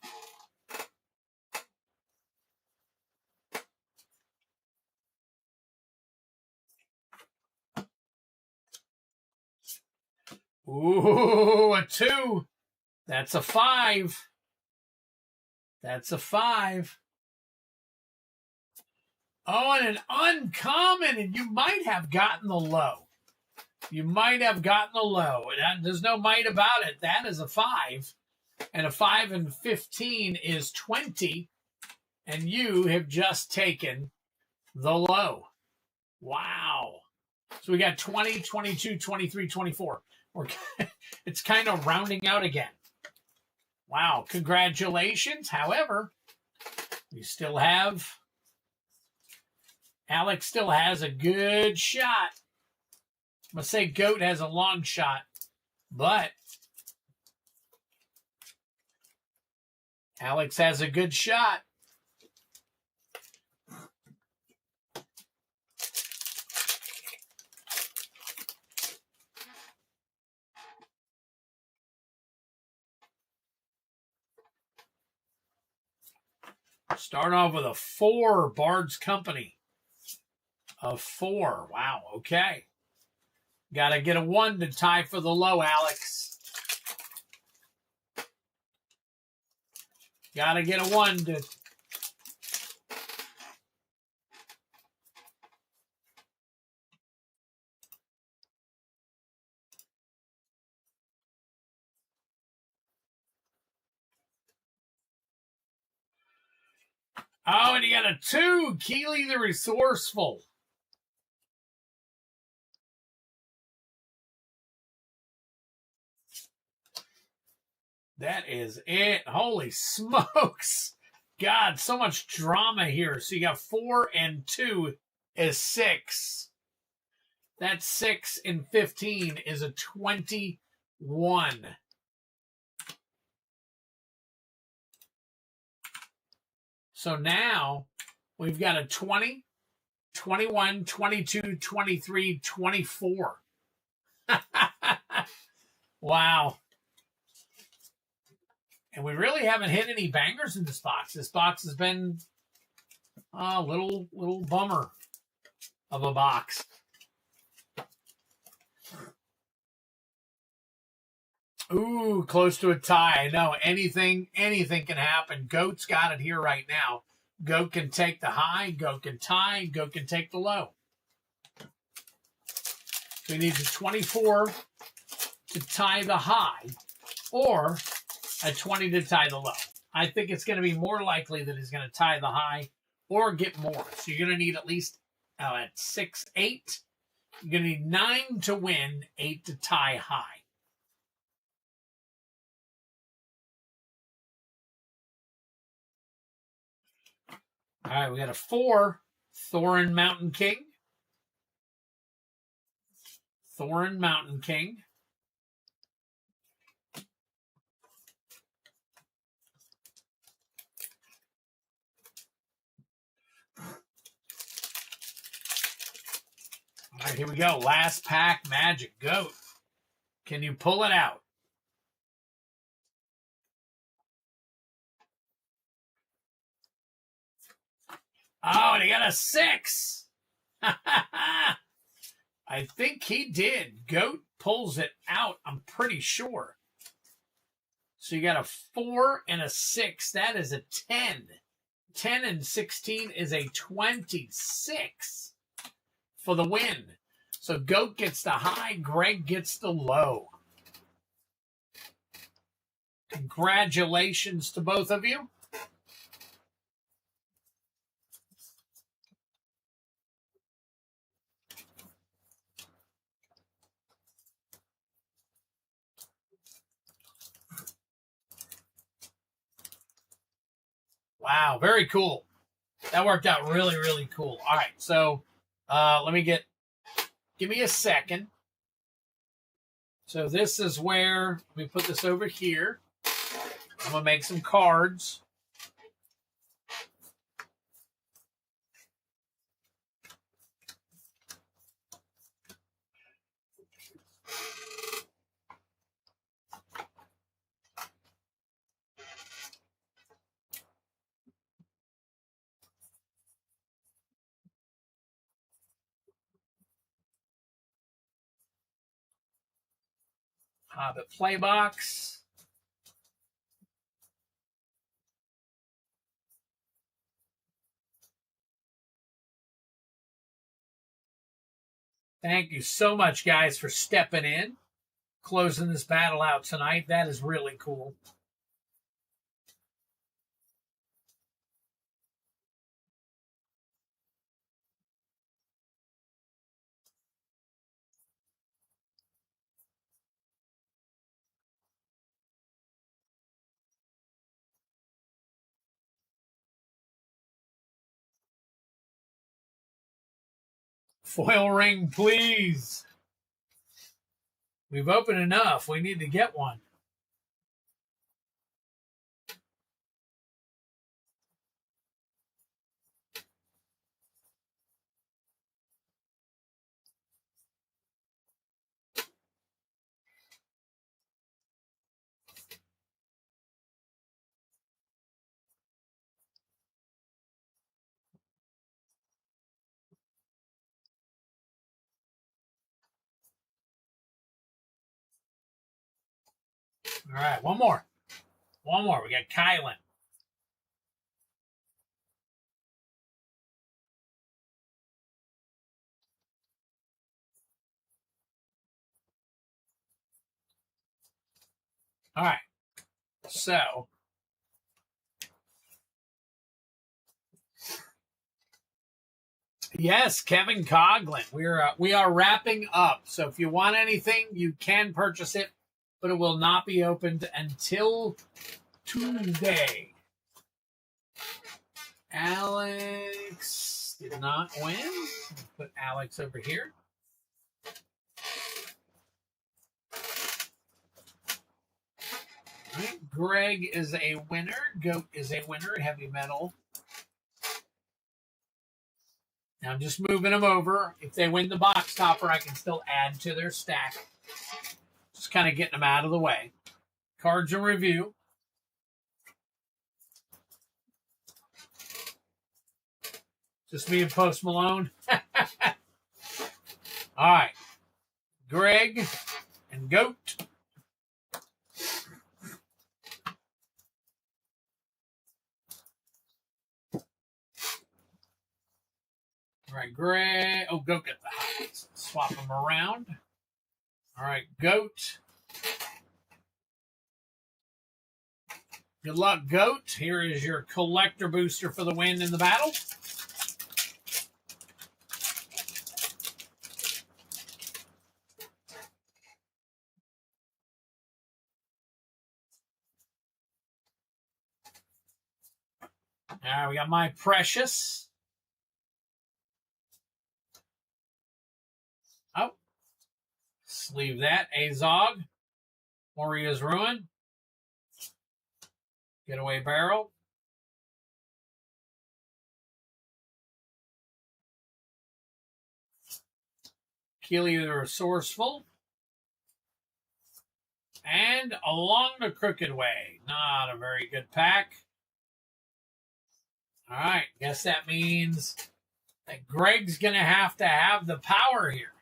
Ooh, a 2. That's a 5. That's a 5. Oh, and an uncommon, and you might have gotten the low. You might have gotten the low. There's no might about it. That is a 5. And a 5 and 15 is 20. And you have just taken the low. Wow. So we got 20, 22, 23, 24. It's kind of rounding out again. Wow. Congratulations. However, we still have, Alex still has a good shot. I'm going to say Goat has a long shot, but Alex has a good shot. Start off with a 4, Bard's Company. A 4. Wow, okay. Got to get a 1 to tie for the low, Alex. Got to get a 1 to... Oh, and you got a 2, Keely the Resourceful. That is it. Holy smokes. God, so much drama here. So you got 4 and 2 is 6. That 6 and 15 is a 21. So now we've got a 20, 21, 22, 23, 24. Wow. And we really haven't hit any bangers in this box. This box has been a little bummer of a box. Ooh, close to a tie. I know anything can happen. Goat's got it here right now. Goat can take the high. Goat can tie. Goat can take the low. So he needs a 24 to tie the high or a 20 to tie the low. I think it's going to be more likely that he's going to tie the high or get more. So you're going to need at least at 6, 8 You're going to need 9 to win, 8 to tie high. All right, we got a 4, Thorin Mountain King. Thorin Mountain King. All right, here we go. Last pack, Magic Goat. Can you pull it out? Oh, and he got a 6. I think he did. Goat pulls it out, I'm pretty sure. So you got a 4 and a 6. That is a 10. 10 and 16 is a 26 for the win. So Goat gets the high, Greg gets the low. Congratulations to both of you. Wow, very cool. That worked out really, really cool. All right, so give me a second. So this is where, let me put this over here. I'm going to make some cards. The play box. Thank you so much, guys, for stepping in, closing this battle out tonight. That is really cool. Foil ring, please. We've opened enough. We need to get one. All right, one more. One more. We got Kylan. All right. So yes, Kevin Coughlin. We are wrapping up. So if you want anything, you can purchase it, but it will not be opened until Tuesday. Alex did not win. Put Alex over here. All right. Greg is a winner. Goat is a winner. Heavy metal. Now I'm just moving them over. If they win the box topper, I can still add to their stack. Just kind of getting them out of the way. Cards in review. Just me and Post Malone. All right. Greg and Goat. All right, Greg. Oh, Goat got the highs. Swap them around. All right, Goat. Good luck, Goat. Here is your collector booster for the win in the battle. All right, we got My Precious. Oh, sleeve that. Azog. Warrior's Ruin. Getaway Barrel. Keely the Resourceful. And Along the Crooked Way. Not a very good pack. All right, guess that means that Greg's going to have the power here.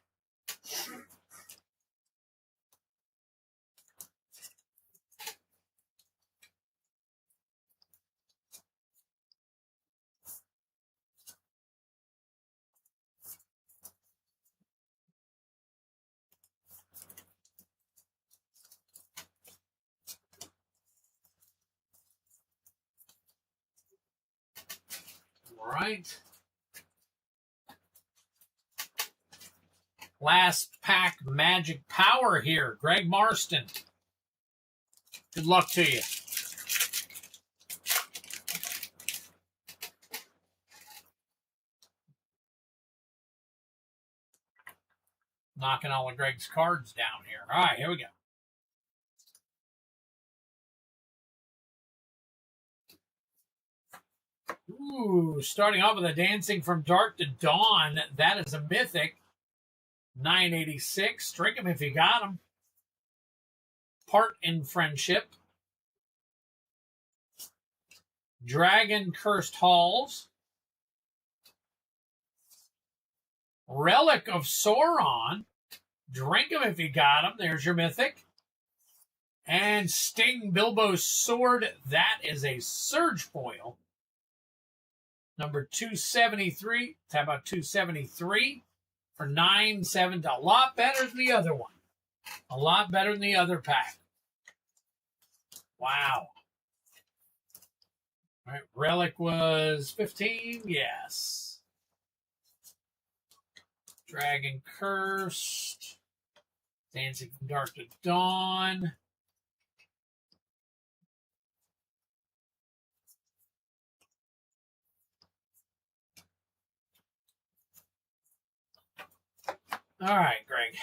All right. Last pack Magic Power here. Greg Marston. Good luck to you. Knocking all of Greg's cards down here. All right, here we go. Ooh, starting off with a Dancing from Dark to Dawn. That is a Mythic. 986. Drink them if you got them. Part in Friendship. Dragon Cursed Halls. Relic of Sauron. Drink them if you got them. There's your Mythic. And Sting Bilbo's Sword. That is a Surge Foil. Number 273. How about 273 for 970? A lot better than the other one. A lot better than the other pack. Wow. All right, Relic was 15. Yes. Dragon Cursed. Dancing from Dark to Dawn. All right, Greg.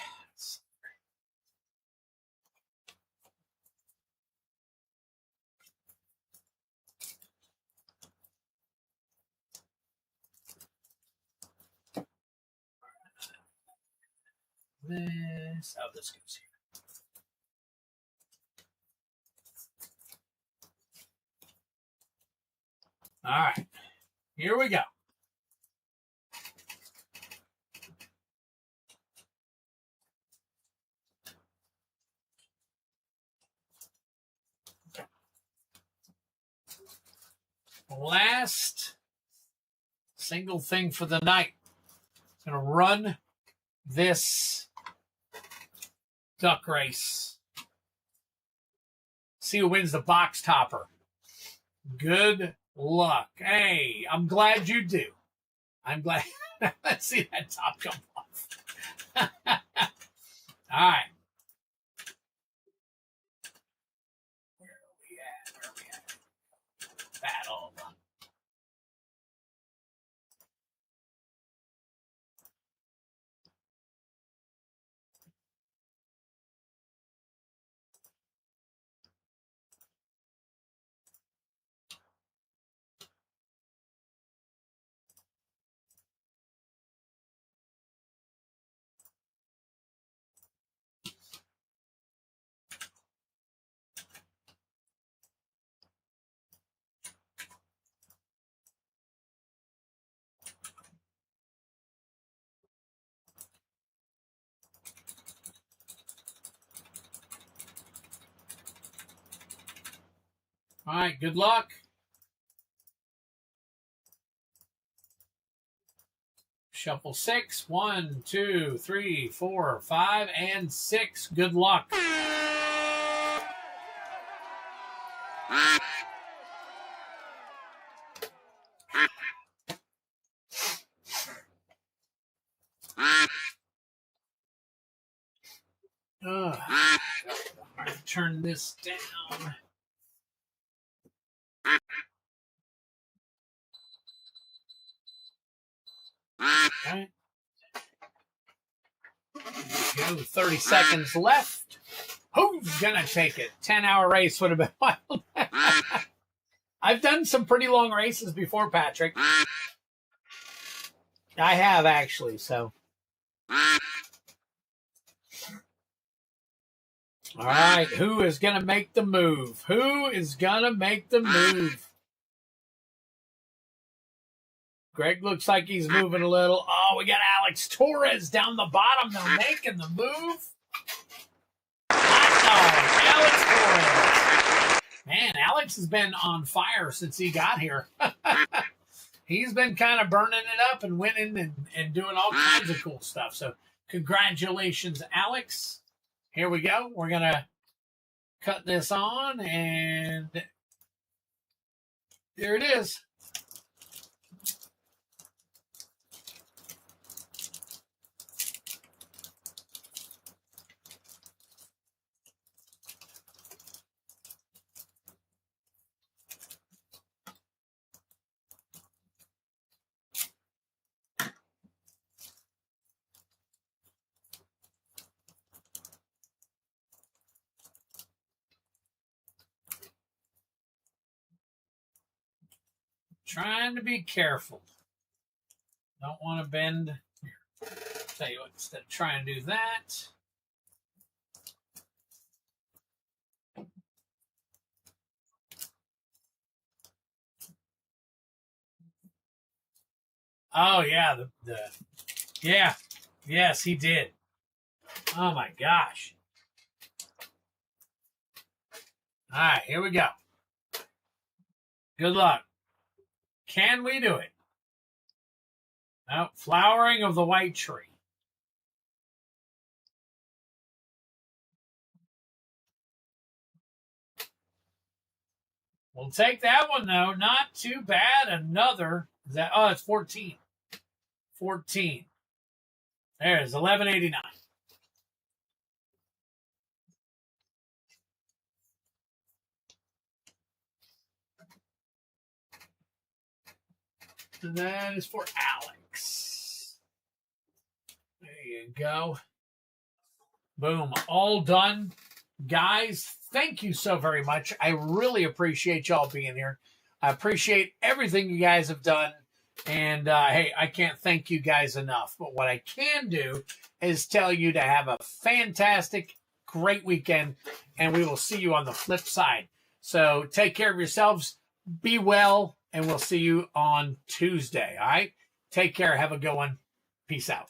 This goes here. All right, here we go. Last single thing for the night. I'm going to run this duck race. See who wins the box topper. Good luck. Hey, I'm glad you do. I'm glad. Let's see that top come off. All right. Where are we at? Battle. All right, good luck. Shuffle 6. 1, 2, 3, 4, 5, and 6. Good luck. Turn this down. Right. 30 seconds left. Who's going to take it? 10-hour race would have been wild. I've done some pretty long races before, Patrick. I have, actually, so. All right, who is going to make the move? Who is going to make the move? Greg looks like he's moving a little. Oh, we got Alex Torres down the bottom, though, making the move. Alex Torres. Man, Alex has been on fire since he got here. He's been kind of burning it up and winning and doing all kinds of cool stuff. So congratulations, Alex. Here we go. We're going to cut this on, and there it is. Trying to be careful. Don't want to bend. Here. Tell you what, instead of trying to do that. Oh, yeah. Yeah. Yes, he did. Oh, my gosh. All right, here we go. Good luck. Can we do it? Oh, flowering of the white tree. We'll take that one, though. Not too bad. Another. Is that? Oh, it's 14. 14. There's 1189. And that is for Alex. There you go. Boom. All done. Guys, thank you so very much. I really appreciate y'all being here. I appreciate everything you guys have done. And, hey, I can't thank you guys enough. But what I can do is tell you to have a fantastic, great weekend. And we will see you on the flip side. So take care of yourselves. Be well. And we'll see you on Tuesday. All right? Take care. Have a good one. Peace out.